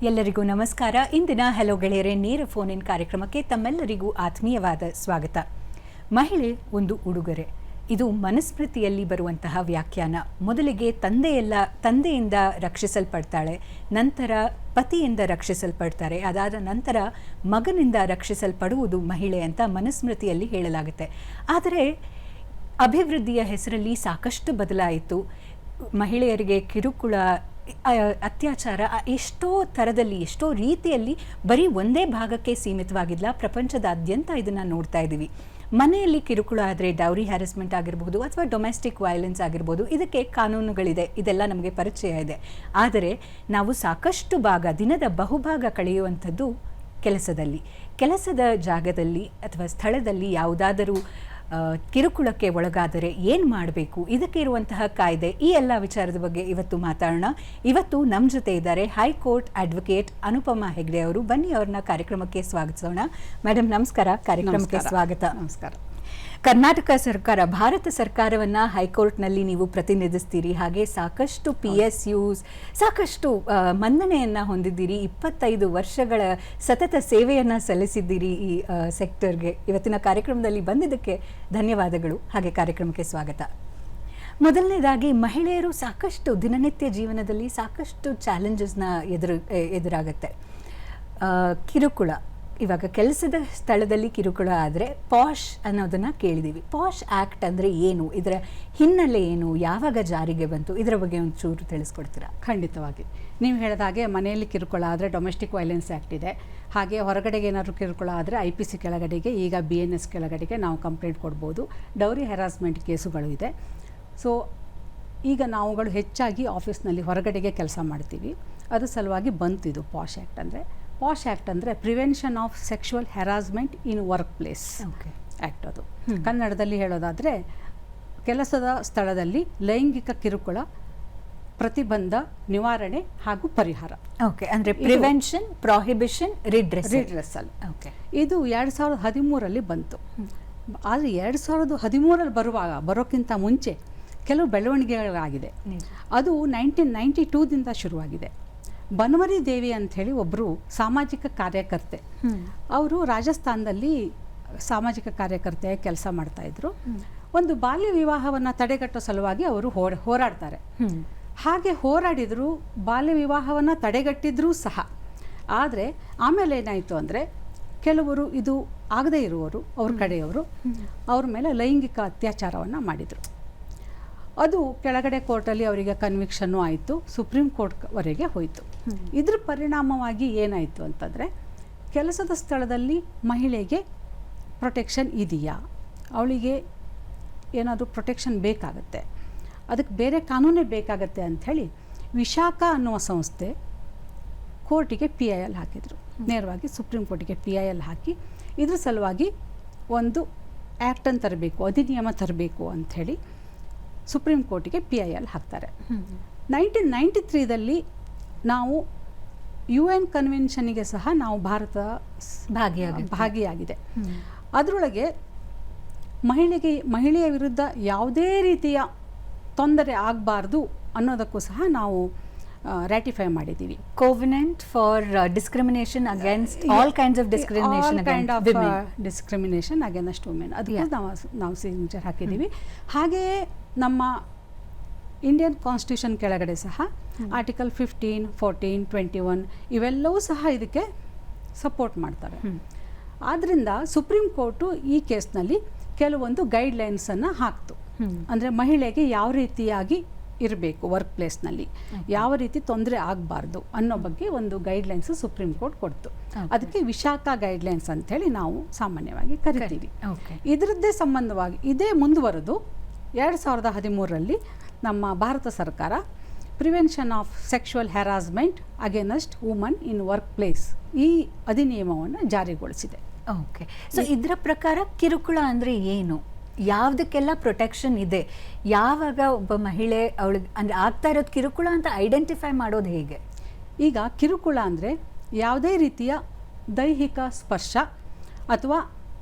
ಎಲ್ಲರಿಗೂ ನಮಸ್ಕಾರ. ಇಂದಿನ ಹಲೋ ಗೆಳೆಯರೆ ನೇರ ಫೋನ್ ಇನ್ ಕಾರ್ಯಕ್ರಮಕ್ಕೆ ತಮ್ಮೆಲ್ಲರಿಗೂ ಆತ್ಮೀಯವಾದ ಸ್ವಾಗತ. ಮಹಿಳೆ ಒಂದು ಉಡುಗೊರೆ, ಇದು ಮನುಸ್ಮೃತಿಯಲ್ಲಿ ಬರುವಂತಹ ವ್ಯಾಖ್ಯಾನ. ಮೊದಲಿಗೆ ತಂದೆಯಿಂದ ರಕ್ಷಿಸಲ್ಪಡ್ತಾಳೆ, ನಂತರ ಪತಿಯಿಂದ ರಕ್ಷಿಸಲ್ಪಡ್ತಾರೆ, ಅದಾದ ನಂತರ ಮಗನಿಂದ ರಕ್ಷಿಸಲ್ಪಡುವುದು ಮಹಿಳೆ ಅಂತ ಮನುಸ್ಮೃತಿಯಲ್ಲಿ ಹೇಳಲಾಗುತ್ತೆ. ಆದರೆ ಅಭಿವೃದ್ಧಿಯ ಹೆಸರಲ್ಲಿ ಸಾಕಷ್ಟು ಬದಲಾಯಿತು. ಮಹಿಳೆಯರಿಗೆ ಕಿರುಕುಳ, ಅತ್ಯಾಚಾರ ಎಷ್ಟೋ ಥರದಲ್ಲಿ, ಎಷ್ಟೋ ರೀತಿಯಲ್ಲಿ ಬರೀ ಒಂದೇ ಭಾಗಕ್ಕೆ ಸೀಮಿತವಾಗಿಲ್ಲ. ಪ್ರಪಂಚದಾದ್ಯಂತ ಇದನ್ನು ನೋಡ್ತಾ ಇದ್ದೀವಿ. ಮನೆಯಲ್ಲಿ ಕಿರುಕುಳ ಆದರೆ ಡೌರಿ ಹ್ಯಾರಸ್ಮೆಂಟ್ ಆಗಿರ್ಬೋದು ಅಥವಾ ಡೊಮೆಸ್ಟಿಕ್ ವೈಲೆನ್ಸ್ ಆಗಿರ್ಬೋದು, ಇದಕ್ಕೆ ಕಾನೂನುಗಳಿದೆ, ಇದೆಲ್ಲ ನಮಗೆ ಪರಿಚಯ ಇದೆ. ಆದರೆ ನಾವು ಸಾಕಷ್ಟು ಭಾಗ, ದಿನದ ಬಹುಭಾಗ ಕಳೆಯುವಂಥದ್ದು ಕೆಲಸದ ಜಾಗದಲ್ಲಿ ಅಥವಾ ಸ್ಥಳದಲ್ಲಿ ಯಾವುದಾದರೂ ಕಿರುಕುಳಕ್ಕೆ ಒಳಗಾದರೆ ಏನು ಮಾಡಬೇಕು, ಇದಕ್ಕೆ ಇರುವಂತಹ ಕಾಯ್ದೆ, ಈ ಎಲ್ಲ ವಿಚಾರದ ಬಗ್ಗೆ ಇವತ್ತು ಮಾತಾಡೋಣ. ಇವತ್ತು ನಮ್ಮ ಜೊತೆ ಇದ್ದಾರೆ ಹೈಕೋರ್ಟ್ ಅಡ್ವೊಕೇಟ್ ಅನುಪಮಾ ಹೆಗ್ಡೆ ಅವರು. ಬನ್ನಿ ಅವ್ರನ್ನ ಕಾರ್ಯಕ್ರಮಕ್ಕೆ ಸ್ವಾಗತಿಸೋಣ. ಮೇಡಮ್ ನಮಸ್ಕಾರ, ಕಾರ್ಯಕ್ರಮಕ್ಕೆ ಸ್ವಾಗತ. ನಮಸ್ಕಾರ. ಕರ್ನಾಟಕ ಸರ್ಕಾರ, ಭಾರತ ಸರ್ಕಾರವನ್ನು ಹೈಕೋರ್ಟ್ನಲ್ಲಿ ನೀವು ಪ್ರತಿನಿಧಿಸ್ತೀರಿ. ಹಾಗೆ ಸಾಕಷ್ಟು PSUs, ಸಾಕಷ್ಟು ಮನ್ನಣೆಯನ್ನು ಹೊಂದಿದ್ದೀರಿ. 25 ವರ್ಷಗಳ ಸತತ ಸೇವೆಯನ್ನು ಸಲ್ಲಿಸಿದ್ದೀರಿ ಈ ಸೆಕ್ಟರ್ಗೆ. ಇವತ್ತಿನ ಕಾರ್ಯಕ್ರಮದಲ್ಲಿ ಬಂದಿದ್ದಕ್ಕೆ ಧನ್ಯವಾದಗಳು, ಹಾಗೆ ಕಾರ್ಯಕ್ರಮಕ್ಕೆ ಸ್ವಾಗತ. ಮೊದಲನೇದಾಗಿ, ಮಹಿಳೆಯರು ಸಾಕಷ್ಟು ದಿನನಿತ್ಯ ಜೀವನದಲ್ಲಿ ಸಾಕಷ್ಟು ಚಾಲೆಂಜಸ್ನ ಎದುರಾಗತ್ತೆ. ಕಿರುಕುಳ, ಇವಾಗ ಕೆಲಸದ ಸ್ಥಳದಲ್ಲಿ ಕಿರುಕುಳ ಆದರೆ ಪಾಶ್ ಅನ್ನೋದನ್ನು ಕೇಳಿದ್ದೀವಿ. ಪಾಶ್ ಆ್ಯಕ್ಟ್ ಅಂದರೆ ಏನು, ಇದರ ಹಿನ್ನೆಲೆ ಏನು, ಯಾವಾಗ ಜಾರಿಗೆ ಬಂತು, ಇದರ ಬಗ್ಗೆ ಒಂದು ಚೂರು ತಿಳಿಸ್ಕೊಡ್ತೀರಾ? ಖಂಡಿತವಾಗಿ. ನೀವು ಹೇಳಿದ ಹಾಗೆ ಮನೆಯಲ್ಲಿ ಕಿರುಕುಳ ಆದರೆ ಡೊಮೆಸ್ಟಿಕ್ ವೈಲೆನ್ಸ್ ಆ್ಯಕ್ಟ್ ಇದೆ. ಹಾಗೆ ಹೊರಗಡೆಗೆ ಏನಾದರೂ ಕಿರುಕುಳ ಆದರೆ IPC ಕೆಳಗಡೆಗೆ, ಈಗ BNS ಕೆಳಗಡೆಗೆ ನಾವು ಕಂಪ್ಲೇಂಟ್ ಕೊಡ್ಬೋದು. ಡೌರಿ ಹ್ಯಾರಾಸ್ಮೆಂಟ್ ಕೇಸುಗಳು ಇದೆ. ಸೊ ಈಗ ನಾವುಗಳು ಹೆಚ್ಚಾಗಿ ಆಫೀಸ್ನಲ್ಲಿ ಹೊರಗಡೆಗೆ ಕೆಲಸ ಮಾಡ್ತೀವಿ, ಅದು ಸಲುವಾಗಿ ಬಂತಿದ್ದು ಪಾಶ್ ಆ್ಯಕ್ಟ್. ಅಂದರೆ ಪಾಶ್ ಆ್ಯಕ್ಟ್ ಅಂದರೆ prevention of sexual harassment in work place act. ಅದು ಕನ್ನಡದಲ್ಲಿ ಹೇಳೋದಾದರೆ ಕೆಲಸದ ಸ್ಥಳದಲ್ಲಿ ಲೈಂಗಿಕ ಕಿರುಕುಳ ಪ್ರತಿಬಂಧ, ನಿವಾರಣೆ ಹಾಗೂ ಪರಿಹಾರ. ಓಕೆ, ಅಂದರೆ ಪ್ರಿವೆನ್ಷನ್, ಪ್ರೊಹಿಬಿಷನ್, ರಿಡ್ರೆಸಲ್. ಓಕೆ, ಇದು 2013 ಬಂತು. ಆದರೆ 2013 ಬರೋಕ್ಕಿಂತ ಮುಂಚೆ ಕೆಲವು ಬೆಳವಣಿಗೆಗಳಾಗಿದೆ. ಅದು 1992ದಿಂದ ಶುರುವಾಗಿದೆ. ಬನ್ವರಿ ದೇವಿ ಅಂಥೇಳಿ ಒಬ್ಬರು ಸಾಮಾಜಿಕ ಕಾರ್ಯಕರ್ತೆ, ಅವರು ರಾಜಸ್ಥಾನದಲ್ಲಿ ಸಾಮಾಜಿಕ ಕಾರ್ಯಕರ್ತೆಯಾಗಿ ಕೆಲಸ ಮಾಡ್ತಾಯಿದ್ರು. ಒಂದು ಬಾಲ್ಯ ವಿವಾಹವನ್ನು ತಡೆಗಟ್ಟೋ ಸಲುವಾಗಿ ಅವರು ಹೋರಾಡ್ತಾರೆ. ಹಾಗೆ ಹೋರಾಡಿದ್ರು, ಬಾಲ್ಯ ವಿವಾಹವನ್ನು ತಡೆಗಟ್ಟಿದ್ರೂ ಸಹ. ಆದರೆ ಆಮೇಲೆ ಏನಾಯಿತು ಅಂದರೆ, ಕೆಲವರು ಇದು ಆಗದೇ ಇರುವವರು, ಅವ್ರ ಕಡೆಯವರು ಅವ್ರ ಮೇಲೆ ಲೈಂಗಿಕ ಅತ್ಯಾಚಾರವನ್ನು ಮಾಡಿದರು. ಅದು ಕೆಳಗಡೆ ಕೋರ್ಟಲ್ಲಿ ಅವರಿಗೆ ಕನ್ವಿಕ್ಷನ್ನು ಆಯಿತು, ಸುಪ್ರೀಂ ಕೋರ್ಟ್ವರೆಗೆ ಹೋಯಿತು. ಇದ್ರ ಪರಿಣಾಮವಾಗಿ ಏನಾಯಿತು ಅಂತಂದರೆ, ಕೆಲಸದ ಸ್ಥಳದಲ್ಲಿ ಮಹಿಳೆಗೆ ಪ್ರೊಟೆಕ್ಷನ್ ಇದೆಯಾ, ಅವಳಿಗೆ ಏನಾದರೂ ಪ್ರೊಟೆಕ್ಷನ್ ಬೇಕಾಗತ್ತೆ, ಅದಕ್ಕೆ ಬೇರೆ ಕಾನೂನೇ ಬೇಕಾಗತ್ತೆ ಅಂಥೇಳಿ ವಿಶಾಖ ಅನ್ನುವ ಸಂಸ್ಥೆ ಕೋರ್ಟಿಗೆ PIL ಹಾಕಿದರು. ನೇರವಾಗಿ ಸುಪ್ರೀಂ ಕೋರ್ಟಿಗೆ PIL ಹಾಕಿ ಇದ್ರ ಸಲುವಾಗಿ ಒಂದು ಆ್ಯಕ್ಟನ್ನು ತರಬೇಕು, ಅಧಿನಿಯಮ ತರಬೇಕು ಅಂಥೇಳಿ ಸುಪ್ರೀಂ ಕೋರ್ಟಿಗೆ PIL ಹಾಕ್ತಾರೆ. 1993ದಲ್ಲಿ ನಾವು UN ಕನ್ವೆನ್ಷನ್ನಿಗೆ ಸಹ ನಾವು ಭಾರತ ಭಾಗಿಯಾಗಿದೆ. ಅದರೊಳಗೆ ಮಹಿಳೆಯ ವಿರುದ್ಧ ಯಾವುದೇ ರೀತಿಯ ತೊಂದರೆ ಆಗಬಾರ್ದು ಅನ್ನೋದಕ್ಕೂ ಸಹ ನಾವು ರ್ಯಾಟಿಫೈ ಮಾಡಿದ್ದೀವಿ. Covenant for discrimination against all kinds of discrimination against women, ಅದಕ್ಕೆ ನಾವು ಸಿಗ್ನೇಚರ್ ಹಾಕಿದ್ದೀವಿ. ಹಾಗೆಯೇ ನಮ್ಮ ಇಂಡಿಯನ್ ಕಾನ್ಸ್ಟಿಟ್ಯೂಷನ್ ಕೆಳಗಡೆ ಸಹ ಆರ್ಟಿಕಲ್ 15, 14, 21 ಇವೆಲ್ಲವೂ ಸಹ ಇದಕ್ಕೆ ಸಪೋರ್ಟ್ ಮಾಡ್ತವೆ. ಆದ್ದರಿಂದ ಸುಪ್ರೀಂ ಕೋರ್ಟು ಈ ಕೇಸ್ನಲ್ಲಿ ಕೆಲವೊಂದು ಗೈಡ್ಲೈನ್ಸನ್ನು ಹಾಕ್ತು. ಅಂದರೆ ಮಹಿಳೆಗೆ ಯಾವ ರೀತಿಯಾಗಿ ಇರಬೇಕು ವರ್ಕ್ ಪ್ಲೇಸ್ನಲ್ಲಿ, ಯಾವ ರೀತಿ ತೊಂದರೆ ಆಗಬಾರ್ದು ಅನ್ನೋ ಬಗ್ಗೆ ಒಂದು ಗೈಡ್ಲೈನ್ಸ್ ಸುಪ್ರೀಂ ಕೋರ್ಟ್ ಕೊಡ್ತು. ಅದಕ್ಕೆ ವಿಶಾಖ ಗೈಡ್ಲೈನ್ಸ್ ಅಂಥೇಳಿ ನಾವು ಸಾಮಾನ್ಯವಾಗಿ ಕರಿತೀವಿ. ಇದರದ್ದೇ ಸಂಬಂಧವಾಗಿ ಇದೇ ಮುಂದುವರೆದು 2013ರಲ್ಲಿ ನಮ್ಮ ಭಾರತ ಸರ್ಕಾರ prevention of sexual harassment against woman in work place ಈ ಅಧಿನಿಯಮವನ್ನು ಜಾರಿಗೊಳಿಸಿದೆ. ಓಕೆ, ಸೊ ಇದರ ಪ್ರಕಾರ ಕಿರುಕುಳ ಅಂದರೆ ಏನು, ಯಾವುದಕ್ಕೆಲ್ಲ ಪ್ರೊಟೆಕ್ಷನ್ ಇದೆ, ಯಾವಾಗ ಒಬ್ಬ ಮಹಿಳೆ ಅವಳಿಗೆ ಅಂದರೆ ಆಗ್ತಾ ಇರೋದು ಕಿರುಕುಳ ಅಂತ ಐಡೆಂಟಿಫೈ ಮಾಡೋದು ಹೇಗೆ? ಈಗ ಕಿರುಕುಳ ಅಂದರೆ ಯಾವುದೇ ರೀತಿಯ ದೈಹಿಕ ಸ್ಪರ್ಶ ಅಥವಾ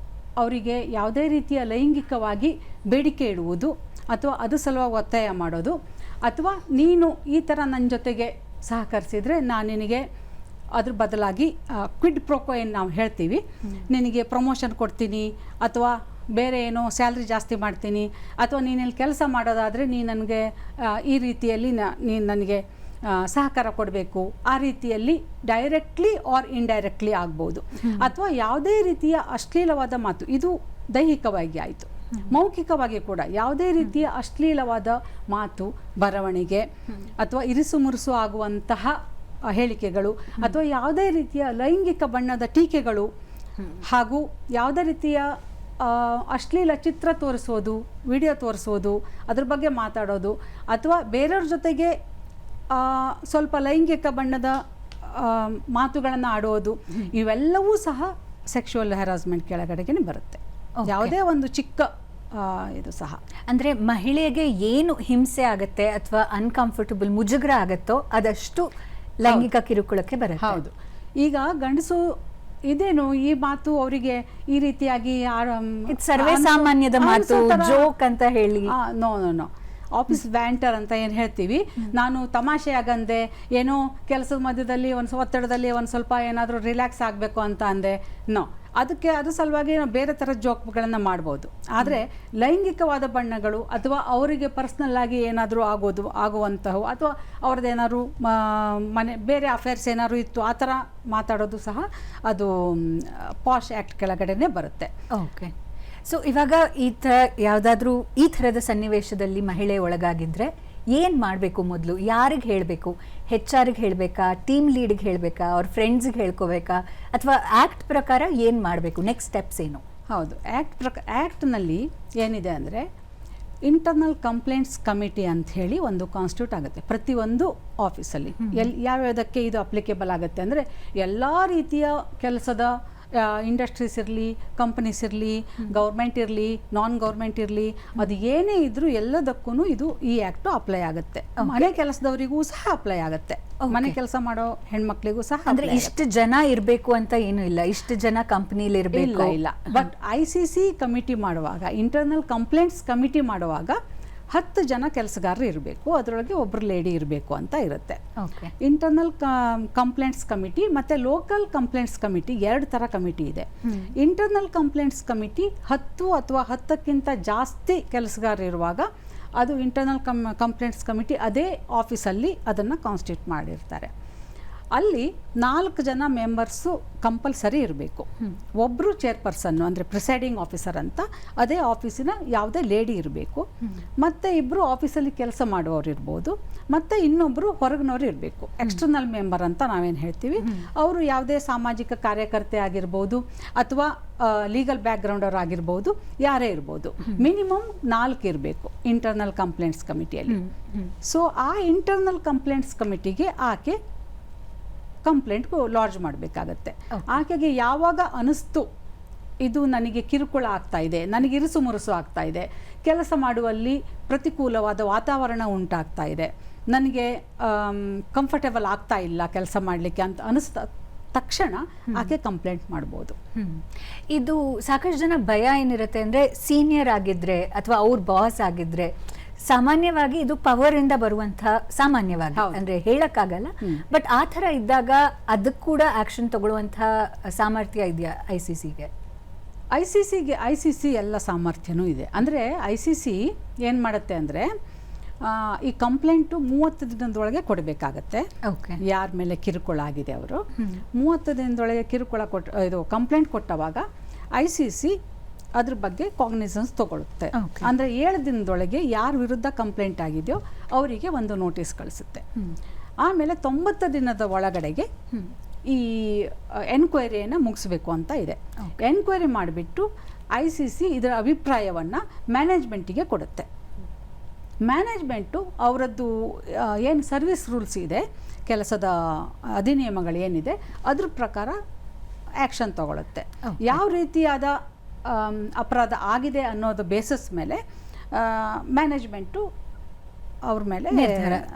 ಅವರಿಗೆ ಯಾವುದೇ ರೀತಿಯ ಲೈಂಗಿಕವಾಗಿ ಬೇಡಿಕೆ ಇಡುವುದು ಅಥವಾ ಅದು ಸಲುವಾಗಿ ಒತ್ತಾಯ ಮಾಡೋದು, ಅಥವಾ ನೀನು ಈ ಥರ ನನ್ನ ಜೊತೆಗೆ ಸಹಕರಿಸಿದರೆ ನಾನು ನಿನಗೆ ಅದ್ರ ಬದಲಾಗಿ ಕ್ವಿಡ್ ಪ್ರೋಕೋ ಏನು ನಾವು ಹೇಳ್ತೀವಿ, ನಿನಗೆ ಪ್ರಮೋಷನ್ ಕೊಡ್ತೀನಿ ಅಥವಾ ಬೇರೆ ಏನೋ ಸ್ಯಾಲ್ರಿ ಜಾಸ್ತಿ ಮಾಡ್ತೀನಿ, ಅಥವಾ ನೀನಲ್ಲಿ ಕೆಲಸ ಮಾಡೋದಾದರೆ ನೀನು ನನಗೆ ಈ ರೀತಿಯಲ್ಲಿ ನೀನು ನನಗೆ ಸಹಕಾರ ಕೊಡಬೇಕು, ಆ ರೀತಿಯಲ್ಲಿ ಡೈರೆಕ್ಟ್ಲಿ ಆರ್ ಇಂಡೈರೆಕ್ಟ್ಲಿ ಆಗ್ಬೋದು. ಅಥವಾ ಯಾವುದೇ ರೀತಿಯ ಅಶ್ಲೀಲವಾದ ಮಾತು, ಇದು ದೈಹಿಕವಾಗಿ ಆಯಿತು, ಮೌಖಿಕವಾಗಿ ಕೂಡ ಯಾವುದೇ ರೀತಿಯ ಅಶ್ಲೀಲವಾದ ಮಾತು, ಬರವಣಿಗೆ ಅಥವಾ ಇರಿಸು ಮುರುಸು ಆಗುವಂತಹ ಹೇಳಿಕೆಗಳು ಅಥವಾ ಯಾವುದೇ ರೀತಿಯ ಲೈಂಗಿಕ ಬಣ್ಣದ ಟೀಕೆಗಳು ಹಾಗೂ ಯಾವುದೇ ರೀತಿಯ ಅಶ್ಲೀಲ ಚಿತ್ರ ತೋರಿಸೋದು, ವಿಡಿಯೋ ತೋರಿಸೋದು, ಅದ್ರ ಬಗ್ಗೆ ಮಾತಾಡೋದು ಅಥವಾ ಬೇರೆಯವ್ರ ಜೊತೆಗೆ ಸ್ವಲ್ಪ ಲೈಂಗಿಕ ಬಣ್ಣದ ಮಾತುಗಳನ್ನು ಆಡೋದು, ಇವೆಲ್ಲವೂ ಸಹ ಸೆಕ್ಷುವಲ್ ಹ್ಯಾರಾಸ್ಮೆಂಟ್ ಕೆಳಗಡೆಗೆ ಬರುತ್ತೆ. ಯಾವುದೇ ಒಂದು ಚಿಕ್ಕ ಇದು ಸಹ ಅಂದರೆ ಮಹಿಳೆಗೆ ಏನು ಹಿಂಸೆ ಆಗುತ್ತೆ ಅಥವಾ ಅನ್ಕಂಫರ್ಟಬಲ್ ಮುಜುಗರ ಆಗುತ್ತೋ ಅದಷ್ಟು ಲೈಂಗಿಕ ಕಿರುಕುಳಕ್ಕೆ ಬರುತ್ತೆ. ಹೌದು. ಈಗ ಗಂಡಸು ಇದೇನು ಈ ಮಾತು ಅವರಿಗೆ ಈ ರೀತಿಯಾಗಿ ಸರ್ವೇ ಸಾಮಾನ್ಯದ ಮಾತು, ಜೋಕ್ ಅಂತ ಹೇಳಿ, ನೋ ನೋ ನೋ ಆಫೀಸ್ ಬ್ಯಾಂಟರ್ ಅಂತ ಏನು ಹೇಳ್ತೀವಿ, ನಾನು ತಮಾಷೆಯಾಗಂದೆ, ಏನೋ ಕೆಲಸದ ಮಧ್ಯದಲ್ಲಿ ಒತ್ತಡದಲ್ಲಿ ಒಂದು ಸ್ವಲ್ಪ ಏನಾದರೂ ರಿಲ್ಯಾಕ್ಸ್ ಆಗಬೇಕು ಅಂತ ಅಂದೆ, ನೋ, ಅದ್ರ ಸಲುವಾಗಿ ನಾವು ಬೇರೆ ಥರದ ಜೋಕ್ಗಳನ್ನು ಮಾಡ್ಬೋದು. ಆದರೆ ಲೈಂಗಿಕವಾದ ಬಣ್ಣಗಳು ಅಥವಾ ಅವರಿಗೆ ಪರ್ಸ್ನಲ್ ಆಗಿ ಏನಾದರೂ ಆಗುವಂತಹ ಅಥವಾ ಅವ್ರದ್ದೇನಾದ್ರು ಬೇರೆ ಅಫೇರ್ಸ್ ಏನಾದ್ರು ಇತ್ತು ಆ ಥರ ಮಾತಾಡೋದು ಸಹ ಅದು ಪಾಶ್ ಆ್ಯಕ್ಟ್ ಕೆಳಗಡೆನೇ ಬರುತ್ತೆ. ಓಕೆ. ಸೊ ಇವಾಗ ಯಾವುದಾದ್ರೂ ಈ ಥರದ ಸನ್ನಿವೇಶದಲ್ಲಿ ಮಹಿಳೆ ಒಳಗಾಗಿದ್ರೆ ಏನು ಮಾಡಬೇಕು? ಮೊದಲು ಯಾರಿಗೆ ಹೇಳಬೇಕು? HR ಹೇಳಬೇಕಾ, ಟೀಮ್ ಲೀಡ್ಗೆ ಹೇಳಬೇಕಾ, ಅವ್ರ ಫ್ರೆಂಡ್ಸ್ಗೆ ಹೇಳ್ಕೋಬೇಕಾ, ಅಥವಾ ಆ್ಯಕ್ಟ್ ಪ್ರಕಾರ ಏನು ಮಾಡಬೇಕು? ನೆಕ್ಸ್ಟ್ ಸ್ಟೆಪ್ಸ್ ಏನು? ಹೌದು, ಆ್ಯಕ್ಟ್ನಲ್ಲಿ ಏನಿದೆ ಅಂದರೆ ಇಂಟರ್ನಲ್ ಕಂಪ್ಲೇಂಟ್ಸ್ ಕಮಿಟಿ ಅಂತ ಹೇಳಿ ಒಂದು ಕಾನ್ಸ್ಟಿಟ್ಯೂಟ್ ಆಗುತ್ತೆ ಪ್ರತಿಯೊಂದು ಆಫೀಸಲ್ಲಿ. ಯಾವ್ಯಾವುದಕ್ಕೆ ಇದು ಅಪ್ಲಿಕೇಬಲ್ ಆಗುತ್ತೆ ಅಂದರೆ ಎಲ್ಲ ರೀತಿಯ ಕೆಲಸದ ಇಂಡಸ್ಟ್ರೀಸ್ ಇರಲಿ, ಕಂಪನೀಸ್ ಇರಲಿ, ಗೌರ್ಮೆಂಟ್ ಇರಲಿ, ನಾನ್ ಗೌರ್ಮೆಂಟ್ ಇರಲಿ, ಅದು ಏನೇ ಇದ್ರೂ ಎಲ್ಲದಕ್ಕೂ ಇದು ಈ ಆ್ಯಕ್ಟು ಅಪ್ಲೈ ಆಗುತ್ತೆ. ಮನೆ ಕೆಲಸದವರಿಗೂ ಸಹ ಅಪ್ಲೈ ಆಗುತ್ತೆ, ಮನೆ ಕೆಲಸ ಮಾಡೋ ಹೆಣ್ಮಕ್ಳಿಗೂ ಸಹ. ಅಂದರೆ ಇಷ್ಟು ಜನ ಇರಬೇಕು ಅಂತ ಏನೂ ಇಲ್ಲ, ಇಷ್ಟು ಜನ ಕಂಪನಿಲಿ ಇರಬೇಕು ಇಲ್ಲ. ಬಟ್ ICC ಕಮಿಟಿ ಮಾಡುವಾಗ, ಇಂಟರ್ನಲ್ ಕಂಪ್ಲೇಂಟ್ಸ್ ಕಮಿಟಿ ಮಾಡುವಾಗ 10 ಜನ ಕೆಲಸಗಾರರು ಇರಬೇಕು, ಅದರೊಳಗೆ ಒಬ್ಬರು ಲೇಡಿ ಇರಬೇಕು ಅಂತ ಇರುತ್ತೆ. ಇಂಟರ್ನಲ್ ಕಂಪ್ಲೇಂಟ್ಸ್ ಕಮಿಟಿ ಮತ್ತು ಲೋಕಲ್ ಕಂಪ್ಲೇಂಟ್ಸ್ ಕಮಿಟಿ 2 ಥರ ಕಮಿಟಿ ಇದೆ. ಇಂಟರ್ನಲ್ ಕಂಪ್ಲೇಂಟ್ಸ್ ಕಮಿಟಿ 10 ಅಥವಾ 10ಕ್ಕಿಂತ ಜಾಸ್ತಿ ಕೆಲಸಗಾರರು ಇರುವಾಗ ಅದು ಇಂಟರ್ನಲ್ ಕಂಪ್ಲೇಂಟ್ಸ್ ಕಮಿಟಿ ಅದೇ ಆಫೀಸಲ್ಲಿ ಅದನ್ನು ಕಾನ್ಸ್ಟಿಟ್ಯೂಟ್ ಮಾಡಿರ್ತಾರೆ. ಅಲ್ಲಿ 4 ಜನ ಮೆಂಬರ್ಸು ಕಂಪಲ್ಸರಿ ಇರಬೇಕು. ಒಬ್ಬರು ಚೇರ್ಪರ್ಸನ್ನು ಅಂದರೆ ಪ್ರಿಸೈಡಿಂಗ್ ಆಫೀಸರ್ ಅಂತ ಅದೇ ಆಫೀಸಿನ ಯಾವುದೇ ಲೇಡಿ ಇರಬೇಕು, ಮತ್ತು 2 ಆಫೀಸಲ್ಲಿ ಕೆಲಸ ಮಾಡುವವರು ಇರ್ಬೋದು, ಮತ್ತು ಇನ್ನೊಬ್ಬರು ಹೊರಗಿನವರು ಇರಬೇಕು, ಎಕ್ಸ್ಟರ್ನಲ್ ಮೆಂಬರ್ ಅಂತ ನಾವೇನು ಹೇಳ್ತೀವಿ. ಅವರು ಯಾವುದೇ ಸಾಮಾಜಿಕ ಕಾರ್ಯಕರ್ತೆ ಆಗಿರ್ಬೋದು ಅಥವಾ ಲೀಗಲ್ ಬ್ಯಾಕ್ಗ್ರೌಂಡ್ ಅವ್ರು ಆಗಿರ್ಬೋದು, ಯಾರೇ ಇರ್ಬೋದು. ಮಿನಿಮಮ್ 4 ಇರಬೇಕು ಇಂಟರ್ನಲ್ ಕಂಪ್ಲೇಂಟ್ಸ್ ಕಮಿಟಿಯಲ್ಲಿ. ಸೊ ಆ ಇಂಟರ್ನಲ್ ಕಂಪ್ಲೇಂಟ್ಸ್ ಕಮಿಟಿಗೆ ಆಕೆ ಕಂಪ್ಲೇಂಟ್ ಲಾಡ್ಜ್ ಮಾಡಬೇಕಾಗತ್ತೆ. ಆಕೆಗೆ ಯಾವಾಗ ಅನಿಸ್ತು ಇದು ನನಗೆ ಕಿರುಕುಳ ಆಗ್ತಾ ಇದೆ, ನನಗೆ ಇರಿಸು ಮುರುಸು ಆಗ್ತಾ ಇದೆ, ಕೆಲಸ ಮಾಡುವಲ್ಲಿ ಪ್ರತಿಕೂಲವಾದ ವಾತಾವರಣ ಉಂಟಾಗ್ತಾ ಇದೆ, ನನಗೆ ಕಂಫರ್ಟೇಬಲ್ ಆಗ್ತಾ ಇಲ್ಲ ಕೆಲಸ ಮಾಡಲಿಕ್ಕೆ ಅಂತ ಅನಿಸ್ತಾ ತಕ್ಷಣ ಆಕೆ ಕಂಪ್ಲೇಂಟ್ ಮಾಡ್ಬೋದು. ಇದು ಸಾಕಷ್ಟು ಜನ ಭಯ ಏನಿರುತ್ತೆ ಅಂದರೆ ಸೀನಿಯರ್ ಆಗಿದ್ರೆ ಅಥವಾ ಅವ್ರ ಬಾಸ್ ಆಗಿದ್ರೆ ಸಾಮಾನ್ಯವಾಗಿ ಇದು ಪವರ್ ಇಂದ ಬರುವಂತಹ ಸಾಮಾನ್ಯವಾಗಿ ಅಂದ್ರೆ ಹೇಳಕ್ಕಾಗಲ್ಲ, ಬಟ್ ಆ ಥರ ಇದ್ದಾಗ ಅದಕ್ಕೆ ಕೂಡ ಆಕ್ಷನ್ ತಗೊಳ್ಳುವಂತಹ ಸಾಮರ್ಥ್ಯ ಇದೆಯಾ ICCಗೆ? ICC ಎಲ್ಲ ಸಾಮರ್ಥ್ಯನೂ ಇದೆ. ಅಂದರೆ ICC ಏನು ಮಾಡುತ್ತೆ ಅಂದರೆ ಈ ಕಂಪ್ಲೇಂಟು 30 ದಿನದೊಳಗೆ ಕೊಡಬೇಕಾಗತ್ತೆ. ಯಾರ ಮೇಲೆ ಕಿರುಕುಳ ಆಗಿದೆ ಅವರು 30 ದಿನದೊಳಗೆ ಇದು ಕಂಪ್ಲೇಂಟ್ ಕೊಟ್ಟವಾಗ ICC ಅದ್ರ ಬಗ್ಗೆ ಕಾಗ್ನಿಸೆನ್ಸ್ ತಗೊಳುತ್ತೆ. ಅಂದರೆ 7 ದಿನದೊಳಗೆ ಯಾರ ವಿರುದ್ಧ ಕಂಪ್ಲೇಂಟ್ ಆಗಿದೆಯೋ ಅವರಿಗೆ ಒಂದು ನೋಟಿಸ್ ಕಳಿಸುತ್ತೆ. ಆಮೇಲೆ 90 ದಿನದ ಒಳಗಡೆಗೆ ಈ ಎನ್ಕ್ವೈರಿಯನ್ನು ಮುಗಿಸ್ಬೇಕು ಅಂತ ಇದೆ. ಎನ್ಕ್ವೈರಿ ಮಾಡಿಬಿಟ್ಟು ICC ಇದರ ಅಭಿಪ್ರಾಯವನ್ನು ಮ್ಯಾನೇಜ್ಮೆಂಟಿಗೆ ಕೊಡುತ್ತೆ. ಮ್ಯಾನೇಜ್ಮೆಂಟು ಅವರದ್ದು ಏನು ಸರ್ವಿಸ್ ರೂಲ್ಸ್ ಇದೆ, ಕೆಲಸದ ಅಧಿನಿಯಮಗಳು ಏನಿದೆ ಅದ್ರ ಪ್ರಕಾರ ಆ್ಯಕ್ಷನ್ ತಗೊಳುತ್ತೆ. ಯಾವ ರೀತಿಯಾದ ಅಪರಾಧ ಆಗಿದೆ ಅನ್ನೋದು ಬೇಸಿಸ್ ಮೇಲೆ ಮ್ಯಾನೇಜ್ಮೆಂಟು ಅವ್ರ ಮೇಲೆ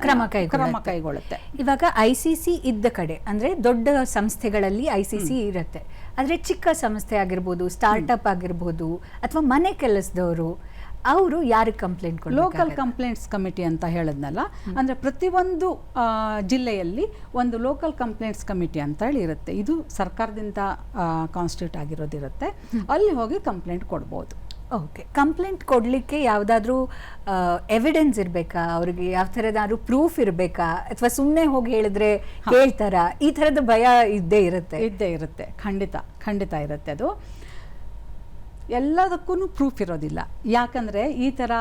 ಕ್ರಮ ಕೈಗೊಳ್ಳುತ್ತೆ. ಇವಾಗ ICC ಇದ್ದ ಕಡೆ ಅಂದರೆ ದೊಡ್ಡ ಸಂಸ್ಥೆಗಳಲ್ಲಿ ICC ಇರುತ್ತೆ, ಆದರೆ ಚಿಕ್ಕ ಸಂಸ್ಥೆ ಆಗಿರ್ಬೋದು, ಸ್ಟಾರ್ಟಪ್ ಆಗಿರ್ಬೋದು ಅಥವಾ ಮನೆ ಕೆಲಸದವರು ಅವರು ಯಾರಿಗೆ ಕಂಪ್ಲೇಂಟ್ ಲೋಕಲ್ ಕಂಪ್ಲೇಂಟ್ಸ್ ಕಮಿಟಿ ಅಂತ ಹೇಳಿದ್ನಲ್ಲ, ಅಂದರೆ ಪ್ರತಿಯೊಂದು ಜಿಲ್ಲೆಯಲ್ಲಿ ಒಂದು ಲೋಕಲ್ ಕಂಪ್ಲೇಂಟ್ಸ್ ಕಮಿಟಿ ಅಂತ ಹೇಳಿ ಇರುತ್ತೆ. ಇದು ಸರ್ಕಾರದಿಂದ ಕಾನ್ಸ್ಟಿಟ್ಯೂಟ್ ಆಗಿರೋದಿರುತ್ತೆ. ಅಲ್ಲಿ ಹೋಗಿ ಕಂಪ್ಲೇಂಟ್ ಕೊಡ್ಬೋದು. ಓಕೆ, ಕಂಪ್ಲೇಂಟ್ ಕೊಡಲಿಕ್ಕೆ ಯಾವುದಾದ್ರೂ ಎವಿಡೆನ್ಸ್ ಇರಬೇಕಾ? ಅವ್ರಿಗೆ ಯಾವ ಥರದಾದ್ರೂ ಪ್ರೂಫ್ ಇರಬೇಕಾ, ಅಥವಾ ಸುಮ್ಮನೆ ಹೋಗಿ ಹೇಳಿದ್ರೆ ಕೇಳ್ತಾರಾ? ಈ ಥರದ ಭಯ ಇದ್ದೇ ಇರುತ್ತೆ. ಖಂಡಿತ ಇರುತ್ತೆ. ಅದು ಎಲ್ಲದಕ್ಕೂ ಪ್ರೂಫ್ ಇರೋದಿಲ್ಲ. ಯಾಕಂದರೆ ಈ ಥರ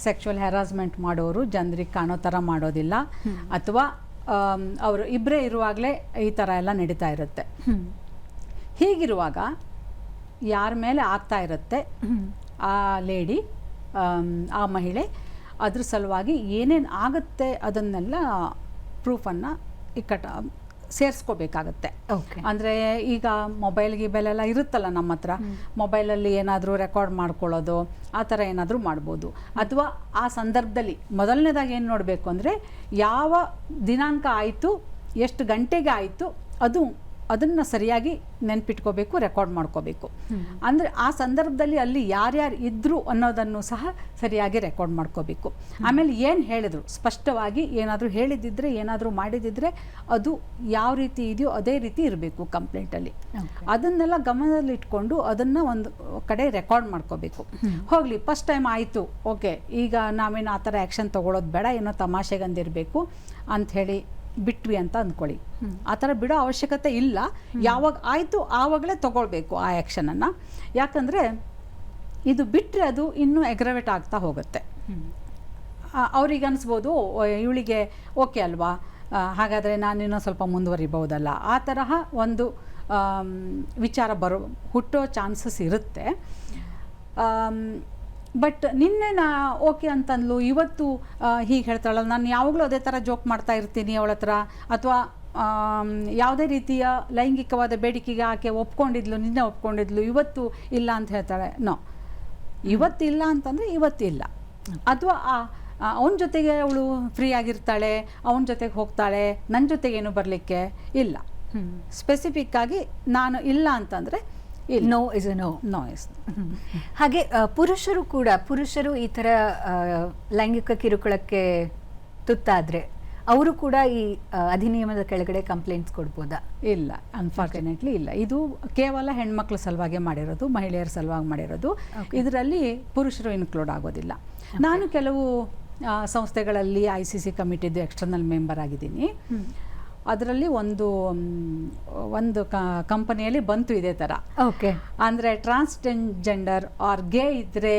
ಸೆಕ್ಷುವಲ್ ಹ್ಯಾರಾಸ್ಮೆಂಟ್ ಮಾಡೋರು ಜನರಿಗೆ ಕಾಣೋ ಥರ ಮಾಡೋದಿಲ್ಲ, ಅಥವಾ ಅವರು ಇಬ್ಬರೇ ಇರುವಾಗಲೇ ಈ ಥರ ಎಲ್ಲ ನಡೀತಾ ಇರುತ್ತೆ. ಹೀಗಿರುವಾಗ ಯಾರ ಮೇಲೆ ಆಗ್ತಾ ಇರುತ್ತೆ ಆ ಲೇಡಿ, ಆ ಮಹಿಳೆ, ಅದ್ರ ಸಲುವಾಗಿ ಏನೇನು ಆಗುತ್ತೆ ಅದನ್ನೆಲ್ಲ ಪ್ರೂಫನ್ನು ಸೇರಿಸ್ಕೋಬೇಕಾಗತ್ತೆ. ಅಂದರೆ ಈಗ ಮೊಬೈಲ್ ಇರುತ್ತಲ್ಲ ನಮ್ಮ ಹತ್ರ, ಮೊಬೈಲಲ್ಲಿ ಏನಾದರೂ ರೆಕಾರ್ಡ್ ಮಾಡ್ಕೊಳ್ಳೋದು, ಆ ಥರ ಏನಾದರೂ ಮಾಡ್ಬೋದು. ಅಥವಾ ಆ ಸಂದರ್ಭದಲ್ಲಿ ಮೊದಲನೇದಾಗಿ ಏನು ನೋಡಬೇಕು ಅಂದರೆ ಯಾವ ದಿನಾಂಕ ಆಯಿತು, ಎಷ್ಟು ಗಂಟೆಗೆ ಆಯಿತು, ಅದನ್ನು ಸರಿಯಾಗಿ ನೆನ್ಪಿಟ್ಕೋಬೇಕು, ರೆಕಾರ್ಡ್ ಮಾಡ್ಕೋಬೇಕು. ಅಂದರೆ ಆ ಸಂದರ್ಭದಲ್ಲಿ ಅಲ್ಲಿ ಯಾರ್ಯಾರು ಇದ್ದರು ಅನ್ನೋದನ್ನು ಸಹ ಸರಿಯಾಗಿ ರೆಕಾರ್ಡ್ ಮಾಡ್ಕೋಬೇಕು. ಆಮೇಲೆ ಏನು ಹೇಳಿದ್ರು ಸ್ಪಷ್ಟವಾಗಿ, ಏನಾದರೂ ಹೇಳಿದ್ದಿದ್ರೆ, ಏನಾದರೂ ಮಾಡಿದಿದ್ರೆ ಅದು ಯಾವ ರೀತಿ ಇದೆಯೋ ಅದೇ ರೀತಿ ಇರಬೇಕು ಕಂಪ್ಲೇಂಟಲ್ಲಿ. ಅದನ್ನೆಲ್ಲ ಗಮನದಲ್ಲಿ ಇಟ್ಕೊಂಡು ಅದನ್ನು ಒಂದು ಕಡೆ ರೆಕಾರ್ಡ್ ಮಾಡ್ಕೋಬೇಕು. ಹೋಗಲಿ, ಫಸ್ಟ್ ಟೈಮ್ ಆಯಿತು, ಓಕೆ, ಈಗ ನಾವೇನು ಆ ಥರ ಆ್ಯಕ್ಷನ್ ತೊಗೊಳೋದು ಬೇಡ, ಏನೋ ತಮಾಷೆಗಂದಿರಬೇಕು ಅಂಥೇಳಿ ಬಿಟ್ವಿ ಅಂತ ಅಂದ್ಕೊಳ್ಳಿ. ಆ ಥರ ಬಿಡೋ ಅವಶ್ಯಕತೆ ಇಲ್ಲ. ಯಾವಾಗ ಆಯಿತು ಆವಾಗಲೇ ತಗೊಳ್ಬೇಕು ಆ ಆ್ಯಕ್ಷನನ್ನು. ಯಾಕಂದರೆ ಇದು ಬಿಟ್ಟರೆ ಅದು ಇನ್ನೂ ಎಗ್ರವೇಟ್ ಆಗ್ತಾ ಹೋಗುತ್ತೆ. ಅವ್ರಿಗೆ ಅನಿಸ್ಬೋದು, ಇವಳಿಗೆ ಓಕೆ ಅಲ್ವಾ, ಹಾಗಾದರೆ ನಾನಿನ್ನೂ ಸ್ವಲ್ಪ ಮುಂದುವರಿಬಹುದಲ್ಲ, ಆ ತರಹ ಒಂದು ವಿಚಾರ ಹುಟ್ಟೋ ಚಾನ್ಸಸ್ ಇರುತ್ತೆ. ಬಟ್ ನಿನ್ನೆ ಓಕೆ ಅಂತಂದ್ಲು, ಇವತ್ತು ಹೀಗೆ ಹೇಳ್ತಾಳಲ್ಲ, ನಾನು ಯಾವಾಗಲೂ ಅದೇ ಥರ ಜೋಕ್ ಮಾಡ್ತಾ ಇರ್ತೀನಿ ಅವಳ ಹತ್ರ, ಅಥವಾ ಯಾವುದೇ ರೀತಿಯ ಲೈಂಗಿಕವಾದ ಬೇಡಿಕೆಗೆ ಆಕೆ ಒಪ್ಕೊಂಡಿದ್ಲು, ನಿನ್ನೆ ಒಪ್ಕೊಂಡಿದ್ಲು, ಇವತ್ತು ಇಲ್ಲ ಅಂತ ಹೇಳ್ತಾಳೆ. ನೋ, ಇವತ್ತಿಲ್ಲ ಅಂತಂದರೆ ಇವತ್ತಿಲ್ಲ. ಅಥವಾ ಅವನ ಜೊತೆಗೆ ಅವಳು ಫ್ರೀ ಆಗಿರ್ತಾಳೆ, ಅವನ ಜೊತೆಗೆ ಹೋಗ್ತಾಳೆ, ನನ್ನ ಜೊತೆಗೇನು ಬರಲಿಕ್ಕೆ ಇಲ್ಲ. ಸ್ಪೆಸಿಫಿಕ್ ಆಗಿ ನಾನು ಇಲ್ಲ ಅಂತಂದರೆ no is a no. No is. ಹಾಗೆ ಪುರುಷರು ಈ ಥರ ಲೈಂಗಿಕ ಕಿರುಕುಳಕ್ಕೆ ತುತ್ತಾದರೆ ಅವರು ಕೂಡ ಈ ಅಧಿನಿಯಮದ ಕೆಳಗಡೆ ಕಂಪ್ಲೇಂಟ್ಸ್ ಕೊಡ್ಬೋದಾ? ಇಲ್ಲ, ಅನ್ಫಾರ್ಚುನೇಟ್ಲಿ ಇಲ್ಲ. ಇದು ಕೇವಲ ಹೆಣ್ಮಕ್ಳ ಸಲುವಾಗಿ ಮಾಡಿರೋದು, ಮಹಿಳೆಯರ ಸಲುವಾಗಿ ಮಾಡಿರೋದು. ಇದರಲ್ಲಿ ಪುರುಷರು ಇನ್ಕ್ಲೂಡ್ ಆಗೋದಿಲ್ಲ. ನಾನು ಕೆಲವು ಸಂಸ್ಥೆಗಳಲ್ಲಿ ICC ಕಮಿಟಿದು ಎಕ್ಸ್ಟರ್ನಲ್ ಮೆಂಬರ್ ಆಗಿದ್ದೀನಿ. ಅದರಲ್ಲಿ ಒಂದು ಕಂಪನಿಯಲ್ಲಿ ಬಂತು ಇದೇ ಥರ. ಓಕೆ, ಅಂದರೆ ಟ್ರಾನ್ಸ್ಜೆಂಡರ್ ಆರ್ ಗೇ ಇದ್ದರೆ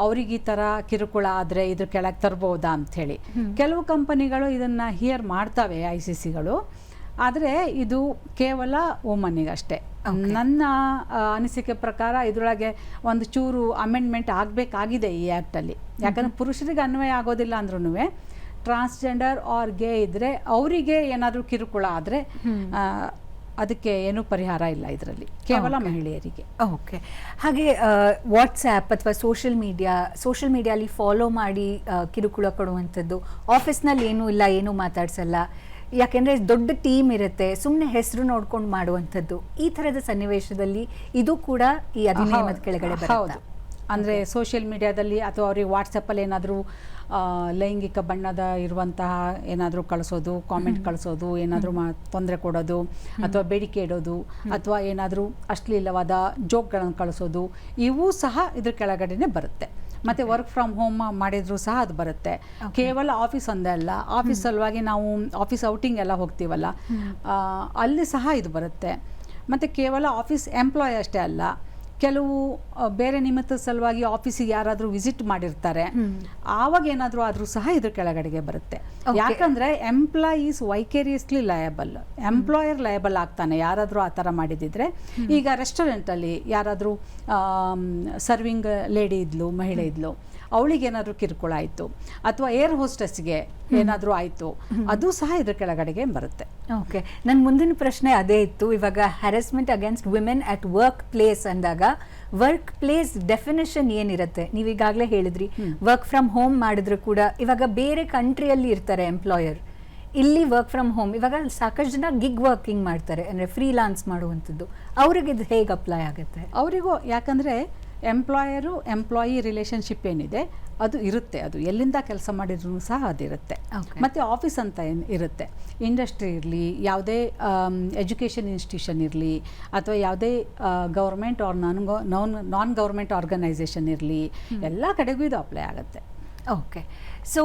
ಅವ್ರಿಗೆ ಈ ಥರ ಕಿರುಕುಳ ಆದರೆ ಇದ್ರ ಕೆಳಗೆ ತರ್ಬೋದಾ ಅಂಥೇಳಿ. ಕೆಲವು ಕಂಪನಿಗಳು ಇದನ್ನು ಹಿಯರ್ ಮಾಡ್ತವೆ, ICCಗಳು. ಆದರೆ ಇದು ಕೇವಲ ವುಮನ್ನಿಗಷ್ಟೇ. ನನ್ನ ಅನಿಸಿಕೆ ಪ್ರಕಾರ ಇದರೊಳಗೆ ಒಂದು ಚೂರು ಅಮೆಂಡ್ಮೆಂಟ್ ಆಗಬೇಕಾಗಿದೆ ಈ ಆ್ಯಕ್ಟಲ್ಲಿ. ಯಾಕಂದರೆ ಪುರುಷರಿಗೆ ಅನ್ವಯ ಆಗೋದಿಲ್ಲ ಅಂದ್ರೂ ಟ್ರಾನ್ಸ್ಜೆಂಡರ್ ಆರ್ ಗೇ ಇದ್ದರೆ ಅವರಿಗೆ ಏನಾದರೂ ಕಿರುಕುಳ ಆದರೆ ಅದಕ್ಕೆ ಏನೂ ಪರಿಹಾರ ಇಲ್ಲ ಇದರಲ್ಲಿ, ಕೇವಲ ಮಹಿಳೆಯರಿಗೆ. ಓಕೆ. ಹಾಗೆ ವಾಟ್ಸ್ಆ್ಯಪ್ ಅಥವಾ ಸೋಷಿಯಲ್ ಮೀಡಿಯಾಲಿ ಫಾಲೋ ಮಾಡಿ ಕಿರುಕುಳ ಕೊಡುವಂಥದ್ದು, ಆಫೀಸ್ನಲ್ಲಿ ಏನೂ ಇಲ್ಲ, ಏನೂ ಮಾತಾಡ್ಸಲ್ಲ, ಯಾಕೆಂದರೆ ದೊಡ್ಡ ಟೀಮ್ ಇರುತ್ತೆ, ಸುಮ್ಮನೆ ಹೆಸರು ನೋಡ್ಕೊಂಡು ಮಾಡುವಂಥದ್ದು, ಈ ಥರದ ಸನ್ನಿವೇಶದಲ್ಲಿ ಇದು ಕೂಡ ಈ ಅಧಿನಿಯಮದ ಕೆಳಗಡೆ ಬರುತ್ತೆ. ಅಂದರೆ ಸೋಷಿಯಲ್ ಮೀಡಿಯಾದಲ್ಲಿ ಅಥವಾ ಅವ್ರಿಗೆ ವಾಟ್ಸಪ್ಪಲ್ಲಿ ಏನಾದರೂ ಲೈಂಗಿಕ ಬಣ್ಣದ ಇರುವಂತಹ ಏನಾದರೂ ಕಳಿಸೋದು, ಕಾಮೆಂಟ್ ಕಳಿಸೋದು, ಏನಾದರೂ ತೊಂದರೆ ಕೊಡೋದು, ಅಥವಾ ಬೇಡಿಕೆ ಇಡೋದು, ಅಥವಾ ಏನಾದರೂ ಅಶ್ಲೀಲವಾದ ಜೋಕ್ಗಳನ್ನು ಕಳಿಸೋದು, ಇವು ಸಹ ಇದ್ರ ಕೆಳಗಡೆನೆ ಬರುತ್ತೆ. ಮತ್ತು ವರ್ಕ್ ಫ್ರಮ್ ಹೋಮ್ ಮಾಡಿದರೂ ಸಹ ಅದು ಬರುತ್ತೆ. ಕೇವಲ ಆಫೀಸ್ ಒಂದೇ ಅಲ್ಲ, ಆಫೀಸ್ ಸಲುವಾಗಿ ನಾವು ಆಫೀಸ್ ಔಟಿಂಗ್ ಎಲ್ಲ ಹೋಗ್ತೀವಲ್ಲ, ಅಲ್ಲಿ ಸಹ ಇದು ಬರುತ್ತೆ. ಮತ್ತು ಕೇವಲ ಆಫೀಸ್ ಎಂಪ್ಲಾಯ್ ಅಷ್ಟೇ ಅಲ್ಲ, ಕೆಲವು ಬೇರೆ ನಿಮಿತ್ತದ ಸಲುವಾಗಿ ಆಫೀಸಿಗೆ ಯಾರಾದರೂ ವಿಸಿಟ್ ಮಾಡಿರ್ತಾರೆ, ಆವಾಗ ಏನಾದರೂ ಆದರೂ ಸಹ ಇದ್ರ ಕೆಳಗಡೆಗೆ ಬರುತ್ತೆ. ಯಾಕಂದರೆ ಎಂಪ್ಲಾಯೀಸ್ ವೈಕೇರಿಯಸ್ಲಿ ಲಯಬಲ್, ಎಂಪ್ಲಾಯರ್ ಲಯಬಲ್ ಆಗ್ತಾನೆ ಯಾರಾದರೂ ಆ ಥರ ಮಾಡಿದಿದ್ರೆ. ಈಗ ರೆಸ್ಟೋರೆಂಟಲ್ಲಿ ಯಾರಾದರೂ ಸರ್ವಿಂಗ್ ಲೇಡಿ ಇದ್ಲು, ಮಹಿಳೆ ಇದ್ಲು, ಅವಳಿಗೇನಾದರೂ ಕಿರುಕುಳ ಆಯಿತು, ಅಥವಾ ಏರ್ ಹೋಸ್ಟೆಸ್ಗೆ ಏನಾದರೂ ಆಯಿತು, ಅದು ಸಹ ಇದ್ರ ಕೆಳಗಡೆಗೆ ಬರುತ್ತೆ. ಓಕೆ, ನನ್ನ ಮುಂದಿನ ಪ್ರಶ್ನೆ ಅದೇ ಇತ್ತು. ಇವಾಗ harassment against women at work place ಅಂದಾಗ ವರ್ಕ್ ಪ್ಲೇಸ್ ಡೆಫಿನೇಷನ್ ಏನಿರುತ್ತೆ? ನೀವೀಗಾಗಲೇ ಹೇಳಿದ್ರಿ, ವರ್ಕ್ ಫ್ರಮ್ ಹೋಮ್ ಮಾಡಿದ್ರು ಕೂಡ ಇವಾಗ ಬೇರೆ ಕಂಟ್ರಿಯಲ್ಲಿ ಇರ್ತಾರೆ ಎಂಪ್ಲಾಯರ್, ಇಲ್ಲಿ ವರ್ಕ್ ಫ್ರಮ್ ಹೋಮ್. ಇವಾಗ ಸಾಕಷ್ಟು ಜನ ಗಿಗ್ ವರ್ಕಿಂಗ್ ಮಾಡ್ತಾರೆ, ಅಂದರೆ ಫ್ರೀಲಾನ್ಸ್ ಮಾಡುವಂಥದ್ದು, ಅವ್ರಿಗೆ ಇದು ಹೇಗೆ ಅಪ್ಲೈ ಆಗುತ್ತೆ? ಅವರಿಗೂ ಯಾಕಂದರೆ ಎಂಪ್ಲಾಯರು ಎಂಪ್ಲಾಯಿ ರಿಲೇಷನ್ಶಿಪ್ ಏನಿದೆ ಅದು ಇರುತ್ತೆ, ಅದು ಎಲ್ಲಿಂದ ಕೆಲಸ ಮಾಡಿದ್ರು ಸಹ ಅದಿರುತ್ತೆ. ಮತ್ತು ಆಫೀಸ್ ಅಂತ ಏನು ಇರುತ್ತೆ, ಇಂಡಸ್ಟ್ರಿ ಇರಲಿ, ಯಾವುದೇ ಎಜುಕೇಷನ್ ಇನ್ಸ್ಟಿಟ್ಯೂಷನ್ ಇರಲಿ, ಅಥವಾ ಯಾವುದೇ government or non government organization ಇರಲಿ, ಎಲ್ಲ ಕಡೆಗೂ ಇದು ಅಪ್ಲೈ ಆಗುತ್ತೆ. ಓಕೆ. ಸೊ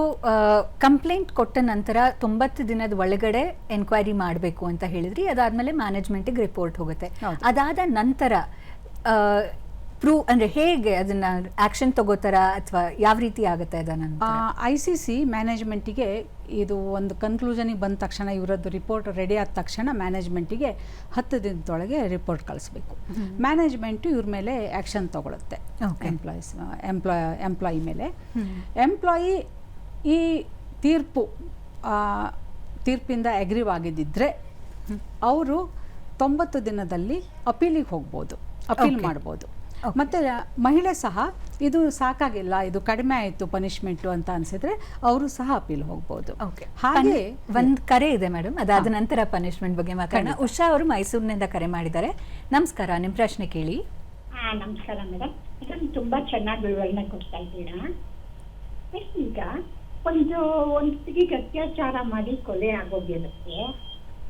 ಕಂಪ್ಲೇಂಟ್ ಕೊಟ್ಟ ನಂತರ 90 ದಿನದ ಒಳಗಡೆ ಎನ್ಕ್ವೈರಿ ಮಾಡಬೇಕು ಅಂತ ಹೇಳಿದ್ರಿ. ಅದಾದಮೇಲೆ ಮ್ಯಾನೇಜ್ಮೆಂಟಿಗೆ ರಿಪೋರ್ಟ್ ಹೋಗುತ್ತೆ. ಅದಾದ ನಂತರ ಪ್ರೂವ್ ಅಂದರೆ ಹೇಗೆ ಅದನ್ನು ಆ್ಯಕ್ಷನ್ ತಗೋತಾರ ಅಥವಾ ಯಾವ ರೀತಿ ಆಗುತ್ತೆ ಅದನ್ನು? ICC ಮ್ಯಾನೇಜ್ಮೆಂಟಿಗೆ ಇದು ಒಂದು ಕನ್ಕ್ಲೂಷನಿಗೆ ಬಂದ ತಕ್ಷಣ, ಇವರದ್ದು ರಿಪೋರ್ಟ್ ರೆಡಿ ಆದ ತಕ್ಷಣ ಮ್ಯಾನೇಜ್ಮೆಂಟಿಗೆ 10 ದಿನದೊಳಗೆ ರಿಪೋರ್ಟ್ ಕಳಿಸ್ಬೇಕು. ಮ್ಯಾನೇಜ್ಮೆಂಟು ಇವ್ರ ಮೇಲೆ ಆ್ಯಕ್ಷನ್ ತಗೊಳುತ್ತೆ, ಎಂಪ್ಲಾಯಿ ಮೇಲೆ. ಎಂಪ್ಲಾಯಿ ಈ ತೀರ್ಪಿಂದ ಅಗ್ರೀವ್ ಆಗಿದ್ದಿದ್ರೆ ಅವರು 90 ದಿನದಲ್ಲಿ ಅಪೀಲಿಗೆ ಹೋಗ್ಬೋದು, ಅಪೀಲ್ ಮಾಡ್ಬೋದು. ಮತ್ತು ಮಹಿಳೆ ಸಹ ಇದು ಸಾಕಾಗಿಲ್ಲ, ಇದು ಕಡಿಮೆ ಆಯಿತು ಪನಿಷ್ಮೆಂಟು ಅಂತ ಅನಿಸಿದ್ರೆ ಅವರು ಸಹ ಅಪೀಲ್ ಹೋಗ್ಬೋದು. ಹಾಗೆ ಒಂದು ಕರೆ ಇದೆ ಮೇಡಮ್, ಅದಾದ ನಂತರ ಪನಿಷ್ಮೆಂಟ್ ಬಗ್ಗೆ ಮಾತಾಡೋಣ. ಉಷಾ ಅವರು ಮೈಸೂರಿನಿಂದ ಕರೆ ಮಾಡಿದ್ದಾರೆ. ನಮಸ್ಕಾರ, ನಿಮ್ಮ ಪ್ರಶ್ನೆ ಕೇಳಿ. ನಮಸ್ಕಾರ ಮೇಡಮ್. ಇದನ್ನು ತುಂಬಾ ಚೆನ್ನಾಗಿ ವಿವರಣೆ ಕೊಡ್ತಾ ಇದ್ದೀರಾ. ಈಗ ಒಂದು ಸ್ತ್ರೀಗೆ ಅತ್ಯಾಚಾರ ಮಾಡಿ ಕೊಲೆ ಆಗೋಗಿರುತ್ತೆ,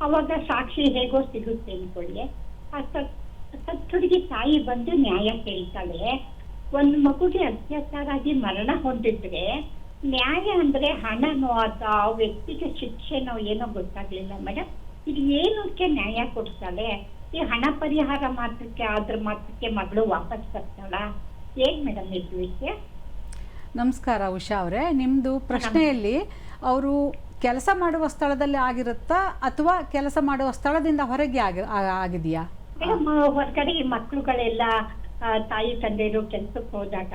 ಅವಾಗ ಸಾಕ್ಷಿ ಹೇಗೋ ಸಿಗುತ್ತೆ ಅನ್ಕೊಳ್ಳಿ. ಹುಡುಗಿ ತಾಯಿ ಬಂದು ನ್ಯಾಯ ಕೇಳ್ತಾಳೆ. ಒಂದು ಮಗುಗೆ ಅತ್ಯಾಚಾರ ಆಗಿ ಮರಣ ಹೊಂದಿದ್ರೆ ನ್ಯಾಯ ಅಂದ್ರೆ ಹಣನೋ ಅಥವಾ ಆ ವ್ಯಕ್ತಿಗೆ ಶಿಕ್ಷೆನೋ ಏನೋ ಗೊತ್ತಾಗ್ಲಿಲ್ಲ ಮೇಡಮ್. ಇದು ಏನಕ್ಕೆ ನ್ಯಾಯ ಕೊಡ್ತಾಳೆ? ಈ ಹಣ ಪರಿಹಾರ ಮಾತ್ರಕ್ಕೆ ಅದ್ರ ಮಾತ್ರಕ್ಕೆ ಮಗಳು ವಾಪಸ್ ಬರ್ತಾಳ? ಹೇಗ್ ಮೇಡಮ್ ಇದು ವಿಷಯ? ನಮಸ್ಕಾರ ಉಷಾ ಅವರೇ. ನಿಮ್ಮದು ಪ್ರಶ್ನೆಯಲ್ಲಿ ಅವರು ಕೆಲಸ ಮಾಡುವ ಸ್ಥಳದಲ್ಲಿ ಆಗಿರುತ್ತಾ ಅಥವಾ ಕೆಲಸ ಮಾಡುವ ಸ್ಥಳದಿಂದ ಹೊರಗೆ ಆಗಿದೆಯಾ? ಹೊರಗಡೆ ಮಕ್ಕಳುಗಳೆಲ್ಲ ತಾಯಿ ತಂದೆಯರು ಕೆಲ್ಸಕ್ಕೆ ಹೋದಾಗ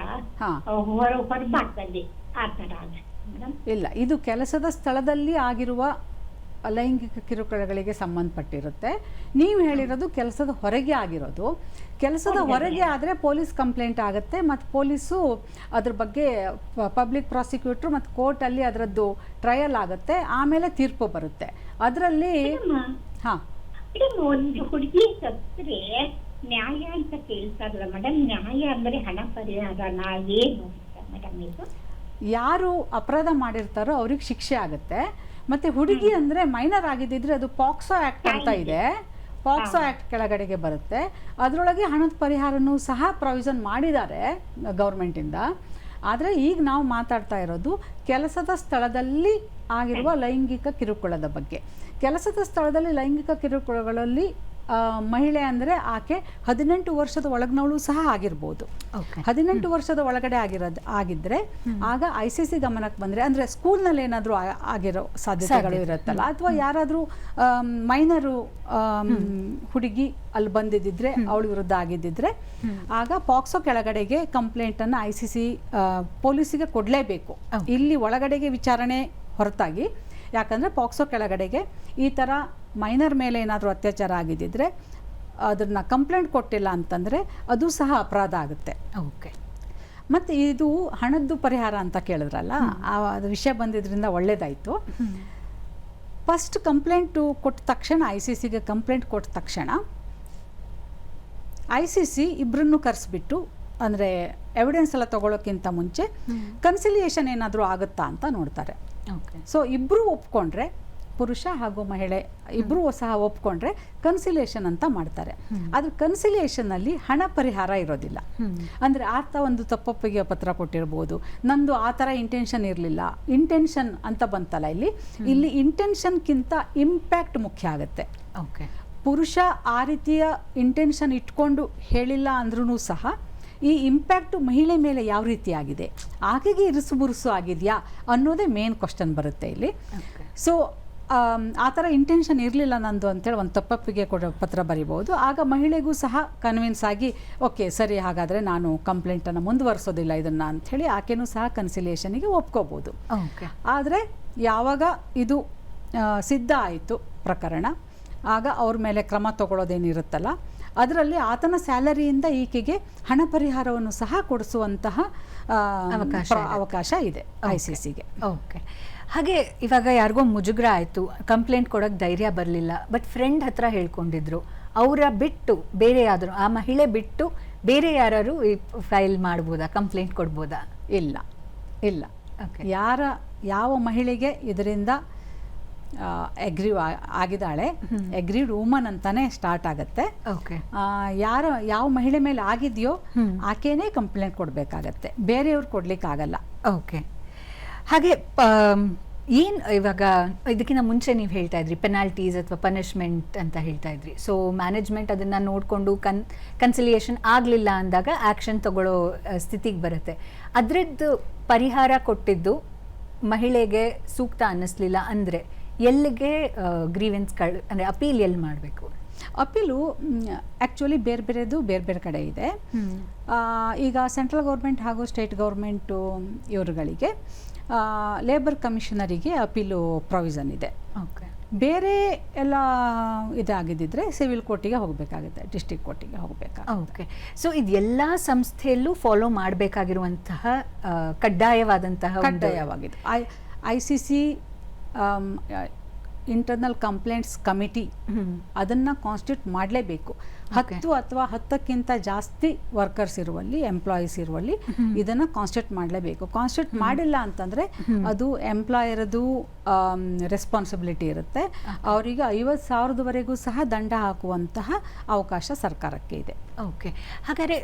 ಹೊರಭಾಗದಲ್ಲಿ ಆ ತರ ಇಲ್ಲ, ಇದು ಕೆಲಸದ ಸ್ಥಳದಲ್ಲಿ ಆಗಿರುವ ಲೈಂಗಿಕ ಕಿರುಕುಳಗಳಿಗೆ ಸಂಬಂಧಪಟ್ಟಿರುತ್ತೆ. ನೀವು ಹೇಳಿರೋದು ಕೆಲಸದ ಹೊರಗೆ ಆಗಿರೋದು. ಕೆಲಸದ ಹೊರಗೆ ಆದರೆ ಪೊಲೀಸ್ ಕಂಪ್ಲೇಂಟ್ ಆಗುತ್ತೆ ಮತ್ತು ಪೊಲೀಸು ಅದ್ರ ಬಗ್ಗೆ ಪಬ್ಲಿಕ್ ಪ್ರಾಸಿಕ್ಯೂಟ್ರು ಮತ್ತು ಕೋರ್ಟಲ್ಲಿ ಅದರದ್ದು ಟ್ರಯಲ್ ಆಗುತ್ತೆ, ಆಮೇಲೆ ತೀರ್ಪು ಬರುತ್ತೆ. ಅದರಲ್ಲಿ ಒಂದು ಹುಡುಗಿ ಸತ್ತರೆ ನ್ಯಾಯ ಅಂತ ಕೇಳ್ತಾರಲ್ಲ ಮೇಡಮ್, ನ್ಯಾಯ ಅಂದ್ರೆ ಹಣ ಪರಿಹಾರನ ಏನು ಮೇಡಮ್? ಇದು ಯಾರು ಅಪರಾಧ ಮಾಡಿರ್ತಾರೋ ಅವ್ರಿಗೆ ಶಿಕ್ಷೆ ಆಗುತ್ತೆ. ಮತ್ತೆ ಹುಡುಗಿ ಅಂದ್ರೆ ಮೈನರ್ ಆಗಿದ್ದಿದ್ರೆ ಅದು ಪಾಕ್ಸೋ ಆಕ್ಟ್ ಅಂತ ಇದೆ, ಪಾಕ್ಸೋ ಆಕ್ಟ್ ಕೆಳಗಡೆಗೆ ಬರುತ್ತೆ. ಅದರೊಳಗೆ ಹಣದ ಪರಿಹಾರನೂ ಸಹ ಪ್ರಾವಿಷನ್ ಮಾಡಿದ್ದಾರೆ ಗೌರ್ಮೆಂಟಿಂದ. ಆದರೆ ಈಗ ನಾವು ಮಾತಾಡ್ತಾ ಇರೋದು ಕೆಲಸದ ಸ್ಥಳದಲ್ಲಿ ಆಗಿರುವ ಲೈಂಗಿಕ ಕಿರುಕುಳದ ಬಗ್ಗೆ. ಕೆಲಸದ ಸ್ಥಳದಲ್ಲಿ ಲೈಂಗಿಕ ಕಿರುಕುಳಗಳಲ್ಲಿ ಮಹಿಳೆ ಅಂದರೆ ಆಕೆ 18 ವರ್ಷದ ಒಳಗಿನವಳು ಸಹ ಆಗಿರ್ಬೋದು. 18 ವರ್ಷದ ಒಳಗಡೆ ಆಗಿದ್ರೆ ಆಗ ICC ಗಮನಕ್ಕೆ ಬಂದರೆ, ಅಂದರೆ ಸ್ಕೂಲ್ನಲ್ಲಿ ಏನಾದರೂ ಆಗಿರೋ ಸಾಧ್ಯತೆಗಳು ಇರುತ್ತಲ್ಲ, ಅಥವಾ ಯಾರಾದರೂ ಮೈನರು ಹುಡುಗಿ ಅಲ್ಲಿ ಬಂದಿದ್ದಿದ್ರೆ, ಅವಳ ವಿರುದ್ಧ ಆಗಿದ್ದಿದ್ರೆ, ಆಗ ಪಾಕ್ಸೋ ಕೆಳಗಡೆಗೆ ಕಂಪ್ಲೇಂಟನ್ನು ICC ಪೊಲೀಸಿಗೆ ಕೊಡಲೇಬೇಕು. ಇಲ್ಲಿ ಒಳಗಡೆಗೆ ವಿಚಾರಣೆ ಹೊರತಾಗಿ, ಯಾಕಂದರೆ ಪಾಕ್ಸೋ ಕೆಳಗಡೆಗೆ ಈ ಥರ ಮೈನರ್ ಮೇಲೆ ಏನಾದರೂ ಅತ್ಯಾಚಾರ ಆಗಿದ್ದಿದ್ರೆ ಅದನ್ನು ಕಂಪ್ಲೇಂಟ್ ಕೊಟ್ಟಿಲ್ಲ ಅಂತಂದರೆ ಅದು ಸಹ ಅಪರಾಧ ಆಗುತ್ತೆ. ಓಕೆ. ಮತ್ತು ಇದು ಹಣದ್ದು ಪರಿಹಾರ ಅಂತ ಕೇಳಿದ್ರಲ್ಲ, ಅದು ವಿಷಯ ಬಂದಿದ್ದರಿಂದ ಒಳ್ಳೆಯದಾಯಿತು. ಫಸ್ಟ್ ಕಂಪ್ಲೇಂಟು ಕೊಟ್ಟ ತಕ್ಷಣ, ICCಗೆ ಕಂಪ್ಲೇಂಟ್ ಕೊಟ್ಟ ತಕ್ಷಣ ICC ಇಬ್ಬರನ್ನು ಕರೆಸ್ಬಿಟ್ಟು, ಅಂದರೆ ಎವಿಡೆನ್ಸ್ ಎಲ್ಲ ತೊಗೊಳೋಕ್ಕಿಂತ ಮುಂಚೆ ಕನ್ಸಿಲಿಯೇಷನ್ ಏನಾದರೂ ಆಗುತ್ತಾ ಅಂತ ನೋಡ್ತಾರೆ. ಸೊ ಇಬ್ಬರು ಒಪ್ಕೊಂಡ್ರೆ, ಪುರುಷ ಹಾಗೂ ಮಹಿಳೆ ಇಬ್ಬರೂ ಸಹ ಒಪ್ಕೊಂಡ್ರೆ ಕನ್ಸಿಲಿಯೇಷನ್ ಅಂತ ಮಾಡ್ತಾರೆ. ಆದರೆ ಕನ್ಸಿಲಿಯೇಷನ್ನಲ್ಲಿ ಹಣ ಪರಿಹಾರ ಇರೋದಿಲ್ಲ. ಅಂದರೆ ಆತ ಒಂದು ತಪ್ಪೊಪ್ಪಿಗೆ ಪತ್ರ ಕೊಟ್ಟಿರ್ಬೋದು, ನಂದು ಆ ಥರ ಇಂಟೆನ್ಷನ್ ಇರಲಿಲ್ಲ, ಇಂಟೆನ್ಷನ್ ಅಂತ ಬಂತಲ್ಲ ಇಲ್ಲಿ ಇಂಟೆನ್ಷನ್ಗಿಂತ ಇಂಪ್ಯಾಕ್ಟ್ ಮುಖ್ಯ ಆಗುತ್ತೆ. ಓಕೆ. ಪುರುಷ ಆ ರೀತಿಯ ಇಂಟೆನ್ಷನ್ ಇಟ್ಕೊಂಡು ಹೇಳಿಲ್ಲ ಅಂದ್ರೂ ಸಹ ಈ ಇಂಪ್ಯಾಕ್ಟು ಮಹಿಳೆ ಮೇಲೆ ಯಾವ ರೀತಿ ಆಗಿದೆ, ಆಕೆಗೆ ಇರುಸು ಬುರುಸು ಆಗಿದೆಯಾ ಅನ್ನೋದೇ ಮೇನ್ ಕ್ವಶನ್ ಬರುತ್ತೆ ಇಲ್ಲಿ. ಸೊ ಆ ಥರ ಇಂಟೆನ್ಷನ್ ಇರಲಿಲ್ಲ ನಂದು ಅಂತೇಳಿ ಒಂದು ತಪ್ಪೊಪ್ಪಿಗೆ ಪತ್ರ ಬರಿಬೋದು. ಆಗ ಮಹಿಳೆಗೂ ಸಹ ಕನ್ವಿನ್ಸ್ ಆಗಿ, ಓಕೆ ಸರಿ, ಹಾಗಾದರೆ ನಾನು ಕಂಪ್ಲೇಂಟನ್ನು ಮುಂದುವರಿಸೋದಿಲ್ಲ ಇದನ್ನು ಅಂಥೇಳಿ ಆಕೆನೂ ಸಹ ಕನ್ಸಿಲಿಯೇಷನಿಗೆ ಒಪ್ಕೋಬೋದು. ಆದರೆ ಯಾವಾಗ ಇದು ಸಿದ್ಧ ಆಯಿತು ಪ್ರಕರಣ, ಆಗ ಅವ್ರ ಮೇಲೆ ಕ್ರಮ ತಗೊಳ್ಳೋದೇನಿರುತ್ತಲ್ಲ, ಅದರಲ್ಲಿ ಆತನ ಸ್ಯಾಲರಿಯಿಂದ ಈಕೆಗೆ ಹಣ ಪರಿಹಾರವನ್ನು ಸಹ ಕೊಡಿಸುವಂತಹ ಅವಕಾಶ ಇದೆ ICCಗೆ. ಓಕೆ. ಹಾಗೆ ಇವಾಗ ಯಾರಿಗೋ ಮುಜುಗರ ಆಯಿತು, ಕಂಪ್ಲೇಂಟ್ ಕೊಡೋಕ್ಕೆ ಧೈರ್ಯ ಬರಲಿಲ್ಲ, ಬಟ್ ಫ್ರೆಂಡ್ ಹತ್ರ ಹೇಳ್ಕೊಂಡಿದ್ರು, ಅವರ ಬಿಟ್ಟು ಬೇರೆ ಯಾವ್ದಾದ್ರು, ಆ ಮಹಿಳೆ ಬಿಟ್ಟು ಬೇರೆ ಯಾರು ಫೈಲ್ ಮಾಡ್ಬೋದಾ, ಕಂಪ್ಲೇಂಟ್ ಕೊಡ್ಬೋದಾ? ಇಲ್ಲ ಇಲ್ಲ. ಓಕೆ. ಯಾವ ಮಹಿಳೆಗೆ ಇದರಿಂದ ಆಗಿದ್ದಾಳೆ, ಅಗ್ರೀಡ್ ವುಮನ್ ಅಂತಾನೆ ಸ್ಟಾರ್ಟ್ ಆಗುತ್ತೆ. ಓಕೆ. ಯಾವ ಮಹಿಳೆ ಮೇಲೆ ಆಗಿದೆಯೋ ಆಕೆನೇ ಕಂಪ್ಲೇಂಟ್ ಕೊಡಬೇಕಾಗತ್ತೆ, ಬೇರೆಯವ್ರು ಕೊಡ್ಲಿಕ್ಕಾಗಲ್ಲ. ಓಕೆ. ಹಾಗೆ ಏನು ಇವಾಗ ಇದಕ್ಕಿಂತ ಮುಂಚೆ ನೀವು ಹೇಳ್ತಾ ಇದ್ರಿ ಪೆನಾಲ್ಟೀಸ್ ಅಥವಾ ಪನಿಷ್ಮೆಂಟ್ ಅಂತ ಹೇಳ್ತಾ ಇದ್ರಿ. ಸೊ ಮ್ಯಾನೇಜ್ಮೆಂಟ್ ಅದನ್ನು ನೋಡಿಕೊಂಡು ಕನ್ಸಿಲಿಯೇಷನ್ ಆಗಲಿಲ್ಲ ಅಂದಾಗ ಆ್ಯಕ್ಷನ್ ತಗೊಳ್ಳೋ ಸ್ಥಿತಿಗೆ ಬರುತ್ತೆ. ಅದರದ್ದು ಪರಿಹಾರ ಕೊಟ್ಟಿದ್ದು ಮಹಿಳೆಗೆ ಸೂಕ್ತ ಅನ್ನಿಸ್ಲಿಲ್ಲ ಅಂದರೆ ಎಲ್ಲಿಗೆ ಗ್ರೀವೆನ್ಸ್ಗಳು ಅಂದರೆ ಅಪೀಲ್ ಎಲ್ಲಿ ಮಾಡಬೇಕು? ಅಪೀಲು ಆ್ಯಕ್ಚುಲಿ ಬೇರೆ ಬೇರೆ ಕಡೆ ಇದೆ. ಈಗ ಸೆಂಟ್ರಲ್ ಗೌರ್ಮೆಂಟ್ ಹಾಗೂ ಸ್ಟೇಟ್ ಗೌರ್ಮೆಂಟು ಇವರುಗಳಿಗೆ ಲೇಬರ್ ಕಮಿಷನರಿಗೆ ಅಪೀಲು ಪ್ರೊವಿಷನ್ ಇದೆ. ಓಕೆ. ಬೇರೆ ಎಲ್ಲ ಇದಾಗಿದ್ದಿದ್ರೆ ಸಿವಿಲ್ ಕೋರ್ಟಿಗೆ ಹೋಗಬೇಕಾಗುತ್ತೆ, ಡಿಸ್ಟ್ರಿಕ್ಟ್ ಕೋರ್ಟಿಗೆ ಹೋಗಬೇಕಾಗುತ್ತೆ. ಓಕೆ. ಸೊ ಇದು ಎಲ್ಲ ಸಂಸ್ಥೆಯಲ್ಲೂ ಫಾಲೋ ಮಾಡಬೇಕಾಗಿರುವಂತಹ ಕಡ್ಡಾಯವಾಗಿದೆ. ICC ಇಂಟರ್ನಲ್ ಕಂಪ್ಲೇಂಟ್ಸ್ ಕಮಿಟಿ ಅದನ್ನು ಕಾನ್ಸ್ಟಿಟ್ಯೂಟ್ ಮಾಡಲೇಬೇಕು. 10 ಅಥವಾ 10ಕ್ಕಿಂತ ಜಾಸ್ತಿ ವರ್ಕರ್ಸ್ ಇರುವಲ್ಲಿ, ಎಂಪ್ಲಾಯೀಸ್ ಇರುವಲ್ಲಿ ಇದನ್ನು ಕಾನ್ಸ್ಟಿಟ್ಯೂಟ್ ಮಾಡಲೇಬೇಕು. ಕಾನ್ಸ್ಟಿಟ್ಯೂಟ್ ಮಾಡಿಲ್ಲ ಅಂತಂದರೆ ಅದು ಎಂಪ್ಲಾಯರದು ರೆಸ್ಪಾನ್ಸಿಬಿಲಿಟಿ ಇರುತ್ತೆ. ಅವರಿಗೆ 50,000ವರೆಗೂ ಸಹ ದಂಡ ಹಾಕುವಂತಹ ಅವಕಾಶ ಸರ್ಕಾರಕ್ಕೆ ಇದೆ. ಓಕೆ. ಹಾಗಾದರೆ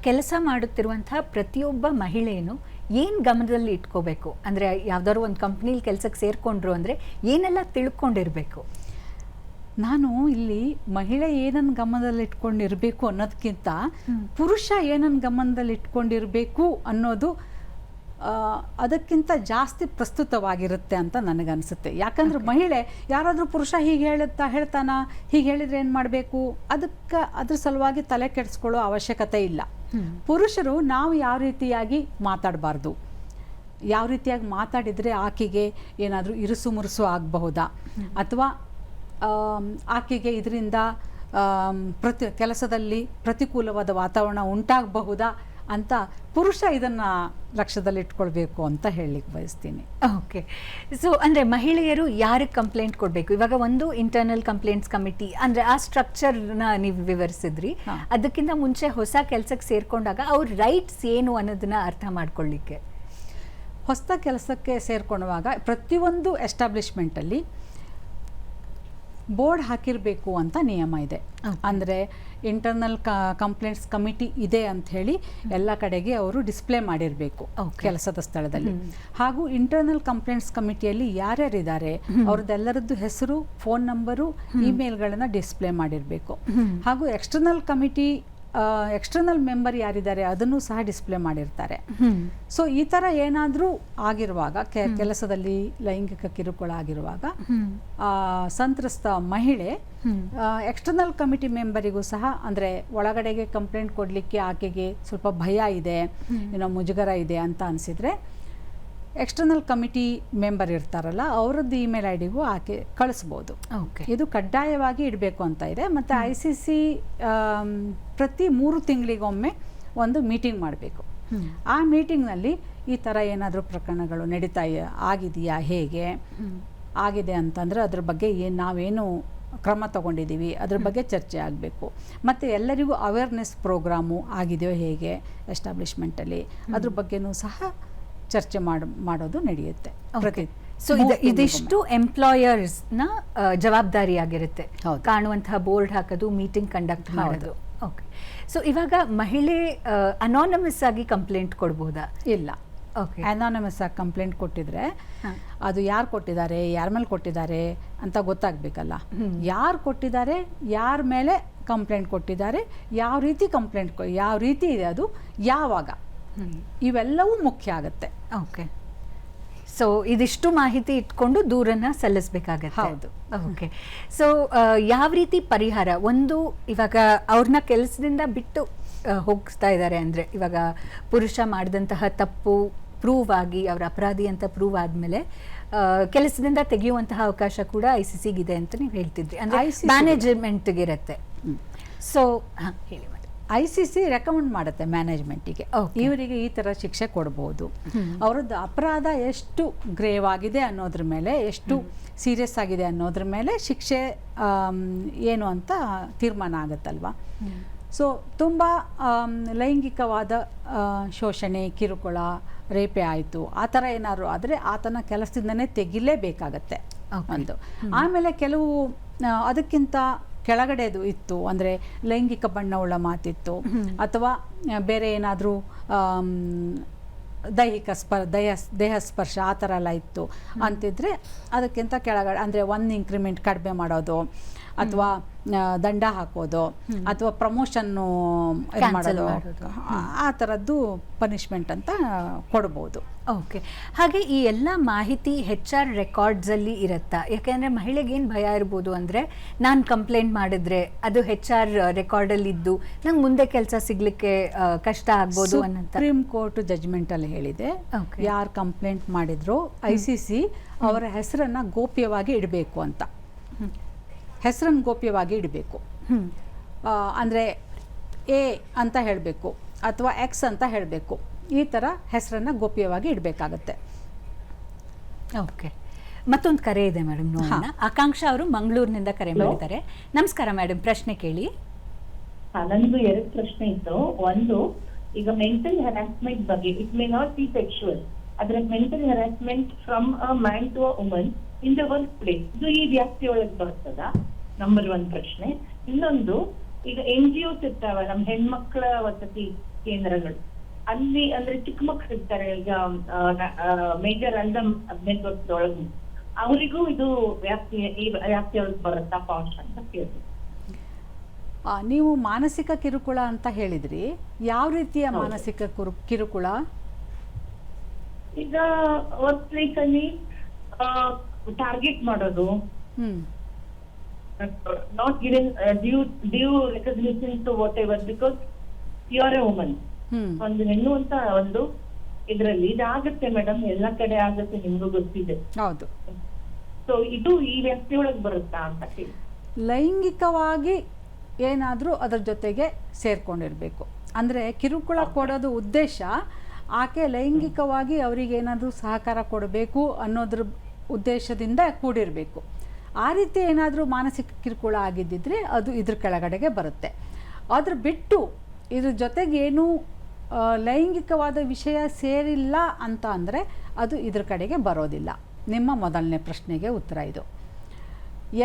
ಕೆಲಸ ಮಾಡುತ್ತಿರುವಂತಹ ಪ್ರತಿಯೊಬ್ಬ ಮಹಿಳೆಯೂ ಏನು ಗಮನದಲ್ಲಿ ಇಟ್ಕೋಬೇಕು? ಅಂದರೆ ಯಾವ್ದಾದ್ರು ಒಂದು ಕಂಪ್ನಿಲಿ ಕೆಲಸಕ್ಕೆ ಸೇರಿಕೊಂಡ್ರು ಅಂದರೆ ಏನೆಲ್ಲ ತಿಳ್ಕೊಂಡಿರಬೇಕು? ನಾನು ಇಲ್ಲಿ ಮಹಿಳೆ ಏನನ್ನು ಗಮನದಲ್ಲಿ ಇಟ್ಕೊಂಡಿರಬೇಕು ಅನ್ನೋದಕ್ಕಿಂತ ಪುರುಷ ಏನನ್ನು ಗಮನದಲ್ಲಿ ಇಟ್ಕೊಂಡಿರಬೇಕು ಅನ್ನೋದು ಅದಕ್ಕಿಂತ ಜಾಸ್ತಿ ಪ್ರಸ್ತುತವಾಗಿರುತ್ತೆ ಅಂತ ನನಗನ್ಸುತ್ತೆ. ಯಾಕಂದ್ರೆ ಮಹಿಳೆ ಯಾರಾದರೂ ಪುರುಷ ಹೀಗೆ ಹೇಳ್ತಾನ, ಹೀಗೆ ಹೇಳಿದರೆ ಏನು ಮಾಡಬೇಕು, ಅದ್ರ ಸಲುವಾಗಿ ತಲೆ ಕೆಡಿಸ್ಕೊಳ್ಳೋ ಅವಶ್ಯಕತೆ ಇಲ್ಲ. ಪುರುಷರು ನಾವು ಯಾವ ರೀತಿಯಾಗಿ ಮಾತಾಡಬಾರ್ದು, ಯಾವ ರೀತಿಯಾಗಿ ಮಾತಾಡಿದರೆ ಆಕೆಗೆ ಏನಾದರೂ ಇರುಸು ಮುರುಸು ಆಗಬಹುದಾ, ಅಥವಾ ಆಕೆಗೆ ಇದರಿಂದ ಕೆಲಸದಲ್ಲಿ ಪ್ರತಿಕೂಲವಾದ ವಾತಾವರಣ ಉಂಟಾಗಬಹುದಾ ಅಂತ ಪುರುಷ ಇದನ್ನು ಲಕ್ಷ್ಯದಲ್ಲಿ ಇಟ್ಕೊಳ್ಬೇಕು ಅಂತ ಹೇಳಲಿಕ್ಕೆ ಬಯಸ್ತೀನಿ. ಓಕೆ. ಸೊ ಅಂದರೆ ಮಹಿಳೆಯರು ಯಾರಿಗೆ ಕಂಪ್ಲೇಂಟ್ ಕೊಡಬೇಕು? ಇವಾಗ ಒಂದು ಇಂಟರ್ನಲ್ ಕಂಪ್ಲೇಂಟ್ಸ್ ಕಮಿಟಿ ಅಂದರೆ ಆ ಸ್ಟ್ರಕ್ಚರ್ನ ನೀವು ವಿವರಿಸಿದ್ರಿ. ಅದಕ್ಕಿಂತ ಮುಂಚೆ ಹೊಸ ಕೆಲಸಕ್ಕೆ ಸೇರಿಕೊಂಡಾಗ ಅವ್ರ ರೈಟ್ಸ್ ಏನು ಅನ್ನೋದನ್ನ ಅರ್ಥ ಮಾಡ್ಕೊಳ್ಳಿಕ್ಕೆ, ಹೊಸ ಕೆಲಸಕ್ಕೆ ಸೇರ್ಕೊಳ್ಳುವಾಗ ಪ್ರತಿಯೊಂದು ಎಸ್ಟಾಬ್ಲಿಷ್ಮೆಂಟಲ್ಲಿ ಬೋರ್ಡ್ ಹಾಕಿರಬೇಕು ಅಂತ ನಿಯಮ ಇದೆ. ಅಂದರೆ ಇಂಟರ್ನಲ್ ಕಂಪ್ಲೇಂಟ್ಸ್ ಕಮಿಟಿ ಇದೆ ಅಂತ ಹೇಳಿ ಎಲ್ಲ ಕಡೆಗೆ ಅವರು ಡಿಸ್ಪ್ಲೇ ಮಾಡಿರಬೇಕು ಕೆಲಸದ ಸ್ಥಳದಲ್ಲಿ. ಹಾಗೂ ಇಂಟರ್ನಲ್ ಕಂಪ್ಲೇಂಟ್ಸ್ ಕಮಿಟಿಯಲ್ಲಿ ಯಾರ್ಯಾರಿದ್ದಾರೆ ಅವ್ರದ್ದೆಲ್ಲರದ್ದು ಹೆಸರು, ಫೋನ್ ನಂಬರು, ಇಮೇಲ್ಗಳನ್ನು ಡಿಸ್ಪ್ಲೇ ಮಾಡಿರಬೇಕು. ಹಾಗೂ ಎಕ್ಸ್ಟರ್ನಲ್ ಮೆಂಬರ್ ಯಾರಿದ್ದಾರೆ ಅದನ್ನು ಸಹ ಡಿಸ್ಪ್ಲೇ ಮಾಡಿರ್ತಾರೆ. ಸೊ ಈ ಥರ ಏನಾದರೂ ಆಗಿರುವಾಗ, ಕೆಲಸದಲ್ಲಿ ಲೈಂಗಿಕ ಕಿರುಕುಳ ಆಗಿರುವಾಗ ಸಂತ್ರಸ್ತ ಮಹಿಳೆ ಎಕ್ಸ್ಟರ್ನಲ್ ಕಮಿಟಿ ಮೆಂಬರಿಗೂ ಸಹ, ಅಂದರೆ ಒಳಗಡೆಗೆ ಕಂಪ್ಲೇಂಟ್ ಕೊಡಲಿಕ್ಕೆ ಆಕೆಗೆ ಸ್ವಲ್ಪ ಭಯ ಇದೆ, ಏನೋ ಮುಜುಗರ ಇದೆ ಅಂತ ಅನಿಸಿದರೆ ಎಕ್ಸ್ಟರ್ನಲ್ ಕಮಿಟಿ ಮೆಂಬರ್ ಇರ್ತಾರಲ್ಲ ಅವರದ್ದು ಇಮೇಲ್ ಐಡಿಗೂ ಆಕೆ ಕಳಿಸ್ಬೋದು. ಇದು ಕಡ್ಡಾಯವಾಗಿ ಇಡಬೇಕು ಅಂತ ಇದೆ. ಮತ್ತು ICC ಪ್ರತಿ 3 ತಿಂಗಳಿಗೊಮ್ಮೆ ಒಂದು ಮೀಟಿಂಗ್ ಮಾಡಬೇಕು. ಆ ಮೀಟಿಂಗ್ನಲ್ಲಿ ಈ ಥರ ಏನಾದರೂ ಪ್ರಕರಣಗಳು ಆಗಿದೆಯಾ, ಹೇಗೆ ಆಗಿದೆ ಅಂತಂದರೆ ಅದ್ರ ಬಗ್ಗೆ ನಾವೇನು ಕ್ರಮ ತಗೊಂಡಿದ್ದೀವಿ ಅದ್ರ ಬಗ್ಗೆ ಚರ್ಚೆ ಆಗಬೇಕು. ಮತ್ತು ಎಲ್ಲರಿಗೂ ಅವೇರ್ನೆಸ್ ಪ್ರೋಗ್ರಾಮು ಆಗಿದೆಯೋ ಹೇಗೆ ಎಸ್ಟಾಬ್ಲಿಷ್ಮೆಂಟಲ್ಲಿ ಅದ್ರ ಬಗ್ಗೆನೂ ಸಹ ಚರ್ಚೆ ಮಾಡೋದು ನಡೆಯುತ್ತೆ. ಸೊ ಇದಿಷ್ಟು ಎಂಪ್ಲಾಯರ್ಸ್ನ ಜವಾಬ್ದಾರಿಯಾಗಿರುತ್ತೆ, ಕಾಣುವಂತಹ ಬೋರ್ಡ್ ಹಾಕೋದು, ಮೀಟಿಂಗ್ ಕಂಡಕ್ಟ್ ಮಾಡೋದು. ಓಕೆ. ಸೊ ಇವಾಗ ಮಹಿಳೆ ಅನಾನಮಸ್ ಆಗಿ ಕಂಪ್ಲೇಂಟ್ ಕೊಡ್ಬೋದಾ? ಇಲ್ಲ. ಓಕೆ. ಅನಾನಮಸ್ ಆಗಿ ಕಂಪ್ಲೇಂಟ್ ಕೊಟ್ಟಿದ್ರೆ ಅದು ಯಾರು ಕೊಟ್ಟಿದ್ದಾರೆ, ಯಾರ ಮೇಲೆ ಕೊಟ್ಟಿದ್ದಾರೆ ಅಂತ ಗೊತ್ತಾಗಬೇಕಲ್ಲ. ಯಾರು ಕೊಟ್ಟಿದ್ದಾರೆ, ಯಾರ ಮೇಲೆ ಕಂಪ್ಲೇಂಟ್ ಕೊಟ್ಟಿದ್ದಾರೆ, ಯಾವ ರೀತಿ ಇದೆ ಅದು, ಯಾವಾಗ, ಇವೆಲ್ಲವೂ ಮುಖ್ಯ ಆಗುತ್ತೆ. ಓಕೆ. ಸೊ ಇದಿಷ್ಟು ಮಾಹಿತಿ ಇಟ್ಕೊಂಡು ದೂರನ್ನ ಸಲ್ಲಿಸಬೇಕಾಗತ್ತೆ. ಹೌದು. ಓಕೆ. ಸೊ ಯಾವ ರೀತಿ ಪರಿಹಾರ? ಒಂದು, ಇವಾಗ ಅವ್ರನ್ನ ಕೆಲಸದಿಂದ ಬಿಟ್ಟು ಹೋಗಿಸ್ತಾ ಇದ್ದಾರೆ ಅಂದರೆ, ಇವಾಗ ಪುರುಷ ಮಾಡಿದಂತಹ ತಪ್ಪು ಪ್ರೂವ್ ಆಗಿ ಅವರ ಅಪರಾಧಿ ಅಂತ ಪ್ರೂವ್ ಆದಮೇಲೆ ಕೆಲಸದಿಂದ ತೆಗೆಯುವಂತಹ ಅವಕಾಶ ಕೂಡ ICCಗಿದೆ ಅಂತ ನೀವು ಹೇಳ್ತಿದ್ರಿ. ಅಂದರೆ ಮ್ಯಾನೇಜ್ಮೆಂಟ್ಗೆ ಇರುತ್ತೆ. ಸೊ ಹೇಳಿ. ICC ರೆಕಮೆಂಡ್ ಮಾಡುತ್ತೆ ಮ್ಯಾನೇಜ್ಮೆಂಟಿಗೆ, ಇವರಿಗೆ ಈ ಥರ ಶಿಕ್ಷೆ ಕೊಡ್ಬೋದು. ಅವರದ್ದು ಅಪರಾಧ ಎಷ್ಟು ಗ್ರೇವ್ ಆಗಿದೆ ಅನ್ನೋದ್ರ ಮೇಲೆ, ಎಷ್ಟು ಸೀರಿಯಸ್ ಆಗಿದೆ ಅನ್ನೋದ್ರ ಮೇಲೆ ಶಿಕ್ಷೆ ಏನು ಅಂತ ತೀರ್ಮಾನ ಆಗುತ್ತಲ್ವ. ಸೊ ತುಂಬ ಲೈಂಗಿಕವಾದ ಶೋಷಣೆ, ಕಿರುಕುಳ, ರೇಪೆ ಆಯಿತು, ಆ ಥರ ಏನಾದ್ರು ಆದರೆ ಆತನ ಕೆಲಸದಿಂದನೇ ತೆಗಿಲೇಬೇಕಾಗತ್ತೆ ಒಂದು. ಆಮೇಲೆ ಕೆಲವು ಅದಕ್ಕಿಂತ ಕೆಳಗಡೆದು ಇತ್ತು, ಅಂದರೆ ಲೈಂಗಿಕ ಬಣ್ಣವುಳ್ಳ ಮಾತಿತ್ತು, ಅಥವಾ ಬೇರೆ ಏನಾದರೂ ದೈಹಿಕ ದೇಹ ಸ್ಪರ್ಶ ಆ ಥರ ಎಲ್ಲ ಇತ್ತು ಅಂತಿದ್ರೆ ಅದಕ್ಕಿಂತ ಕೆಳಗಡೆ, ಅಂದರೆ 1 ಇಂಕ್ರಿಮೆಂಟ್ ಕಡಿಮೆ ಮಾಡೋದು, ಅಥವಾ ದಂಡ ಹಾಕೋದು, ಅಥವಾ ಪ್ರಮೋಷನ್ನು ಮಾಡೋದು, ಆ ಥರದ್ದು ಪನಿಷ್ಮೆಂಟ್ ಅಂತ ಕೊಡ್ಬೋದು. ಓಕೆ. ಹಾಗೆ ಈ ಎಲ್ಲ ಮಾಹಿತಿ HR ರೆಕಾರ್ಡ್ಸಲ್ಲಿ ಇರುತ್ತಾ? ಯಾಕೆಂದರೆ ಮಹಿಳೆಗೇನು ಭಯ ಇರ್ಬೋದು ಅಂದರೆ, ನಾನು ಕಂಪ್ಲೇಂಟ್ ಮಾಡಿದ್ರೆ ಅದು HR ರೆಕಾರ್ಡಲ್ಲಿದ್ದು ನಂಗೆ ಮುಂದೆ ಕೆಲಸ ಸಿಗಲಿಕ್ಕೆ ಕಷ್ಟ ಆಗ್ಬೋದು ಅನ್ನೋಂಥ. ಸುಪ್ರೀಂ ಕೋರ್ಟ್ ಜಜ್ಮೆಂಟಲ್ಲಿ ಹೇಳಿದೆ, ಯಾರು ಕಂಪ್ಲೇಂಟ್ ಮಾಡಿದ್ರು ICC ಅವರ ಹೆಸರನ್ನು ಗೋಪ್ಯವಾಗಿ ಇಡಬೇಕು ಅಂತ. ಹೆಸರನ್ನು ಗೋಪ್ಯವಾಗಿ ಇಡಬೇಕು, ಅಂದರೆ A ಅಂತ ಹೇಳಬೇಕು ಅಥವಾ X ಅಂತ ಹೇಳಬೇಕು, ಈ ಥರ ಹೆಸರನ್ನು ಗೋಪ್ಯವಾಗಿ ಇಡಬೇಕಾಗತ್ತೆ. ಓಕೆ. ಮತ್ತೊಂದು ಕರೆ ಇದೆ ಮೇಡಮ್, ನೋಡೋಣ. ಆಕಾಂಕ್ಷ ಅವರು ಮಂಗಳೂರಿನಿಂದ ಕರೆ ಮಾಡಿದ್ದಾರೆ. ನಮಸ್ಕಾರ ಮೇಡಮ್, ಪ್ರಶ್ನೆ ಕೇಳಿ. ನಂದು 2 ಪ್ರಶ್ನೆ ಇತ್ತು. ಒಂದು, ಈಗ ಮೆಂಟಲ್ ಹರಾಸ್ಮೆಂಟ್ ಬಗ್ಗೆ, it may not be sexual, ಆದ್ರೆ mental harassment from a man to a woman in the workplace, ಇದು ಈ ವ್ಯಾಪ್ತಿಯೊಳಗೆ ಬರ್ತದ? ನಂಬರ್ 1 ಪ್ರಶ್ನೆ. ಇನ್ನೊಂದು, ಈಗ NGOs ಇರ್ತಾವ, ನಮ್ಮ ಹೆಣ್ಮಕ್ಳ ವಸತಿ ಕೇಂದ್ರಗಳು, ಅಲ್ಲಿ ಅಂದ್ರೆ ಚಿಕ್ಕ ಮಕ್ಳು ಇರ್ತಾರೆ, ಈಗ ಮೇಜರ್ ಅಂದ 18 ವರ್ಷದೊಳಗೆ, ಅವರಿಗೂ ಇದು ವ್ಯಾಪ್ತಿಯೊಳಗೆ ಬರುತ್ತಾ ಪಾಶ್ ಅಂತ ಕೇಳಿದ್ರು. ನೀವು ಮಾನಸಿಕ ಕಿರುಕುಳ ಅಂತ ಹೇಳಿದ್ರಿ, ಯಾವ ರೀತಿಯ ಮಾನಸಿಕ ಕಿರುಕುಳ? ಈಗ ವರ್ಕ್ ಪ್ಲೇಸ್ ಅಲ್ಲಿ ಟಾರ್ಗೆಟ್ ಮಾಡೋದು, not giving due recognition to whatever because you are a woman. ಒಂದು ಹೆಣ್ಣು ಅಂತ ಒಂದು ಇದರಲ್ಲಿ ಇದಾಗುತ್ತೆ ಮೇಡಮ್, ಎಲ್ಲ ಕಡೆ ಆಗುತ್ತೆ, ನಿಮ್ಗೂ ಗೊತ್ತಿದೆ. ಹೌದು. ಸೊ ಇದು ಈ ವ್ಯಕ್ತಿಯೊಳಗೆ ಬರುತ್ತಾ ಅಂತ ಹೇಳಿ. ಲೈಂಗಿಕವಾಗಿ ಏನಾದರೂ ಅದರ ಜೊತೆಗೆ ಸೇರ್ಕೊಂಡಿರಬೇಕು. ಅಂದರೆ ಕಿರುಕುಳ ಕೊಡೋದು ಉದ್ದೇಶ ಆಕೆ ಲೈಂಗಿಕವಾಗಿ ಅವರಿಗೆ ಏನಾದರೂ ಸಹಕಾರ ಕೊಡಬೇಕು ಅನ್ನೋದ್ರ ಉದ್ದೇಶದಿಂದ ಕೂಡಿರಬೇಕು. ಆ ರೀತಿ ಏನಾದರೂ ಮಾನಸಿಕ ಕಿರುಕುಳ ಆಗಿದ್ದಿದ್ರೆ ಅದು ಇದ್ರ ಕೆಳಗಡೆಗೆ ಬರುತ್ತೆ. ಅದ್ರ ಬಿಟ್ಟು ಇದ್ರ ಜೊತೆಗೇನು ಲೈಂಗಿಕವಾದ ವಿಷಯ ಸೇರಿಲ್ಲ ಅಂತ ಅಂದರೆ ಅದು ಇದ್ರ ಕಡೆಗೆ ಬರೋದಿಲ್ಲ. ನಿಮ್ಮ ಮೊದಲನೇ ಪ್ರಶ್ನೆಗೆ ಉತ್ತರ ಇದು.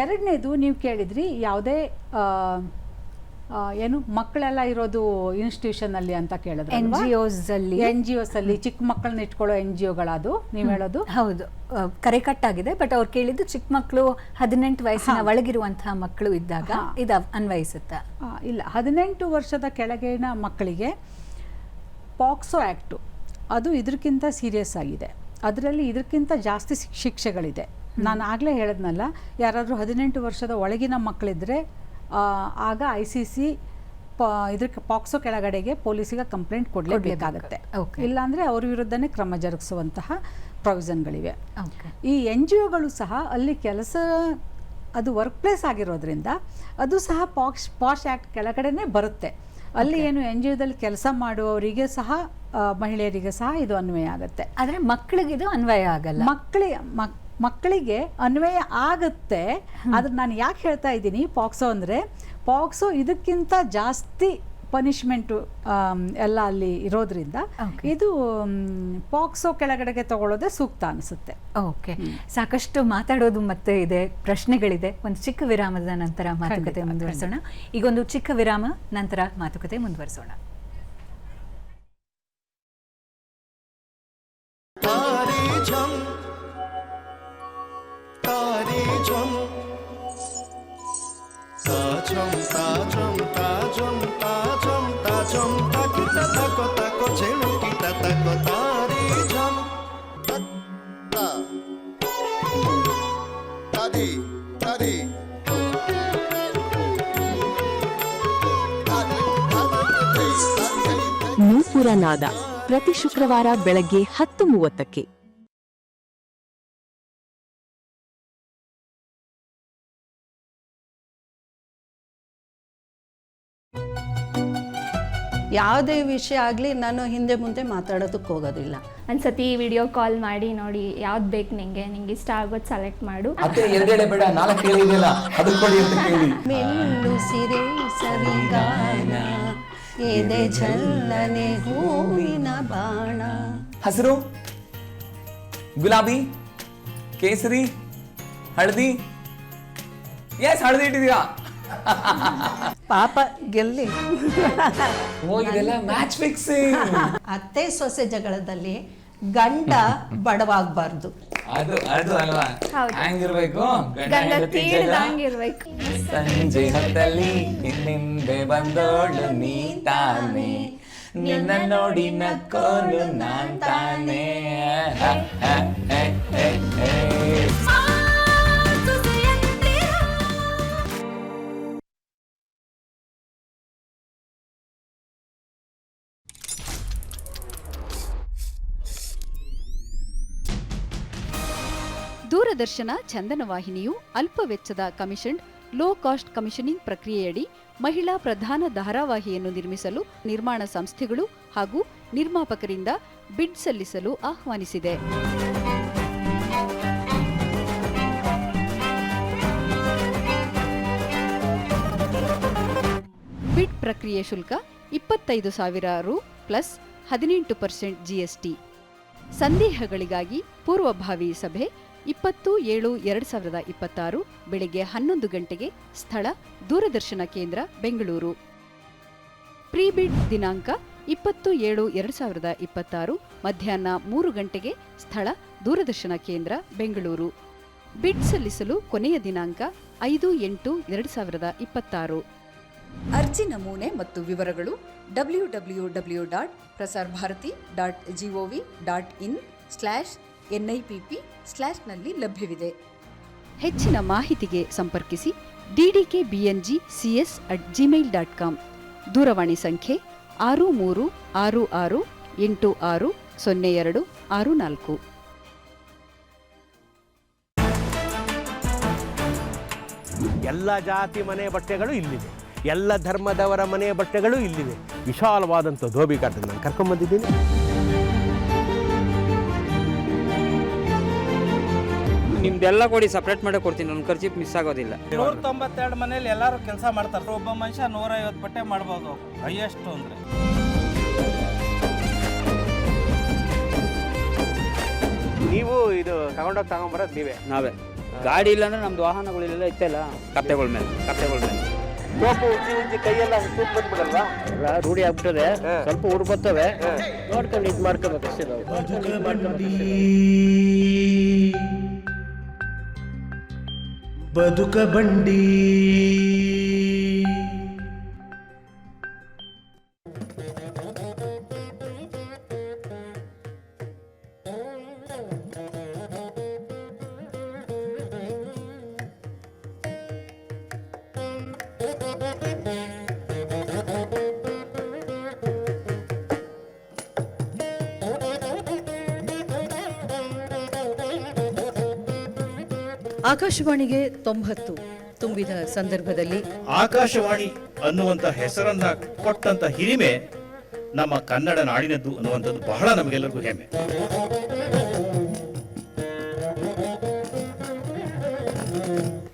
ಎರಡನೇದು, ನೀವು ಕೇಳಿದ್ರಿ ಯಾವುದೇ ಏನು ಮಕ್ಕಳೆಲ್ಲ ಇರೋದು ಇನ್ಸ್ಟಿಟ್ಯೂಷನಲ್ಲಿ ಅಂತ ಕೇಳಿದ್ರೆ, NGOs ಅಲ್ಲಿ ಚಿಕ್ಕ ಮಕ್ಕಳನ್ನ ಇಟ್ಕೊಳ್ಳೋ NGOಗಳದು ನೀವು ಹೇಳೋದು? ಹೌದು, ಕರೆ ಕಟ್ ಆಗಿದೆ. ಬಟ್ ಅವ್ರು ಕೇಳಿದ್ದು ಚಿಕ್ಕ ಮಕ್ಕಳು 18 ವಯಸ್ಸಿನ ಒಳಗಿರುವಂತಹ ಮಕ್ಕಳು ಇದ್ದಾಗ ಇದು ಅನ್ವಯಿಸುತ್ತಾ? ಇಲ್ಲ, 18 ವರ್ಷದ ಕೆಳಗಿನ ಮಕ್ಕಳಿಗೆ ಪಾಕ್ಸೋ ಆ್ಯಕ್ಟು ಅದು ಇದಕ್ಕಿಂತ ಸೀರಿಯಸ್ ಆಗಿದೆ. ಅದರಲ್ಲಿ ಇದಕ್ಕಿಂತ ಜಾಸ್ತಿ ಶಿಕ್ಷೆಗಳಿದೆ. ನಾನು ಆಗಲೇ ಹೇಳಿದ್ನಲ್ಲ, ಯಾರಾದರೂ 18 ವರ್ಷದ ಒಳಗಿನ ಮಕ್ಕಳಿದ್ರೆ ಆಗ ICC ಇದಕ್ಕೆ ಪಾಕ್ಸೋ ಕೆಳಗಡೆಗೆ ಪೊಲೀಸಿಗೆ ಕಂಪ್ಲೇಂಟ್ ಕೊಡಲೇಬೇಕಾಗತ್ತೆ. ಇಲ್ಲಾಂದರೆ ಅವ್ರ ವಿರುದ್ಧನೇ ಕ್ರಮ ಜರುಗಿಸುವಂತಹ ಪ್ರೊವಿಷನ್ಗಳಿವೆ. ಈ NGOಗಳು ಸಹ ಅಲ್ಲಿ ಕೆಲಸ, ಅದು ವರ್ಕ್ ಪ್ಲೇಸ್ ಆಗಿರೋದ್ರಿಂದ ಅದು ಸಹ ಪಾಶ್ ಆ್ಯಕ್ಟ್ ಕೆಳಗಡೆನೇ ಬರುತ್ತೆ. ಅಲ್ಲಿ ಏನು NGOದಲ್ಲಿ ಕೆಲಸ ಮಾಡುವವರಿಗೆ ಸಹ ಮಹಿಳೆಯರಿಗೆ ಸಹ ಇದು ಅನ್ವಯ ಆಗುತ್ತೆ. ಆದರೆ ಮಕ್ಕಳಿಗೆ ಇದು ಅನ್ವಯ ಆಗಲ್ಲ. ಮಕ್ಕಳಿಗೆ ಅನ್ವಯ ಆಗುತ್ತೆ. ಆದ್ರೆ ನಾನು ಯಾಕೆ ಹೇಳ್ತಾ ಇದ್ದೀನಿ ಪಾಕ್ಸೋ ಅಂದರೆ, ಪಾಕ್ಸೋ ಇದಕ್ಕಿಂತ ಜಾಸ್ತಿ ಪನಿಷ್ಮೆಂಟು ಎಲ್ಲ ಅಲ್ಲಿ ಇರೋದ್ರಿಂದ ಇದು ಪಾಕ್ಸೋ ಕೆಳಗಡೆಗೆ ತಗೊಳ್ಳೋದೇ ಸೂಕ್ತ ಅನಿಸುತ್ತೆ. ಓಕೆ, ಸಾಕಷ್ಟು ಮಾತಾಡೋದು ಮತ್ತೆ ಇದೆ, ಪ್ರಶ್ನೆಗಳಿದೆ. ಒಂದು ಚಿಕ್ಕ ವಿರಾಮದ ನಂತರ ಮಾತುಕತೆ ಮುಂದುವರಿಸೋಣ. ಈಗೊಂದು ಚಿಕ್ಕ ವಿರಾಮ, ನಂತರ ಮಾತುಕತೆ ಮುಂದುವರಿಸೋಣ. ನೂಪುರ ನಾದ ಪ್ರತಿ ಶುಕ್ರವಾರ ಬೆಳಗ್ಗೆ 10:30ಕ್ಕೆ. ಯಾವುದೇ ವಿಷಯ ಆಗಲಿ ನಾನು ಹಿಂದೆ ಮುಂದೆ ಮಾತಾಡೋದಕ್ಕೆ ಹೋಗೋದಿಲ್ಲ. ಒಂದ್ಸತಿ ವಿಡಿಯೋ ಕಾಲ್ ಮಾಡಿ ನೋಡಿ ಯಾವ್ದು ಬೇಕು ನಿಂಗೆ ಇಷ್ಟ ಆಗೋದು ಸೆಲೆಕ್ಟ್ ಮಾಡು. ಅದೇ ಎರಡೆಡೆ ಬೇಡ 4 ಹೇಳಿದೆಯಲ್ಲ ಅದು ಕೊಡಿ ಅಂತ ಕೇಳಿ. ಮೆಲ್ಲು ಸಿರೆ ಸವಿಗಾನ ಎದೆ ಚಲ್ಲನೆ ಹೂವಿನ ಬಾಣ. ಹಸಿರು, ಗುಲಾಬಿ, ಕೇಸರಿ, ಹಳದಿ. ಎಸ್, ಹಳದಿ ಇಟ್ಟಿದೀರಾ. ಪಾಪ ಗೆಲ್ಲಿ. ಇದೆಲ್ಲ ಮ್ಯಾಚ್ ಫಿಕ್ಸಿಂಗ್. ಅತ್ತೆ ಸೊಸೆ ಜಗಳದಲ್ಲಿ ಗಂಡ ಬಡವಾಗಬಾರ್ದು. ಅದು ಅಲ್ವಾ, ಹಂಗಿರ್ಬೇಕು. ಗಂಡ ತೀರ್ದಂಗಿರ್ಬೇಕು. ಸಂಜೆ ಹೊತ್ತಲ್ಲಿ ಹಿಂದೆ ಬಂದೋಳು ನೀ ತಾನೆ, ನಿನ್ನ ನೋಡಿ ನಕ್ಕೋನು ನಾನ್ ತಾನೆ. ದೂರದರ್ಶನ ಚಂದನ ವಾಹಿನಿಯು ಅಲ್ಪ ವೆಚ್ಚದ ಕಮಿಷನ್ಡ್ ಲೋ ಕಾಸ್ಟ್ ಕಮಿಷನಿಂಗ್ ಪ್ರಕ್ರಿಯೆಯಡಿ ಮಹಿಳಾ ಪ್ರಧಾನ ಧಾರಾವಾಹಿಯನ್ನು ನಿರ್ಮಿಸಲು ನಿರ್ಮಾಣ ಸಂಸ್ಥೆಗಳು ಹಾಗೂ ನಿರ್ಮಾಪಕರಿಂದ ಬಿಡ್ ಸಲ್ಲಿಸಲು ಆಹ್ವಾನಿಸಿದೆ. ಬಿಡ್ ಪ್ರಕ್ರಿಯೆ ಶುಲ್ಕ 25,000 ರು ಪ್ಲಸ್ 18% GST. ಸಂದೇಹಗಳಿಗಾಗಿ ಪೂರ್ವಭಾವಿ ಸಭೆ 20/7/2026 ಬೆಳಗ್ಗೆ 11 ಗಂಟೆಗೆ. ಸ್ಥಳ ದೂರದರ್ಶನ ಕೇಂದ್ರ, ಬೆಂಗಳೂರು. ಪ್ರೀಬಿಡ್ ದಿನಾಂಕ 20/7/2026 ಮಧ್ಯಾಹ್ನ 3 ಗಂಟೆಗೆ. ಸ್ಥಳ ದೂರದರ್ಶನ ಕೇಂದ್ರ, ಬೆಂಗಳೂರು. ಬಿಡ್ ಸಲ್ಲಿಸಲು ಕೊನೆಯ ದಿನಾಂಕ 5/8/2026. ಅರ್ಜಿ ನಮೂನೆ ಮತ್ತು ವಿವರಗಳು www.prasarбharati.gov.in/NIPP/ ನಲ್ಲಿ ಹೆಚ್ಚಿನ ಮಾಹಿತಿಗೆ ಸಂಪರ್ಕಿಸಿ ddkbngcs@gmail.com. ದೂರವಾಣಿ ಸಂಖ್ಯೆ 6366860264. ಎಲ್ಲ ಜಾತಿ ಮನೆ ಬಟ್ಟೆಗಳು ಇಲ್ಲಿವೆ, ಎಲ್ಲ ಧರ್ಮದವರ ಮನೆ ಬಟ್ಟೆಗಳು ಇಲ್ಲಿವೆ. ವಿಶಾಲವಾದಂಥ ಧೋಬಿ ಗಾರ್ಡನ್ ನಾನು ಕರ್ಕೊಂಡ್ಬಂದಿದ್ದೀನಿ. ನಿಮ್ದೆಲ್ಲ ಕೊಡಿ, ಸಪ್ರೇಟ್ ಮಾಡೇ ಕೊಡ್ತೀನಿ, ನನ್ನ ಖರ್ಚು ಮಿಸ್ ಆಗೋದಿಲ್ಲ. 192 ಮನೇಲಿ ಎಲ್ಲರೂ ಕೆಲಸ ಮಾಡ್ತಾರೆ. ಒಬ್ಬ ಮನುಷ್ಯ 150 ಬಟ್ಟೆ ಮಾಡ್ಬೋದು ಹೈಯೆಸ್ಟ್ ಅಂದರೆ. ನೀವು ಇದು ತಗೊಂಬರೋದು ನಾವೇ. ಗಾಡಿ ಇಲ್ಲ ಅಂದ್ರೆ ನಮ್ದು ವಾಹನಗಳೆಲ್ಲ ಇತ್ತಲ್ಲ ಕಪ್ಪೆಗಳ ಮೇಲೆ. ಸೋಪು ಉಜ್ಜಿ ಕೈಯೆಲ್ಲ ಸೂಪ್ ಬಂದ್ಬಿಡಲ್ವಾ? ರೂಢಿ ಆಗ್ಬಿಟ್ಟದೆ, ಸ್ವಲ್ಪ ಊರು ಬರ್ತವೆ, ನೋಡ್ಕೊಂಡು ಇದು ಮಾಡ್ಕೋಬೇಕು ಅಷ್ಟೇ ನಾವು. ಬದುಕ ಬಂಡಿ ಆಕಾಶವಾಣಿಗೆ 90 ತುಂಬಿದ ಸಂದರ್ಭದಲ್ಲಿ ಆಕಾಶವಾಣಿ ಅನ್ನುವಂಥ ಹೆಸರನ್ನ ಕೊಟ್ಟಂತ ಹಿರಿಮೆ ನಮ್ಮ ಕನ್ನಡ ನಾಡಿನದ್ದು ಅನ್ನುವಂಥದ್ದು ಬಹಳ ನಮಗೆಲ್ಲರಿಗೂ ಹೆಮ್ಮೆ.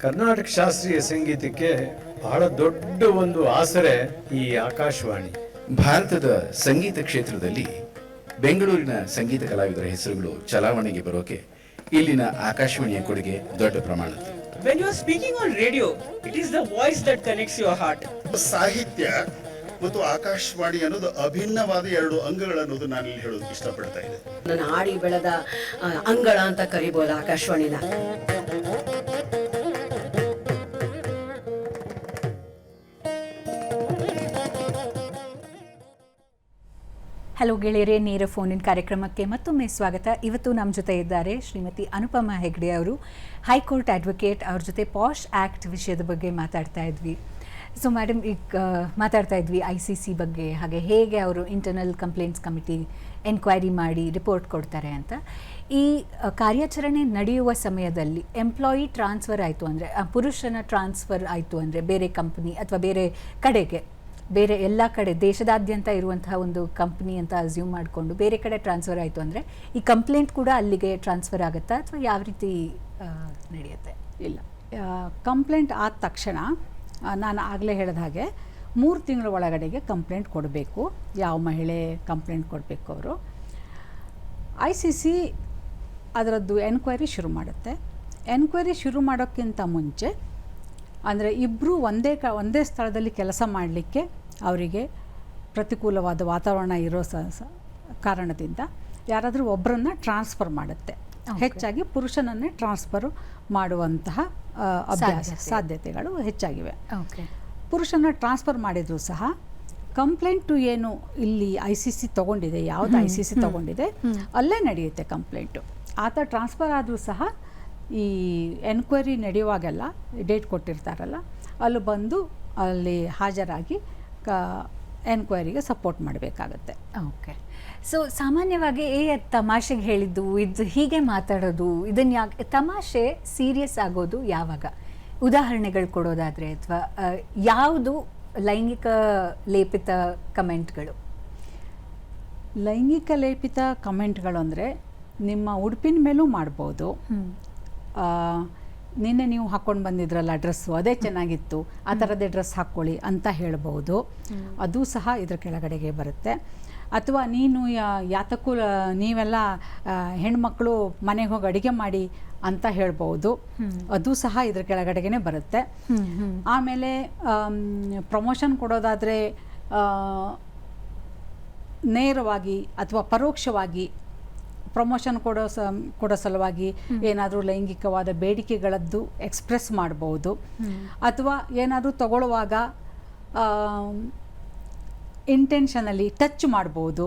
ಕರ್ನಾಟಕ ಶಾಸ್ತ್ರೀಯ ಸಂಗೀತಕ್ಕೆ ಬಹಳ ದೊಡ್ಡ ಒಂದು ಆಸರೆ ಈ ಆಕಾಶವಾಣಿ. ಭಾರತದ ಸಂಗೀತ ಕ್ಷೇತ್ರದಲ್ಲಿ ಬೆಂಗಳೂರಿನ ಸಂಗೀತ ಕಲಾವಿದರ ಹೆಸರುಗಳು ಚಲಾವಣೆಗೆ ಬರೋಕೆ ಇಲ್ಲಿನ ಆಕಾಶವಾಣಿಯ ಕೊಡುಗೆ ದೊಡ್ಡ ಪ್ರಮಾಣದ್ದು. When you are speaking on radio, it is the voice that connects your heart. ಸಾಹಿತ್ಯ ಮತ್ತು ಆಕಾಶವಾಣಿ ಅನ್ನೋದು ಅಭಿನ್ನವಾದ 2 ಅಂಗಗಳು ಅನ್ನೋದು ನಾನು ಇಲ್ಲಿ ಹೇಳೋದಕ್ಕೆ ಇಷ್ಟಪಡ್ತಾ ಇದ್ದೆ. ನನ್ನ ಆಡಿ ಬೆಳೆದ ಅಂಗಳ ಅಂತ ಕರಿಬಹುದು ಆಕಾಶವಾಣಿನ. ಹಲೋ ಗೆಳೆಯರೇ, ನೇರ ಫೋನ್ ಇನ್ ಕಾರ್ಯಕ್ರಮಕ್ಕೆ ಮತ್ತೊಮ್ಮೆ ಸ್ವಾಗತ. ಇವತ್ತು ನಮ್ಮ ಜೊತೆ ಇದ್ದಾರೆ ಶ್ರೀಮತಿ ಅನುಪಮಾ ಹೆಗ್ಡೆ ಅವರು, ಹೈಕೋರ್ಟ್ ಅಡ್ವೊಕೇಟ್. ಅವ್ರ ಜೊತೆ ಪಾಶ್ ಆ್ಯಕ್ಟ್ ವಿಷಯದ ಬಗ್ಗೆ ಮಾತಾಡ್ತಾ ಇದ್ವಿ. ಸೊ ಮೇಡಮ್, ಈಗ ಮಾತಾಡ್ತಾ ಇದ್ವಿ ICC ಬಗ್ಗೆ, ಹಾಗೆ ಹೇಗೆ ಅವರು ಇಂಟರ್ನಲ್ ಕಂಪ್ಲೇಂಟ್ಸ್ ಕಮಿಟಿ ಎನ್ಕ್ವೈರಿ ಮಾಡಿ ರಿಪೋರ್ಟ್ ಕೊಡ್ತಾರೆ ಅಂತ. ಈ ಕಾರ್ಯಾಚರಣೆ ನಡೆಯುವ ಸಮಯದಲ್ಲಿ ಎಂಪ್ಲಾಯಿ ಟ್ರಾನ್ಸ್ಫರ್ ಆಯಿತು ಅಂದರೆ, ಪುರುಷನ ಟ್ರಾನ್ಸ್ಫರ್ ಆಯಿತು ಅಂದರೆ ಬೇರೆ ಕಂಪನಿ ಅಥವಾ ಬೇರೆ ಕಡೆಗೆ, ಬೇರೆ ಎಲ್ಲ ಕಡೆ ದೇಶದಾದ್ಯಂತ ಇರುವಂತಹ ಒಂದು ಕಂಪ್ನಿ ಅಂತ ಅಸ್ಯೂಮ್ ಮಾಡಿಕೊಂಡು ಬೇರೆ ಕಡೆ ಟ್ರಾನ್ಸ್ಫರ್ ಆಯಿತು ಅಂದರೆ ಈ ಕಂಪ್ಲೇಂಟ್ ಕೂಡ ಅಲ್ಲಿಗೆ ಟ್ರಾನ್ಸ್ಫರ್ ಆಗುತ್ತಾ ಅಥವಾ ಯಾವ ರೀತಿ ನಡೆಯುತ್ತೆ? ಇಲ್ಲ, ಕಂಪ್ಲೇಂಟ್ ಆದ ತಕ್ಷಣ ನಾನು ಆಗಲೇ ಹೇಳಿದ ಹಾಗೆ 3 ತಿಂಗಳ ಒಳಗಡೆಗೆ ಕಂಪ್ಲೇಂಟ್ ಕೊಡಬೇಕು. ಯಾವ ಮಹಿಳೆ ಕಂಪ್ಲೇಂಟ್ ಕೊಡಬೇಕು ಅವರು. ICC ಅದರದ್ದು ಎನ್ಕ್ವೈರಿ ಶುರು ಮಾಡುತ್ತೆ. ಎನ್ಕ್ವೈರಿ ಶುರು ಮಾಡೋಕ್ಕಿಂತ ಮುಂಚೆ ಅಂದರೆ ಇಬ್ಬರು ಒಂದೇ ಸ್ಥಳದಲ್ಲಿ ಕೆಲಸ ಮಾಡಲಿಕ್ಕೆ ಅವರಿಗೆ ಪ್ರತಿಕೂಲವಾದ ವಾತಾವರಣ ಇರೋ ಕಾರಣದಿಂದ ಯಾರಾದರೂ ಒಬ್ಬರನ್ನ ಟ್ರಾನ್ಸ್ಫರ್ ಮಾಡುತ್ತೆ. ಹೆಚ್ಚಾಗಿ ಪುರುಷನನ್ನೇ ಟ್ರಾನ್ಸ್ಫರ್ ಮಾಡುವಂತಹ ಸಾಧ್ಯತೆಗಳು ಹೆಚ್ಚಾಗಿವೆ. ಪುರುಷನ ಟ್ರಾನ್ಸ್ಫರ್ ಮಾಡಿದರೂ ಸಹ ಕಂಪ್ಲೇಂಟು ಏನು ಇಲ್ಲಿ ICC ತಗೊಂಡಿದೆ, ಯಾವುದು ICC ತಗೊಂಡಿದೆ ಅಲ್ಲೇ ನಡೆಯುತ್ತೆ ಕಂಪ್ಲೇಂಟು. ಆತ ಟ್ರಾನ್ಸ್ಫರ್ ಆದರೂ ಸಹ ಈ ಎನ್ಕ್ವೈರಿ ನಡೆಯುವಾಗೆಲ್ಲ ಡೇಟ್ ಕೊಟ್ಟಿರ್ತಾರಲ್ಲ ಅಲ್ಲಿ ಬಂದು ಅಲ್ಲಿ ಹಾಜರಾಗಿ ಎನ್ಕ್ವೈರಿಗೆ ಸಪೋರ್ಟ್ ಮಾಡಬೇಕಾಗತ್ತೆ. ಓಕೆ. ಸೊ ಸಾಮಾನ್ಯವಾಗಿ ತಮಾಷೆಗೆ ಹೇಳಿದ್ದು ಇದು ಹೀಗೆ ಮಾತಾಡೋದು ಇದನ್ನು ಯಾಕೆ ತಮಾಷೆ ಸೀರಿಯಸ್ ಆಗೋದು ಯಾವಾಗ? ಉದಾಹರಣೆಗಳು ಕೊಡೋದಾದರೆ ಅಥವಾ ಯಾವುದು ಲೈಂಗಿಕ ಲೇಪಿತ ಕಮೆಂಟ್ಗಳು? ಲೈಂಗಿಕ ಲೇಪಿತ ಕಮೆಂಟ್ಗಳು ಅಂದರೆ ನಿಮ್ಮ ಉಡುಪಿನ ಮೇಲೂ ಮಾಡ್ಬೋದು. ನಿನ್ನೆ ನೀವು ಹಾಕ್ಕೊಂಡು ಬಂದಿದ್ರಲ್ಲ ಡ್ರೆಸ್ಸು ಅದೇ ಚೆನ್ನಾಗಿತ್ತು, ಆ ಥರದ್ದೇ ಡ್ರೆಸ್ ಹಾಕ್ಕೊಳ್ಳಿ ಅಂತ ಹೇಳ್ಬೋದು. ಅದು ಸಹ ಇದ್ರ ಕೆಳಗಡೆಗೆ ಬರುತ್ತೆ. ಅಥವಾ ನೀನು ಯಾತಕ್ಕೂ ನೀವೆಲ್ಲ ಹೆಣ್ಮಕ್ಳು ಮನೆಗೆ ಹೋಗಿ ಅಡುಗೆ ಮಾಡಿ ಅಂತ ಹೇಳ್ಬೋದು. ಅದು ಸಹ ಇದ್ರ ಕೆಳಗಡೆಗೆ ಬರುತ್ತೆ. ಆಮೇಲೆ ಪ್ರಮೋಷನ್ ಕೊಡೋದಾದರೆ ನೇರವಾಗಿ ಅಥವಾ ಪರೋಕ್ಷವಾಗಿ ಪ್ರಮೋಷನ್ ಕೊಡೋ ಸಲುವಾಗಿ ಏನಾದರೂ ಲೈಂಗಿಕವಾದ ಬೇಡಿಕೆಗಳದ್ದು ಎಕ್ಸ್ಪ್ರೆಸ್ ಮಾಡ್ಬೋದು. ಅಥವಾ ಏನಾದರೂ ತಗೊಳ್ಳುವಾಗ ಇಂಟೆನ್ಷನಲ್ಲಿ ಟಚ್ ಮಾಡ್ಬೋದು.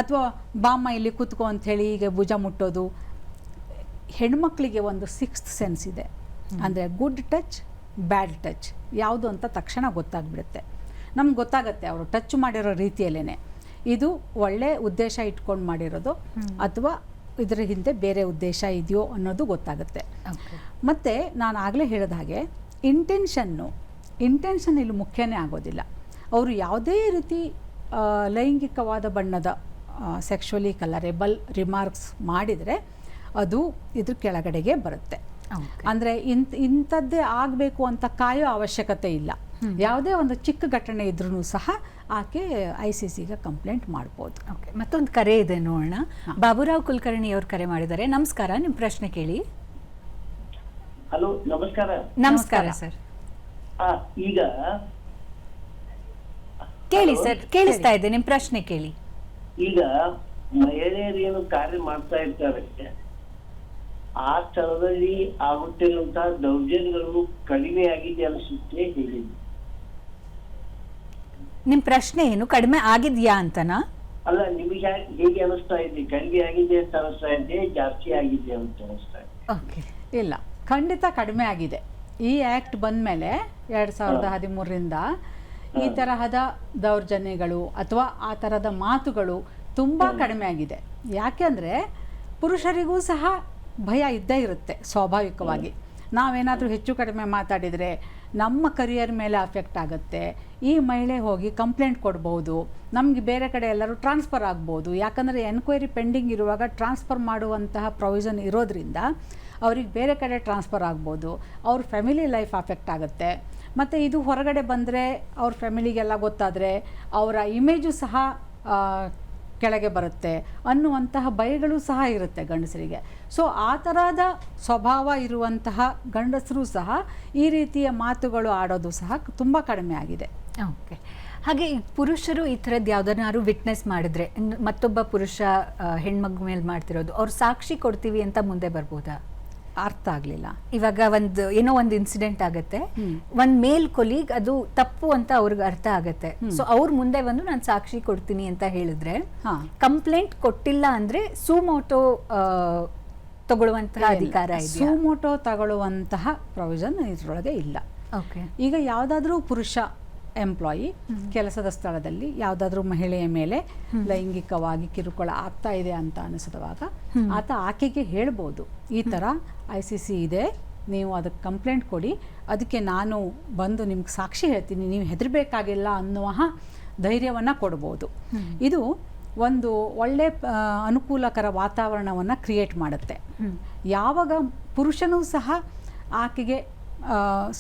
ಅಥವಾ ಬಾಮ್ಮ ಇಲ್ಲಿ ಕೂತ್ಕೋ ಅಂಥೇಳಿ ಈಗ ಭುಜ ಮುಟ್ಟೋದು. ಹೆಣ್ಮಕ್ಳಿಗೆ ಒಂದು 6th ಸೆನ್ಸ್ ಇದೆ, ಅಂದರೆ ಗುಡ್ ಟಚ್, ಬ್ಯಾಡ್ ಟಚ್ ಯಾವುದು ಅಂತ ತಕ್ಷಣ ಗೊತ್ತಾಗ್ಬಿಡುತ್ತೆ. ನಮ್ಗೆ ಗೊತ್ತಾಗತ್ತೆ ಅವರು ಟಚ್ ಮಾಡಿರೋ ರೀತಿಯಲ್ಲೇ ಇದು ಒಳ್ಳೆ ಉದ್ದೇಶ ಇಟ್ಕೊಂಡು ಮಾಡಿರೋದು ಅಥವಾ ಇದರ ಹಿಂದೆ ಬೇರೆ ಉದ್ದೇಶ ಇದೆಯೋ ಅನ್ನೋದು ಗೊತ್ತಾಗುತ್ತೆ. ಮತ್ತು ನಾನು ಆಗಲೇ ಹೇಳಿದ ಹಾಗೆ ಇಂಟೆನ್ಷನ್ ಇಲ್ಲಿ ಮುಖ್ಯನೇ ಆಗೋದಿಲ್ಲ. ಅವರು ಯಾವುದೇ ರೀತಿ ಲೈಂಗಿಕವಾದ ಬಣ್ಣದ ಸೆಕ್ಷುವಲಿ ಕಲರೇಬಲ್ ರಿಮಾರ್ಕ್ಸ್ ಮಾಡಿದರೆ ಅದು ಇದ್ರ ಕೆಳಗಡೆಗೆ ಬರುತ್ತೆ. ಅಂದರೆ ಇಂಥದ್ದೇ ಆಗಬೇಕು ಅಂತ ಕಾಯೋ ಅವಶ್ಯಕತೆ ಇಲ್ಲ. ಯಾವುದೇ ಒಂದು ಚಿಕ್ಕ ಘಟನೆ ಇದ್ರೂ ಸಹ ಆಕೆ ICCಗೆ ಕಂಪ್ಲೇಂಟ್ ಮಾಡ್ಬೋದು. ಓಕೆ, ಮತ್ತೊಂದು ಕರೆ ಇದೆ ನೋಡೋಣ. ಬಾಬುರಾವ್ ಕುಲಕರ್ಣಿ ಅವರು ಕರೆ ಮಾಡಿದ್ದಾರೆ. ನಮಸ್ಕಾರ, ನಿಮ್ಮ ಪ್ರಶ್ನೆ ಕೇಳಿ. ಹಲೋ, ನಮಸ್ಕಾರ. ನಮಸ್ಕಾರ ಸರ್. ಈಗ ಕೇಳಿ ಸರ್, ಕೇಳಿಸ್ತಾ ಇದೆ, ನಿಮ್ಮ ಪ್ರಶ್ನೆ ಕೇಳಿ. ಈಗ ಮಹಿಳೆಯರು ಏನು ಕಾರ್ಯ ಮಾಡ್ತಾ ಇರ್ತಾರೆ, ಆ ಸ್ಥಳದಲ್ಲಿ ಆಗುತ್ತಿರುವಂತಹ ದೌರ್ಜನ್ಯಗಳು ಕಡಿಮೆ ಆಗಿದೆ ಅನಿಸುತ್ತೆ ಹೇಳಿ. ನಿಮ್ಮ ಪ್ರಶ್ನೆ ಏನು? ಕಡಿಮೆ ಆಗಿದೆಯಾ ಅಂತನಾ? ಅಲ್ಲ, ನಿಮಗೆ ಹೇಗೆ ಅನಿಸ್ತಾ ಇದೆ? ಕಡಿಮೆ ಆಗಿದೆ ಅಂತ ಅನಿಸ್ತಾ ಇದೆ, ಜಾಸ್ತಿ ಆಗಿದೆ ಅಂತ ಅನಿಸ್ತಾ ಇದೆ? ಓಕೆ, ಇಲ್ಲ, ಖಂಡಿತ ಕಡಿಮೆ ಆಗಿದೆ. ಈ ಆ್ಯಕ್ಟ್ ಬಂದ ಮೇಲೆ 2013ರಿಂದ ಈ ತರಹದ ದೌರ್ಜನ್ಯಗಳು ಅಥವಾ ಆ ಥರದ ಮಾತುಗಳು ತುಂಬ ಕಡಿಮೆ ಆಗಿದೆ. ಯಾಕೆಂದರೆ ಪುರುಷರಿಗೂ ಸಹ ಭಯ ಇದ್ದೇ ಇರುತ್ತೆ ಸ್ವಾಭಾವಿಕವಾಗಿ. ನಾವೇನಾದರೂ ಹೆಚ್ಚು ಕಡಿಮೆ ಮಾತಾಡಿದರೆ ನಮ್ಮ ಕರಿಯರ್ ಮೇಲೆ ಅಫೆಕ್ಟ್ ಆಗುತ್ತೆ. ಈ ಮಹಿಳೆ ಹೋಗಿ ಕಂಪ್ಲೇಂಟ್ ಕೊಡ್ಬೋದು, ನಮಗೆ ಬೇರೆ ಕಡೆ ಎಲ್ಲರೂ ಟ್ರಾನ್ಸ್ಫರ್ ಆಗ್ಬೋದು. ಯಾಕಂದರೆ ಎನ್ಕ್ವೈರಿ ಪೆಂಡಿಂಗ್ ಇರುವಾಗ ಟ್ರಾನ್ಸ್ಫರ್ ಮಾಡುವಂತಹ ಪ್ರೊವಿಷನ್ ಇರೋದ್ರಿಂದ ಅವ್ರಿಗೆ ಬೇರೆ ಕಡೆ ಟ್ರಾನ್ಸ್ಫರ್ ಆಗ್ಬೋದು. ಅವ್ರ ಫ್ಯಾಮಿಲಿ ಲೈಫ್ ಅಫೆಕ್ಟ್ ಆಗುತ್ತೆ. ಮತ್ತು ಇದು ಹೊರಗಡೆ ಬಂದರೆ ಅವ್ರ ಫ್ಯಾಮಿಲಿಗೆಲ್ಲ ಗೊತ್ತಾದರೆ ಅವರ ಇಮೇಜು ಸಹ ಕೆಳಗೆ ಬರುತ್ತೆ ಅನ್ನುವಂತಹ ಭಯಗಳು ಸಹ ಇರುತ್ತೆ ಗಂಡಸರಿಗೆ. ಸೊ ಆ ಥರದ ಸ್ವಭಾವ ಇರುವಂತಹ ಗಂಡಸರು ಸಹ ಈ ರೀತಿಯ ಮಾತುಗಳು ಆಡೋದು ಸಹ ತುಂಬ ಕಡಿಮೆ ಆಗಿದೆ. ಓಕೆ, ಹಾಗೆ ಈ ಪುರುಷರು ಈ ಥರದ್ದು ಯಾವುದನ್ನಾರು ವಿಟ್ನೆಸ್ ಮಾಡಿದ್ರೆ ಮತ್ತೊಬ್ಬ ಪುರುಷ ಹೆಣ್ಮಗು ಮೇಲೆ ಮಾಡ್ತಿರೋದು, ಅವ್ರು ಸಾಕ್ಷಿ ಕೊಡ್ತೀವಿ ಅಂತ ಮುಂದೆ ಬರ್ಬೋದಾ? ಅರ್ಥ ಆಗಲಿಲ್ಲ. ಇವಾಗ ಏನೋ ಒಂದು ಇನ್ಸಿಡೆಂಟ್ ಆಗುತ್ತೆ, ಒಂದು ಮೇಲ್ ಕೊಲೀಗ್ ಅದು ತಪ್ಪು ಅಂತ ಅವ್ರಿಗೆ ಅರ್ಥ ಆಗುತ್ತೆ. ಸೊ ಅವ್ರ ಮುಂದೆ ಬಂದು ನಾನು ಸಾಕ್ಷಿ ಕೊಡ್ತೀನಿ ಅಂತ ಹೇಳಿದ್ರೆ, ಕಂಪ್ಲೇಂಟ್ ಕೊಟ್ಟಿಲ್ಲ ಅಂದ್ರೆ ಸುಮೋಟೋ ತಗೊಳ್ಳುವಂತಹ ಅಧಿಕಾರ ಇದೆ? ಸುಮೋಟೋ ತಗೊಳ್ಳುವಂತಹ ಪ್ರೊವಿಷನ್ ಇದರೊಳಗೆ ಇಲ್ಲ. ಓಕೆ, ಈಗ ಯಾವುದಾದ್ರೂ ಪುರುಷ ಎಂಪ್ಲಾಯಿ ಕೆಲಸದ ಸ್ಥಳದಲ್ಲಿ ಯಾವುದಾದ್ರೂ ಮಹಿಳೆಯ ಮೇಲೆ ಲೈಂಗಿಕವಾಗಿ ಕಿರುಕುಳ ಆಗ್ತಾ ಇದೆ ಅಂತ ಅನಿಸಿದವಾಗ ಆತ ಆಕೆಗೆ ಹೇಳ್ಬೋದು, ಈ ಥರ ICC ಇದೆ, ನೀವು ಅದಕ್ಕೆ ಕಂಪ್ಲೇಂಟ್ ಕೊಡಿ, ಅದಕ್ಕೆ ನಾನು ಬಂದು ನಿಮ್ಗೆ ಸಾಕ್ಷಿ ಹೇಳ್ತೀನಿ, ನೀವು ಹೆದರಬೇಕಾಗಿಲ್ಲ ಅನ್ನುವ ಧೈರ್ಯವನ್ನು ಕೊಡ್ಬೋದು. ಇದು ಒಂದು ಒಳ್ಳೆ ಅನುಕೂಲಕರ ವಾತಾವರಣವನ್ನು ಕ್ರಿಯೇಟ್ ಮಾಡುತ್ತೆ. ಯಾವಾಗ ಪುರುಷನೂ ಸಹ ಆಕೆಗೆ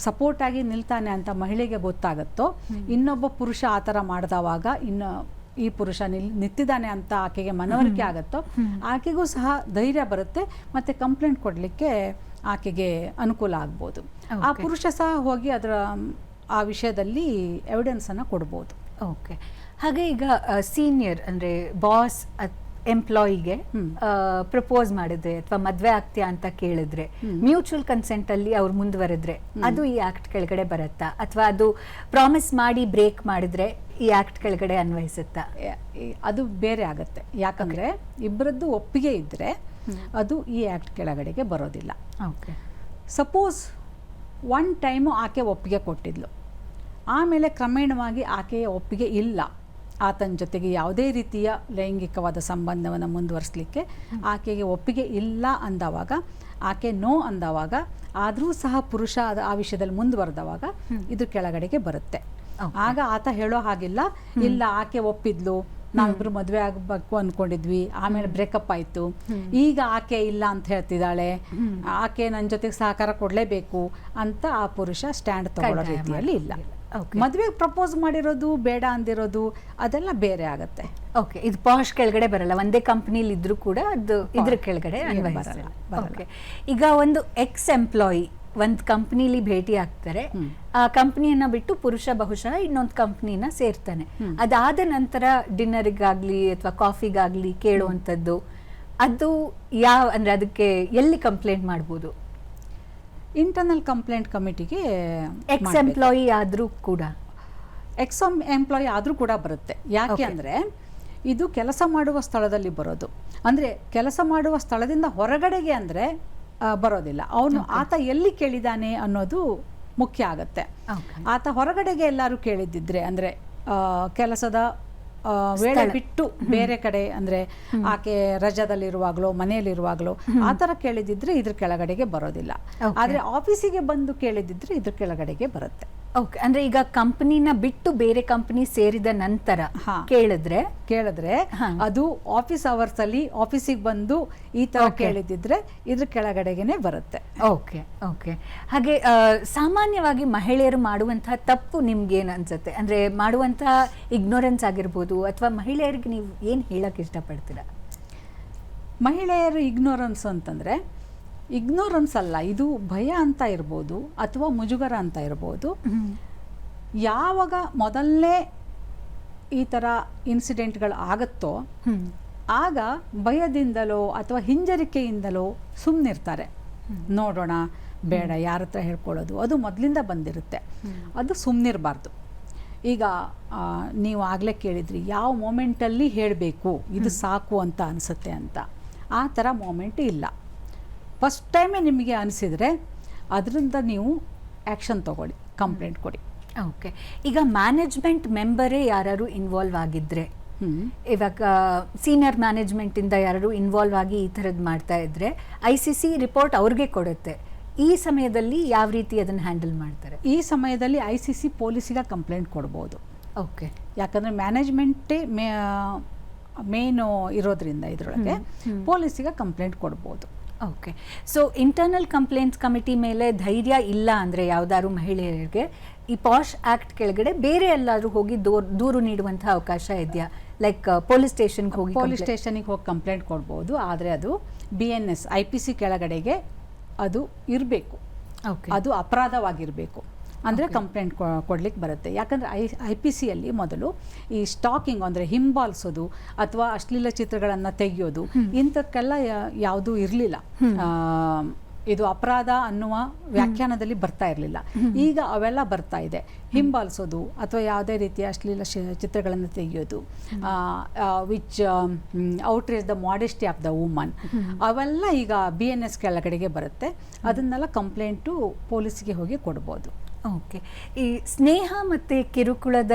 ಸಪೋರ್ಟಾಗಿ ನಿಲ್ತಾನೆ ಅಂತ ಮಹಿಳೆಗೆ ಗೊತ್ತಾಗುತ್ತೋ, ಇನ್ನೊಬ್ಬ ಪುರುಷ ಆ ಥರ ಮಾಡಿದವಾಗ ಇನ್ನು ಈ ಪುರುಷ ನಿಂತಿದ್ದಾನೆ ಅಂತ ಆಕೆಗೆ ಮನವರಿಕೆ ಆಗುತ್ತೋ, ಆಕೆಗೂ ಸಹ ಧೈರ್ಯ ಬರುತ್ತೆ ಮತ್ತು ಕಂಪ್ಲೇಂಟ್ ಕೊಡಲಿಕ್ಕೆ ಆಕೆಗೆ ಅನುಕೂಲ ಆಗ್ಬೋದು. ಆ ಪುರುಷ ಸಹ ಹೋಗಿ ಅದರ ಆ ವಿಷಯದಲ್ಲಿ ಎವಿಡೆನ್ಸನ್ನು ಕೊಡ್ಬೋದು. ಓಕೆ. ಹಾಗೆ ಈಗ ಸೀನಿಯರ್ ಅಂದರೆ ಬಾಸ್ ಎಂಪ್ಲಾಯಿಗೆ ಪ್ರಪೋಸ್ ಮಾಡಿದ್ರೆ ಅಥವಾ ಮದುವೆ ಆಗ್ತೀಯಾ ಅಂತ ಕೇಳಿದ್ರೆ ಮ್ಯೂಚುವಲ್ ಕನ್ಸೆಂಟ್ ಅಲ್ಲಿ ಅವ್ರು ಮುಂದುವರೆದ್ರೆ ಅದು ಈ ಆಕ್ಟ್ ಕೆಳಗಡೆ ಬರುತ್ತಾ, ಅಥವಾ ಅದು ಪ್ರಾಮಿಸ್ ಮಾಡಿ ಬ್ರೇಕ್ ಮಾಡಿದ್ರೆ ಈ ಆಕ್ಟ್ ಕೆಳಗಡೆ ಅನ್ವಯಿಸುತ್ತಾ? ಅದು ಬೇರೆ ಆಗುತ್ತೆ. ಯಾಕಂದ್ರೆ ಇಬ್ಬರದ್ದು ಒಪ್ಪಿಗೆ ಇದ್ರೆ ಅದು ಈ ಆಕ್ಟ್ ಕೆಳಗಡೆಗೆ ಬರೋದಿಲ್ಲ. ಓಕೆ. ಸಪೋಸ್ ಒನ್ ಟೈಮು ಆಕೆ ಒಪ್ಪಿಗೆ ಕೊಟ್ಟಿದ್ಲು, ಆಮೇಲೆ ಕ್ರಮೇಣವಾಗಿ ಆಕೆಯ ಒಪ್ಪಿಗೆ ಇಲ್ಲ, ಆತನ ಜೊತೆಗೆ ಯಾವುದೇ ರೀತಿಯ ಲೈಂಗಿಕವಾದ ಸಂಬಂಧವನ್ನು ಮುಂದುವರಿಸಲಿಕ್ಕೆ ಆಕೆಗೆ ಒಪ್ಪಿಗೆ ಇಲ್ಲ ಅಂದವಾಗ, ಆಕೆ ನೋ ಅಂದವಾಗ, ಆದರೂ ಸಹ ಪುರುಷ ಆ ವಿಷಯದಲ್ಲಿ ಮುಂದುವರೆದವಾಗ ಇದು ಕೆಳಗಡೆಗೆ ಬರುತ್ತೆ. ಆಗ ಆತ ಹೇಳೋ ಹಾಗಿಲ್ಲ, ಇಲ್ಲ ಆಕೆ ಒಪ್ಪಿದ್ಲು, ನಾವಿಬ್ರು ಮದುವೆ ಆಗಬೇಕು ಅಂದ್ಕೊಂಡಿದ್ವಿ, ಆಮೇಲೆ ಬ್ರೇಕಪ್ ಆಯಿತು, ಈಗ ಆಕೆ ಇಲ್ಲ ಅಂತ ಹೇಳ್ತಿದ್ದಾಳೆ, ಆಕೆ ನನ್ನ ಜೊತೆಗೆ ಸಹಕಾರ ಕೊಡಲೇಬೇಕು ಅಂತ ಆ ಪುರುಷ ಸ್ಟ್ಯಾಂಡ್ ತಗೊಳ್ಳೋ ರೀತಿಯಲ್ಲಿ ಇಲ್ಲ. ಮದುವೆಗೆ ಪ್ರಪೋಸ್ ಮಾಡಿರೋದು, ಬೇಡ ಅಂದಿರೋದು ಅದೆಲ್ಲ ಬೇರೆ ಆಗುತ್ತೆ. ಓಕೆ. ಇದು ಪಾಶ್ ಕೆಳಗಡೆ ಬರಲ್ಲ, ಒಂದೇ ಕಂಪ್ನಿಲಿ ಇದ್ರೂ ಕೂಡ ಅದು ಇದ್ರ ಕೆಳಗಡೆ ಬರಲ್ಲ. ಓಕೆ. ಈಗ ಒಂದು ಎಕ್ಸ್ ಎಂಪ್ಲಾಯಿ ಒಂದು ಕಂಪ್ನಿಲಿ ಭೇಟಿ ಆಗ್ತಾರೆ, ಆ ಕಂಪ್ನಿಯನ್ನ ಬಿಟ್ಟು ಪುರುಷ ಬಹುಶಃ ಇನ್ನೊಂದು ಕಂಪ್ನಿನ ಸೇರ್ತಾನೆ, ಅದಾದ ನಂತರ ಡಿನ್ನರಿಗಾಗ್ಲಿ ಅಥವಾ ಕಾಫಿಗಾಗ್ಲಿ ಕೇಳುವಂಥದ್ದು, ಅದು ಯಾವ ಅಂದರೆ ಅದಕ್ಕೆ ಎಲ್ಲಿ ಕಂಪ್ಲೇಂಟ್ ಮಾಡ್ಬೋದು? ಇಂಟರ್ನಲ್ ಕಂಪ್ಲೇಂಟ್ ಕಮಿಟಿಗೆ ಎಕ್ಸ್ ಎಂಪ್ಲಾಯಿ ಆದರೂ ಕೂಡ ಬರುತ್ತೆ. ಯಾಕೆ ಅಂದರೆ ಇದು ಕೆಲಸ ಮಾಡುವ ಸ್ಥಳದಲ್ಲಿ ಬರೋದು. ಅಂದರೆ ಕೆಲಸ ಮಾಡುವ ಸ್ಥಳದಿಂದ ಹೊರಗಡೆಗೆ ಅಂದರೆ ಬರೋದಿಲ್ಲ. ಆತ ಎಲ್ಲಿ ಕೇಳಿದಾನೆ ಅನ್ನೋದು ಮುಖ್ಯ ಆಗುತ್ತೆ. ಆತ ಹೊರಗಡೆಗೆ ಎಲ್ಲರೂ ಕೇಳಿದ್ದಿದ್ರೆ, ಅಂದರೆ ಕೆಲಸದ ವೇಳೆ ಬಿಟ್ಟು ಬೇರೆ ಕಡೆ, ಅಂದರೆ ಆಕೆ ರಜದಲ್ಲಿರುವಾಗಲೋ ಮನೆಯಲ್ಲಿರುವಾಗಲೋ ಆ ಥರ ಕೇಳಿದಿದ್ರೆ ಇದ್ರ ಕೆಳಗಡೆಗೆ ಬರೋದಿಲ್ಲ. ಆದರೆ ಆಫೀಸಿಗೆ ಬಂದು ಕೇಳಿದಿದ್ರೆ ಇದ್ರ ಕೆಳಗಡೆಗೆ ಬರುತ್ತೆ. ಓಕೆ. ಅಂದ್ರೆ ಈಗ ಕಂಪನಿನ ಬಿಟ್ಟು ಬೇರೆ ಕಂಪನಿ ಸೇರಿದ ನಂತರ ಕೇಳಿದ್ರೆ ಅದು ಆಫೀಸ್ ಅವರ್ಸ್ ಅಲ್ಲಿ ಆಫೀಸಿಗೆ ಬಂದು ಈ ತರ ಕೇಳಿದಿದ್ರೆ ಇದ್ರ ಕೆಳಗಡೆಗೆನೆ ಬರುತ್ತೆ. ಓಕೆ. ಓಕೆ. ಹಾಗೆ ಸಾಮಾನ್ಯವಾಗಿ ಮಹಿಳೆಯರು ಮಾಡುವಂತಹ ತಪ್ಪು ನಿಮ್ಗೆ ಏನ್ ಅನ್ಸುತ್ತೆ? ಅಂದ್ರೆ ಮಾಡುವಂತಹ ಇಗ್ನೋರೆನ್ಸ್ ಆಗಿರ್ಬೋದು, ಅಥವಾ ಮಹಿಳೆಯರಿಗೆ ನೀವು ಏನ್ ಹೇಳಕ್ ಇಷ್ಟಪಡ್ತೀರಾ? ಮಹಿಳೆಯರು ಇಗ್ನೋರೆನ್ಸ್ ಅಂತಂದ್ರೆ ಇಗ್ನೋರೆನ್ಸ್ ಅಲ್ಲ, ಇದು ಭಯ ಅಂತ ಇರ್ಬೋದು ಅಥವಾ ಮುಜುಗರ ಅಂತ ಇರ್ಬೋದು. ಯಾವಾಗ ಮೊದಲನೇ ಈ ಥರ ಇನ್ಸಿಡೆಂಟ್ಗಳು ಆಗುತ್ತೋ ಆಗ ಭಯದಿಂದಲೋ ಅಥವಾ ಹಿಂಜರಿಕೆಯಿಂದಲೋ ಸುಮ್ಮನಿರ್ತಾರೆ. ನೋಡೋಣ, ಬೇಡ, ಯಾರ ಹತ್ರ ಹೇಳ್ಕೊಳ್ಳೋದು, ಅದು ಮೊದಲಿಂದ ಬಂದಿರುತ್ತೆ. ಅದು ಸುಮ್ಮನಿರಬಾರ್ದು. ಈಗ ನೀವು ಆಗಲೇ ಕೇಳಿದ್ರಿ ಯಾವ ಮೂಮೆಂಟಲ್ಲಿ ಹೇಳಬೇಕು, ಇದು ಸಾಕು ಅಂತ ಅನಿಸುತ್ತೆ ಅಂತ. ಆ ಥರ ಮೂಮೆಂಟ್ ಇಲ್ಲ. ಫಸ್ಟ್ ಟೈಮೇ ನಿಮಗೆ ಅನಿಸಿದರೆ ಅದರಿಂದ ನೀವು ಆ್ಯಕ್ಷನ್ ತಗೊಳ್ಳಿ, ಕಂಪ್ಲೇಂಟ್ ಕೊಡಿ. ಓಕೆ. ಈಗ ಮ್ಯಾನೇಜ್ಮೆಂಟ್ ಮೆಂಬರೇ ಯಾರು ಇನ್ವಾಲ್ವ್ ಆಗಿದ್ರೆ, ಇವಾಗ ಸೀನಿಯರ್ ಮ್ಯಾನೇಜ್ಮೆಂಟಿಂದ ಯಾರು ಇನ್ವಾಲ್ವ್ ಆಗಿ ಈ ಥರದ್ದು ಮಾಡ್ತಾ ಇದ್ರೆ ICC ರಿಪೋರ್ಟ್ ಅವ್ರಿಗೆ ಕೊಡುತ್ತೆ. ಈ ಸಮಯದಲ್ಲಿ ಯಾವ ರೀತಿ ಅದನ್ನು ಹ್ಯಾಂಡಲ್ ಮಾಡ್ತಾರೆ? ಈ ಸಮಯದಲ್ಲಿ ICC ಪೊಲೀಸಿಗೆ ಕಂಪ್ಲೇಂಟ್ ಕೊಡ್ಬೋದು. ಓಕೆ. ಯಾಕಂದರೆ ಮ್ಯಾನೇಜ್ಮೆಂಟೇ ಮೇನು ಇರೋದ್ರಿಂದ ಇದರೊಳಗೆ ಪೊಲೀಸಿಗೆ ಕಂಪ್ಲೇಂಟ್ ಕೊಡ್ಬೋದು. Okay. So internal complaints committee ಮೇಲೆ ಧೈರ್ಯ ಇಲ್ಲ ಅಂದರೆ ಯಾವುದಾದ್ರು ಮಹಿಳೆಯರಿಗೆ ಈ ಪಾಶ್ ಆ್ಯಕ್ಟ್ ಕೆಳಗಡೆ ಬೇರೆ ಎಲ್ಲಾದರೂ ಹೋಗಿ ದೂರು ನೀಡುವಂತಹ ಅವಕಾಶ ಇದೆಯಾ? ಲೈಕ್ ಪೊಲೀಸ್ ಸ್ಟೇಷನ್ಗೆ ಹೋಗಿ ಕಂಪ್ಲೇಂಟ್ ಕೊಡ್ಬೋದು. ಆದರೆ ಅದು BNS IPC ಕೆಳಗಡೆಗೆ ಅದು ಇರಬೇಕು. ಅದು ಅಪರಾಧವಾಗಿರಬೇಕು. ಅಂದರೆ ಕಂಪ್ಲೇಂಟ್ ಕೊಡ್ಲಿಕ್ಕೆ ಬರುತ್ತೆ. ಯಾಕಂದರೆ IPCಯಲ್ಲಿ ಮೊದಲು ಈ ಸ್ಟಾಕಿಂಗ್ ಅಂದರೆ ಹಿಂಬಾಲಿಸೋದು ಅಥವಾ ಅಶ್ಲೀಲ ಚಿತ್ರಗಳನ್ನು ತೆಗೆಯೋದು ಇಂಥಕ್ಕೆಲ್ಲ ಯಾವುದೂ ಇರಲಿಲ್ಲ. ಇದು ಅಪರಾಧ ಅನ್ನುವ ವ್ಯಾಖ್ಯಾನದಲ್ಲಿ ಬರ್ತಾ ಇರಲಿಲ್ಲ. ಈಗ ಅವೆಲ್ಲ ಬರ್ತಾ ಇದೆ. ಹಿಂಬಾಲಿಸೋದು ಅಥವಾ ಯಾವುದೇ ರೀತಿಯ ಅಶ್ಲೀಲ ಚಿತ್ರಗಳನ್ನು ತೆಗೆಯೋದು, which outrage the modesty of the woman, ಅವೆಲ್ಲ ಈಗ BNS ಕೆಳಗಡೆಗೆ ಬರುತ್ತೆ. ಅದನ್ನೆಲ್ಲ ಕಂಪ್ಲೇಂಟು ಪೊಲೀಸಿಗೆ ಹೋಗಿ ಕೊಡ್ಬೋದು. ಓಕೆ. ಈ ಸ್ನೇಹ ಮತ್ತು ಕಿರುಕುಳದ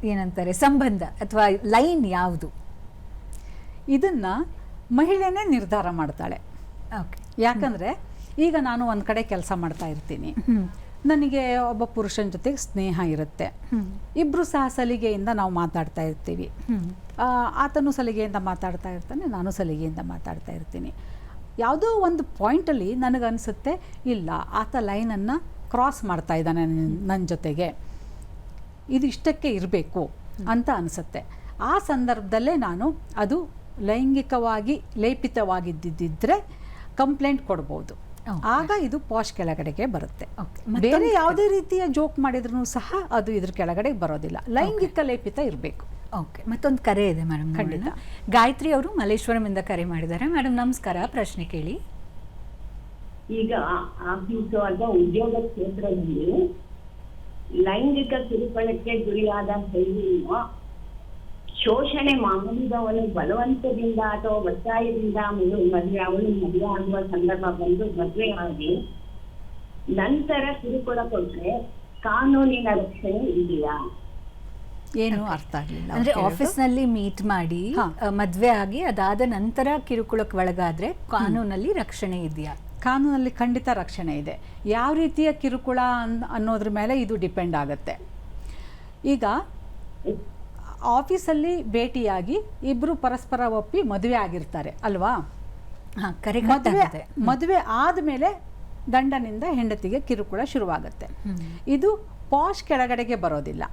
ಏನಂತಾರೆ ಸಂಬಂಧ ಅಥವಾ ಲೈನ್ ಯಾವುದು? ಇದನ್ನು ಮಹಿಳೆನೇ ನಿರ್ಧಾರ ಮಾಡ್ತಾಳೆ. ಓಕೆ. ಯಾಕಂದರೆ ಈಗ ನಾನು ಒಂದು ಕಡೆ ಕೆಲಸ ಮಾಡ್ತಾ ಇರ್ತೀನಿ, ನನಗೆ ಒಬ್ಬ ಪುರುಷನ ಜೊತೆಗೆ ಸ್ನೇಹ ಇರುತ್ತೆ, ಇಬ್ಬರು ಸಹ ಸಲಿಗೆಯಿಂದ ನಾವು ಮಾತಾಡ್ತಾ ಇರ್ತೀವಿ. ಆತನು ಸಲಿಗೆಯಿಂದ ಮಾತಾಡ್ತಾ ಇರ್ತಾನೆ, ನಾನು ಸಲಿಗೆಯಿಂದ ಮಾತಾಡ್ತಾ ಇರ್ತೀನಿ. ಯಾವುದೋ ಒಂದು ಪಾಯಿಂಟಲ್ಲಿ ನನಗನ್ಸುತ್ತೆ, ಇಲ್ಲ ಆತ ಲೈನನ್ನು ಕ್ರಾಸ್ ಮಾಡ್ತಾ ಇದ್ದಾನೆ ನನ್ನ ಜೊತೆಗೆ, ಇದು ಇಷ್ಟಕ್ಕೆ ಇರಬೇಕು ಅಂತ ಅನಿಸುತ್ತೆ. ಆ ಸಂದರ್ಭದಲ್ಲೇ ನಾನು ಅದು ಲೈಂಗಿಕವಾಗಿ ಲೇಪಿತವಾಗಿದ್ದಿದ್ದರೆ ಕಂಪ್ಲೇಂಟ್ ಕೊಡ್ಬೋದು. ಆಗ ಇದು ಪಾಶ್ ಕೆಳಗಡೆಗೆ ಬರುತ್ತೆ. ಬೇರೆ ಯಾವುದೇ ರೀತಿಯ ಜೋಕ್ ಮಾಡಿದ್ರೂ ಸಹ ಅದು ಇದ್ರ ಕೆಳಗಡೆ ಬರೋದಿಲ್ಲ, ಲೈಂಗಿಕ ಲೇಪಿತ ಇರಬೇಕು. ಓಕೆ, ಮತ್ತೊಂದು ಕರೆ ಇದೆ ಮೇಡಮ್. ಖಂಡಿತ. ಗಾಯತ್ರಿ ಅವರು ಮಲ್ಲೇಶ್ವರಮಿಂದ ಕರೆ ಮಾಡಿದ್ದಾರೆ. ಮೇಡಮ್ ನಮಸ್ಕಾರ, ಪ್ರಶ್ನೆ ಕೇಳಿ. ಈಗ ಆಫೀಸು ಅಥವಾ ಉದ್ಯೋಗ ಕ್ಷೇತ್ರದಲ್ಲಿ ಲೈಂಗಿಕ ಕಿರುಕುಳಕ್ಕೆ ಗುರಿಯಾದ ಹೆಣ್ಣು ಶೋಷಣೆ ಮಾಡಿದವನು ಬಲವಂತದಿಂದ ಅಥವಾ ಒತ್ತಾಯದಿಂದ ಮದುವೆ ಆಗುವ ಸಂದರ್ಭ ಬಂದು ಮದುವೆ ಆಗಿ ನಂತರ ಕಿರುಕುಳ ಕೊಟ್ರೆ ಕಾನೂನಿನ ರಕ್ಷಣೆ ಇದೆಯಾ? ಏನು ಅರ್ಥ ಆಗಲಿಲ್ಲ. ಅಂದ್ರೆ ಆಫೀಸ್ನಲ್ಲಿ ಮೀಟ್ ಮಾಡಿ ಮದುವೆ ಆಗಿ ಅದಾದ ನಂತರ ಕಿರುಕುಳಕ್ಕೆ ಒಳಗಾದ್ರೆ ಕಾನೂನಲ್ಲಿ ರಕ್ಷಣೆ ಇದೆಯಾ? ಕಾನೂನಲ್ಲಿ ಖಂಡಿತ ರಕ್ಷಣೆ ಇದೆ. ಯಾವ ರೀತಿಯ ಕಿರುಕುಳ ಅನ್ನೋದ್ರ ಮೇಲೆ ಇದು ಡಿಪೆಂಡ್ ಆಗುತ್ತೆ. ಈಗ ಆಫೀಸಲ್ಲಿ ಭೇಟಿಯಾಗಿ ಇಬ್ಬರು ಪರಸ್ಪರ ಒಪ್ಪಿ ಮದುವೆ ಆಗಿರ್ತಾರೆ ಅಲ್ವಾ? ಮದುವೆ ಆದಮೇಲೆ ಗಂಡನಿಂದ ಹೆಂಡತಿಗೆ ಕಿರುಕುಳ ಶುರುವಾಗುತ್ತೆ. ಇದು ಪಾಶ್ ಕೆಳಗಡೆಗೆ ಬರೋದಿಲ್ಲ.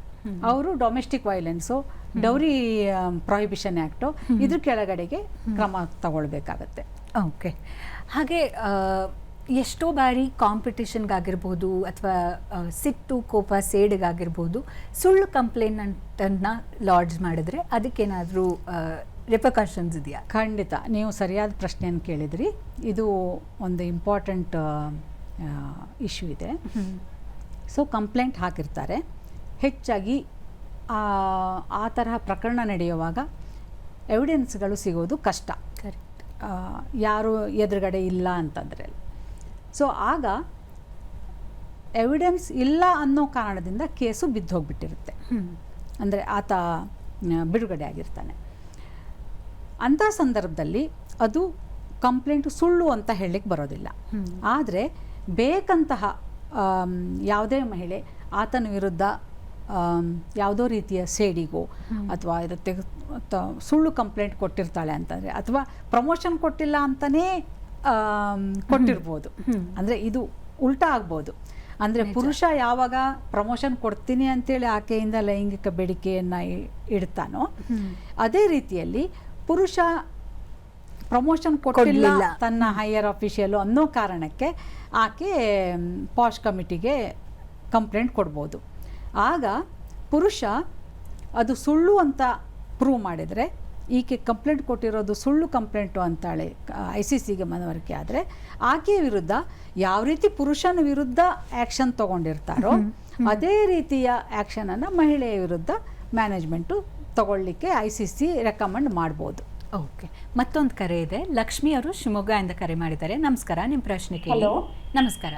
ಅವರು domestic violence, dowry prohibition act ಇದ್ರ ಕೆಳಗಡೆಗೆ ಕ್ರಮ ತಗೊಳ್ಬೇಕಾಗತ್ತೆ. ಓಕೆ. ಹಾಗೆ ಎಷ್ಟೋ ಬಾರಿ ಕಾಂಪಿಟಿಷನ್ಗಾಗಿರ್ಬೋದು ಅಥವಾ ಸಿಟ್ಟು ಕೋಪ ಸೇಡಿಗಾಗಿರ್ಬೋದು ಸುಳ್ಳು ಕಂಪ್ಲೇಂಟನ್ನು ಲಾಡ್ಜ್ ಮಾಡಿದ್ರೆ ಅದಕ್ಕೇನಾದರೂ ರಿಪರ್ಕಷನ್ಸ್ ಇದೆಯಾ? ಖಂಡಿತ, ನೀವು ಸರಿಯಾದ ಪ್ರಶ್ನೆಯನ್ನು ಕೇಳಿದ್ರಿ. ಇದು ಒಂದು ಇಂಪಾರ್ಟೆಂಟ್ ಇಶ್ಯೂ ಇದೆ. ಸೊ ಕಂಪ್ಲೇಂಟ್ ಹಾಕಿರ್ತಾರೆ. ಹೆಚ್ಚಾಗಿ ಆ ತರಹ ಪ್ರಕರಣ ನಡೆಯುವಾಗ ಎವಿಡೆನ್ಸ್ಗಳು ಸಿಗೋದು ಕಷ್ಟ, ಯಾರು ಎದುರುಗಡೆ ಇಲ್ಲ ಅಂತಂದರೆ. ಸೊ ಆಗ ಎವಿಡೆನ್ಸ್ ಇಲ್ಲ ಅನ್ನೋ ಕಾರಣದಿಂದ ಕೇಸು ಬಿದ್ದು ಹೋಗ್ಬಿಟ್ಟಿರುತ್ತೆ. ಅಂದರೆ ಆತ ಬಿಡುಗಡೆ ಆಗಿರ್ತಾನೆ. ಅಂಥ ಸಂದರ್ಭದಲ್ಲಿ ಅದು ಕಂಪ್ಲೇಂಟು ಸುಳ್ಳು ಅಂತ ಹೇಳಲಿಕ್ಕೆ ಬರೋದಿಲ್ಲ. ಆದರೆ ಬೇಕಂತಹ ಯಾವುದೇ ಮಹಿಳೆ ಆತನ ವಿರುದ್ಧ ಯಾವುದೋ ರೀತಿಯ ಸೇಡಿಗೋ ಅಥವಾ ಇರುತ್ತೆ ಸುಳ್ಳು ಕಂಪ್ಲೇಂಟ್ ಕೊಟ್ಟಿರ್ತಾಳೆ ಅಂತಂದರೆ, ಅಥವಾ ಪ್ರಮೋಷನ್ ಕೊಟ್ಟಿಲ್ಲ ಅಂತಲೇ ಕೊಟ್ಟಿರ್ಬೋದು. ಅಂದರೆ ಇದು ಉಲ್ಟಾ ಆಗ್ಬೋದು. ಅಂದರೆ ಪುರುಷ ಯಾವಾಗ ಪ್ರಮೋಷನ್ ಕೊಡ್ತೀನಿ ಅಂತೇಳಿ ಆಕೆಯಿಂದ ಲೈಂಗಿಕ ಬೇಡಿಕೆಯನ್ನು ಇಡ್ತಾನೋ, ಅದೇ ರೀತಿಯಲ್ಲಿ ಪುರುಷ ಪ್ರಮೋಷನ್ ಕೊಟ್ಟಿಲ್ಲ ತನ್ನ ಹೈಯರ್ ಅಫಿಷಿಯಲು ಅನ್ನೋ ಕಾರಣಕ್ಕೆ ಆಕೆ ಪಾಶ್ ಕಮಿಟಿಗೆ ಕಂಪ್ಲೇಂಟ್ ಕೊಡ್ಬೋದು. ಆಗ ಪುರುಷ ಅದು ಸುಳ್ಳು ಅಂತ ಪ್ರೂವ್ ಮಾಡಿದರೆ, ಈಕೆ ಕಂಪ್ಲೇಂಟ್ ಕೊಟ್ಟಿರೋದು ಸುಳ್ಳು ಕಂಪ್ಲೇಂಟು ಅಂತಾಳೆ ICCಗೆ ಮನವರಿಕೆ ಆದರೆ, ಆಕೆಯ ವಿರುದ್ಧ ಯಾವ ರೀತಿ ಪುರುಷನ ವಿರುದ್ಧ ಆ್ಯಕ್ಷನ್ ತೊಗೊಂಡಿರ್ತಾರೋ ಅದೇ ರೀತಿಯ ಆ್ಯಕ್ಷನನ್ನು ಮಹಿಳೆಯ ವಿರುದ್ಧ ಮ್ಯಾನೇಜ್ಮೆಂಟು ತಗೊಳ್ಳಿಕ್ಕೆ ICC ರೆಕಮೆಂಡ್ ಮಾಡ್ಬೋದು. ಓಕೆ, ಮತ್ತೊಂದು ಕರೆ ಇದೆ. ಲಕ್ಷ್ಮಿ ಅವರು ಶಿವಮೊಗ್ಗದಿಂದ ಕರೆ ಮಾಡಿದ್ದಾರೆ. ನಮಸ್ಕಾರ, ನಿಮ್ಮ ಪ್ರಶ್ನೆ ಕೇಳಿ. ನಮಸ್ಕಾರ.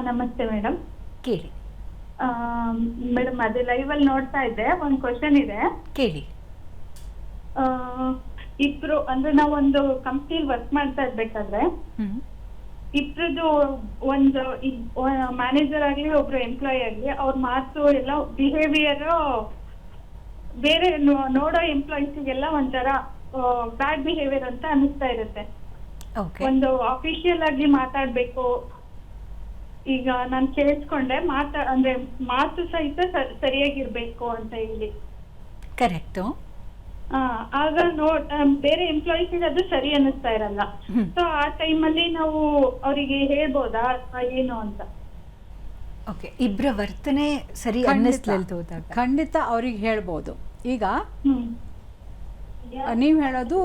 ನಮಸ್ತೆ ಮೇಡಮ್. ಕೇಳಿ ಮೇಡಮ್. ಅದೇ ಲೈವಲ್ಲಿ ನೋಡ್ತಾ ಇದ್ದೆ, ಒಂದು ಕ್ವಶನ್ ಇದೆ, ಕೇಳಿ. ಇಬ್ರು ಅಂದ್ರೆ ನಾವೊಂದು ಕಂಪ್ನಿಲಿ ವರ್ಕ್ ಮಾಡ್ತಾ ಇರ್ಬೇಕಾದ್ರೆ ಇಬ್ರದ್ದು ಒಂದು ಮ್ಯಾನೇಜರ್ ಆಗ್ಲಿ ಒಬ್ರು ಎಂಪ್ಲಾಯಿ ಆಗ್ಲಿ ಅವ್ರ ಮಾತು ಎಲ್ಲ ಬಿಹೇವಿಯರ್ ಬೇರೆ ನೋಡೋ ಎಂಪ್ಲಾಯೀಸ್ಗೆಲ್ಲ ಒಂಥರ ಬ್ಯಾಡ್ ಬಿಹೇವಿಯರ್ ಅಂತ ಅನಿಸ್ತಾ ಇರುತ್ತೆ. ಒಂದು ಅಫಿಷಿಯಲ್ ಆಗಿ ಮಾತಾಡ್ಬೇಕು. ಈಗ ನಾನು ಕೇಳಿಸ್ಕೊಂಡೆ ಅಂದ್ರೆ ಮಾತು ಸಹಿತ ಸರಿಯಾಗಿರ್ಬೇಕು ಅಂತ ಹೇಳಿ. ಕರೆಕ್ಟು. ಆಗ ಬೇರೆ ಎಂಪ್ಲಾಯೀಸ್ ಅದು ಸರಿ ಅನ್ನಿಸ್ತಾ ಇರಲ್ಲ. ಸೊ ಆ ಟೈಮಲ್ಲಿ ನಾವು ಅವರಿಗೆ ಹೇಳ್ಬೋದಾ ಏನು ಅಂತ? ಓಕೆ, ಇಬ್ಬರ ವರ್ತನೆ ಸರಿ ಅನ್ನಿಸ್ಲಿಲ್ಲ. ಖಂಡಿತ ಅವ್ರಿಗೆ ಹೇಳ್ಬೋದು. ಈಗ ನೀವು ಹೇಳೋದು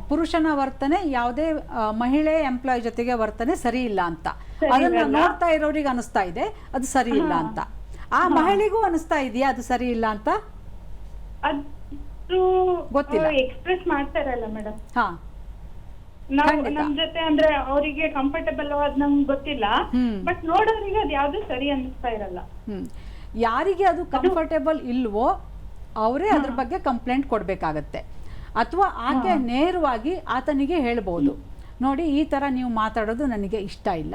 ಪುರುಷನ ವರ್ತನೆ ಯಾವುದೇ ಮಹಿಳೆ ಎಂಪ್ಲಾಯ್ ಜೊತೆಗೆ ವರ್ತನೆ ಸರಿ ಇಲ್ಲ ಅಂತ, ಅದನ್ನ ನೋಡ್ತಾ ಇರೋರಿಗೆ ಅನಿಸ್ತಾ ಇದೆ ಅದು ಸರಿ ಇಲ್ಲ ಅಂತ. ಆ ಮಹಿಳೆಗೂ ಅನಿಸ್ತಾ ಇದೆಯಾ ಅದು ಸರಿ ಇಲ್ಲ ಅಂತ? ಗೊತ್ತಿಲ್ಲ, ಎಕ್ಸ್ಪ್ರೆಸ್ ಮಾಡ್ತಾರಲ್ಲ ಮೇಡಮ್. ನಮ್ ಜೊತೆ ಅಂದ್ರೆ ಅವರಿಗೆ ಕಂಫರ್ಟಬಲ್ ಅದ್ ನಮ್ಗೆ ಗೊತ್ತಿಲ್ಲ, ಬಟ್ ನೋಡೋರಿಗೆ ಅದು ಯಾವ್ದು ಸರಿ ಅನ್ನಿಸ್ತಾ ಇರಲ್ಲ. ಯಾರಿಗೆ ಅದು ಕಂಫರ್ಟೇಬಲ್ ಇಲ್ವೋ ಅವರೇ ಅದ್ರ ಬಗ್ಗೆ ಕಂಪ್ಲೇಂಟ್ ಕೊಡ್ಬೇಕಾಗತ್ತೆ. ಅಥವಾ ಆಕೆ ನೇರವಾಗಿ ಆತನಿಗೆ ಹೇಳ್ಬೋದು, ನೋಡಿ ಈ ಥರ ನೀವು ಮಾತಾಡೋದು ನನಗೆ ಇಷ್ಟ ಇಲ್ಲ,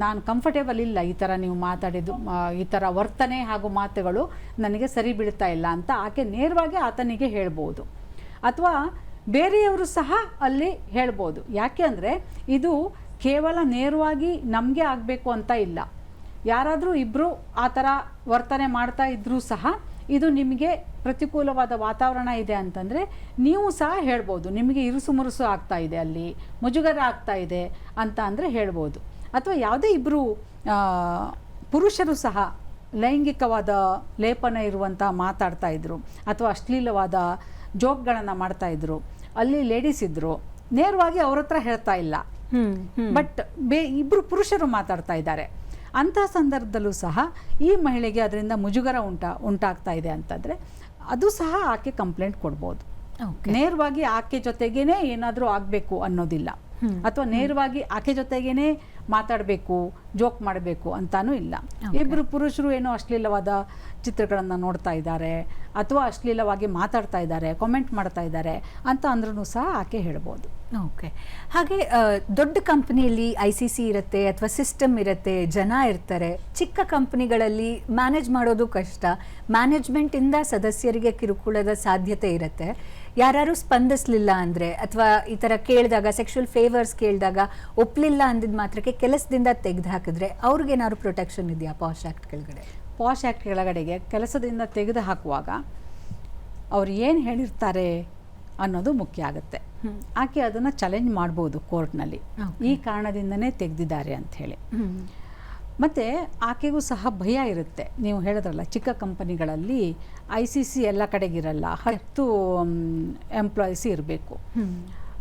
ನಾನು ಕಂಫರ್ಟೇಬಲ್ ಇಲ್ಲ, ಈ ಥರ ನೀವು ಮಾತಾಡಿದ್ದು ಈ ಥರ ವರ್ತನೆ ಹಾಗೂ ಮಾತುಗಳು ನನಗೆ ಸರಿ ಬೀಳ್ತಾ ಇಲ್ಲ ಅಂತ ಆಕೆ ನೇರವಾಗಿ ಆತನಿಗೆ ಹೇಳ್ಬೋದು. ಅಥವಾ ಬೇರೆಯವರು ಸಹ ಅಲ್ಲಿ ಹೇಳ್ಬೋದು. ಯಾಕೆ ಅಂದರೆ ಇದು ಕೇವಲ ನೇರವಾಗಿ ನಮಗೆ ಆಗಬೇಕು ಅಂತ ಇಲ್ಲ. ಯಾರಾದರೂ ಇಬ್ಬರು ಆ ಥರ ವರ್ತನೆ ಮಾಡ್ತಾ ಇದ್ದರೂ ಸಹ ಇದು ನಿಮಗೆ ಪ್ರತಿಕೂಲವಾದ ವಾತಾವರಣ ಇದೆ ಅಂತಂದರೆ ನೀವು ಸಹ ಹೇಳ್ಬೋದು, ನಿಮಗೆ ಇರುಸು ಮುರುಸು ಆಗ್ತಾ ಇದೆ, ಅಲ್ಲಿ ಮುಜುಗರ ಆಗ್ತಾ ಇದೆ ಅಂತ ಅಂದರೆ ಹೇಳ್ಬೋದು. ಅಥವಾ ಯಾವುದೇ ಇಬ್ಬರು ಪುರುಷರು ಸಹ ಲೈಂಗಿಕವಾದ ಲೇಪನ ಇರುವಂಥ ಮಾತಾಡ್ತಾ ಇದ್ರು ಅಥವಾ ಅಶ್ಲೀಲವಾದ ಜೋಕ್ಗಳನ್ನು ಮಾಡ್ತಾಯಿದ್ರು, ಅಲ್ಲಿ ಲೇಡೀಸ್ ಇದ್ದರು, ನೇರವಾಗಿ ಅವ್ರ ಹತ್ರ ಹೇಳ್ತಾ ಇಲ್ಲ, ಬಟ್ ಇಬ್ಬರು ಪುರುಷರು ಮಾತಾಡ್ತಾ ಇದ್ದಾರೆ. ಅಂಥ ಸಂದರ್ಭದಲ್ಲೂ ಸಹ ಈ ಮಹಿಳೆಗೆ ಅದರಿಂದ ಮುಜುಗರ ಉಂಟಾಗ್ತಾ ಇದೆ ಅಂತಂದರೆ ಅದು ಸಹ ಆಕೆ ಕಂಪ್ಲೇಂಟ್ ಕೊಡ್ಬೋದು. ನೇರವಾಗಿ ಆಕೆ ಜೊತೆಗೇನೆ ಏನಾದರೂ ಆಗಬೇಕು ಅನ್ನೋದಿಲ್ಲ, ಅಥವಾ ನೇರವಾಗಿ ಆಕೆ ಜೊತೆಗೇನೆ ಮಾತಾಡಬೇಕು, ಜೋಕ್ ಮಾಡಬೇಕು ಅಂತಾನೂ ಇಲ್ಲ. ಇಬ್ಬರು ಪುರುಷರು ಏನೋ ಅಶ್ಲೀಲವಾದ ಚಿತ್ರಗಳನ್ನು ನೋಡ್ತಾ ಇದ್ದಾರೆ ಅಥವಾ ಅಶ್ಲೀಲವಾಗಿ ಮಾತಾಡ್ತಾ ಇದ್ದಾರೆ, ಕಾಮೆಂಟ್ ಮಾಡ್ತಾ ಇದ್ದಾರೆ ಅಂತ ಅಂದ್ರೂ ಸಹ ಆಕೆ ಹೇಳ್ಬೋದು. ಓಕೆ. ಹಾಗೆ ದೊಡ್ಡ ಕಂಪ್ನಿಯಲ್ಲಿ ICC ಇರುತ್ತೆ ಅಥವಾ ಸಿಸ್ಟಮ್ ಇರುತ್ತೆ, ಜನ ಇರ್ತಾರೆ. ಚಿಕ್ಕ ಕಂಪ್ನಿಗಳಲ್ಲಿ ಮ್ಯಾನೇಜ್ ಮಾಡೋದು ಕಷ್ಟ, ಮ್ಯಾನೇಜ್ಮೆಂಟಿಂದ ಸದಸ್ಯರಿಗೆ ಕಿರುಕುಳದ ಸಾಧ್ಯತೆ ಇರುತ್ತೆ. ಯಾರು ಸ್ಪಂದಿಸಲಿಲ್ಲ ಅಂದರೆ ಅಥವಾ ಈ ಥರ ಕೇಳಿದಾಗ, ಸೆಕ್ಷುವಲ್ ಫೇವರ್ಸ್ ಕೇಳಿದಾಗ ಒಪ್ಪಲಿಲ್ಲ ಅಂದಿದ್ದು ಮಾತ್ರಕ್ಕೆ ಕೆಲಸದಿಂದ ತೆಗೆದು ಹಾಕಿದ್ರೆ ಅವ್ರಿಗೇನಾದ್ರು ಪ್ರೊಟೆಕ್ಷನ್ ಇದೆಯಾ ಪಾಶ್ ಆ್ಯಕ್ಟ್ ಕೆಳಗಡೆ? ಪಾಶ್ ಆ್ಯಕ್ಟ್ ಕೆಳಗಡೆಗೆ ಕೆಲಸದಿಂದ ತೆಗೆದು ಹಾಕುವಾಗ ಅವ್ರು ಏನು ಹೇಳಿರ್ತಾರೆ ಅನ್ನೋದು ಮುಖ್ಯ ಆಗುತ್ತೆ. ಆಕೆ ಅದನ್ನು ಚಾಲೆಂಜ್ ಮಾಡ್ಬೋದು ಕೋರ್ಟ್ನಲ್ಲಿ, ಈ ಕಾರಣದಿಂದನೇ ತೆಗೆದಿದ್ದಾರೆ ಅಂಥೇಳಿ. ಮತ್ತು ಆಕೆಗೂ ಸಹ ಭಯ ಇರುತ್ತೆ. ನೀವು ಹೇಳಿದ್ರಲ್ಲ, ಚಿಕ್ಕ ಕಂಪನಿಗಳಲ್ಲಿ ICC ಎಲ್ಲ ಕಡೆಗಿರಲ್ಲ, 10 ಎಂಪ್ಲಾಯೀಸ್ ಇರಬೇಕು,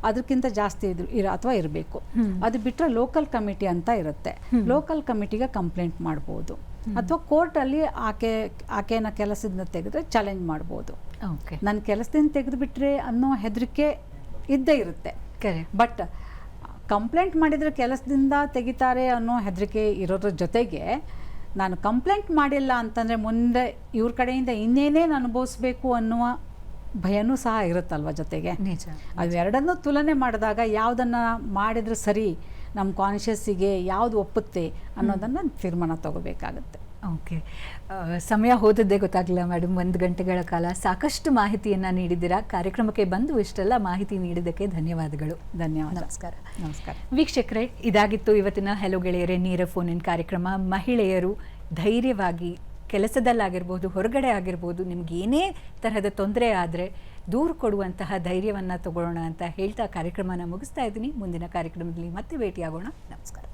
ಅದಕ್ಕಿಂತ ಜಾಸ್ತಿ ಅಥವಾ ಇರಬೇಕು. ಅದು ಬಿಟ್ಟರೆ ಲೋಕಲ್ ಕಮಿಟಿ ಅಂತ ಇರುತ್ತೆ, ಲೋಕಲ್ ಕಮಿಟಿಗೆ ಕಂಪ್ಲೇಂಟ್ ಮಾಡ್ಬೋದು. ಅಥವಾ ಕೋರ್ಟಲ್ಲಿ ಆಕೆನ ಕೆಲಸದಿಂದ ತೆಗೆದ್ರೆ ಚಾಲೆಂಜ್ ಮಾಡ್ಬೋದು. ನನ್ನ ಕೆಲಸದಿಂದ ತೆಗೆದು ಬಿಟ್ರೆ ಅನ್ನೋ ಹೆದರಿಕೆ ಇದ್ದೇ ಇರುತ್ತೆ. ಬಟ್ ಕಂಪ್ಲೇಂಟ್ ಮಾಡಿದರೆ ಕೆಲಸದಿಂದ ತೆಗಿತಾರೆ ಅನ್ನೋ ಹೆದರಿಕೆ ಇರೋದ್ರ ಜೊತೆಗೆ ನಾನು ಕಂಪ್ಲೇಂಟ್ ಮಾಡಿಲ್ಲ ಅಂತಂದರೆ ಮುಂದೆ ಇವ್ರ ಕಡೆಯಿಂದ ಇನ್ನೇನೇನು ಅನುಭವಿಸ್ಬೇಕು ಅನ್ನುವ ಭಯನೂ ಸಹ ಇರುತ್ತಲ್ವ ಜೊತೆಗೆ. ಅವೆರಡನ್ನೂ ತುಲನೆ ಮಾಡಿದಾಗ ಯಾವುದನ್ನು ಮಾಡಿದರೆ ಸರಿ, ನಮ್ಮ ಕಾನ್ಷಿಯಸ್ಸಿಗೆ ಯಾವುದು ಒಪ್ಪುತ್ತೆ ಅನ್ನೋದನ್ನು ತೀರ್ಮಾನ ತಗೋಬೇಕಾಗುತ್ತೆ. ಓಕೆ. ಸಮಯ ಹೋದದ್ದೇ ಗೊತ್ತಾಗಲಿಲ್ಲ ಮೇಡಮ್. 1 ಗಂಟೆಗಳ ಕಾಲ ಸಾಕಷ್ಟು ಮಾಹಿತಿಯನ್ನು ನೀಡಿದ್ದೀರಾ. ಕಾರ್ಯಕ್ರಮಕ್ಕೆ ಬಂದು ಇಷ್ಟೆಲ್ಲ ಮಾಹಿತಿ ನೀಡಿದ್ದಕ್ಕೆ ಧನ್ಯವಾದಗಳು. ಧನ್ಯವಾದ. ನಮಸ್ಕಾರ. ನಮಸ್ಕಾರ ವೀಕ್ಷಕರೇ, ಇದಾಗಿತ್ತು ಇವತ್ತಿನ ಹೆಲೋ ಗೆಳೆಯರೇ ನೇರ ಫೋನ್ ಇನ್ ಕಾರ್ಯಕ್ರಮ. ಮಹಿಳೆಯರು ಧೈರ್ಯವಾಗಿ ಕೆಲಸದಲ್ಲಾಗಿರ್ಬೋದು, ಹೊರಗಡೆ ಆಗಿರ್ಬೋದು, ನಿಮ್ಗೆ ಏನೇ ತರಹದ ತೊಂದರೆ ಆದರೆ ದೂರು ಕೊಡುವಂತಹ ಧೈರ್ಯವನ್ನು ತಗೊಳ್ಳೋಣ ಅಂತ ಹೇಳ್ತಾ ಕಾರ್ಯಕ್ರಮನ ಮುಗಿಸ್ತಾ ಇದ್ದೀನಿ. ಮುಂದಿನ ಕಾರ್ಯಕ್ರಮದಲ್ಲಿ ಮತ್ತೆ ಭೇಟಿಯಾಗೋಣ. ನಮಸ್ಕಾರ.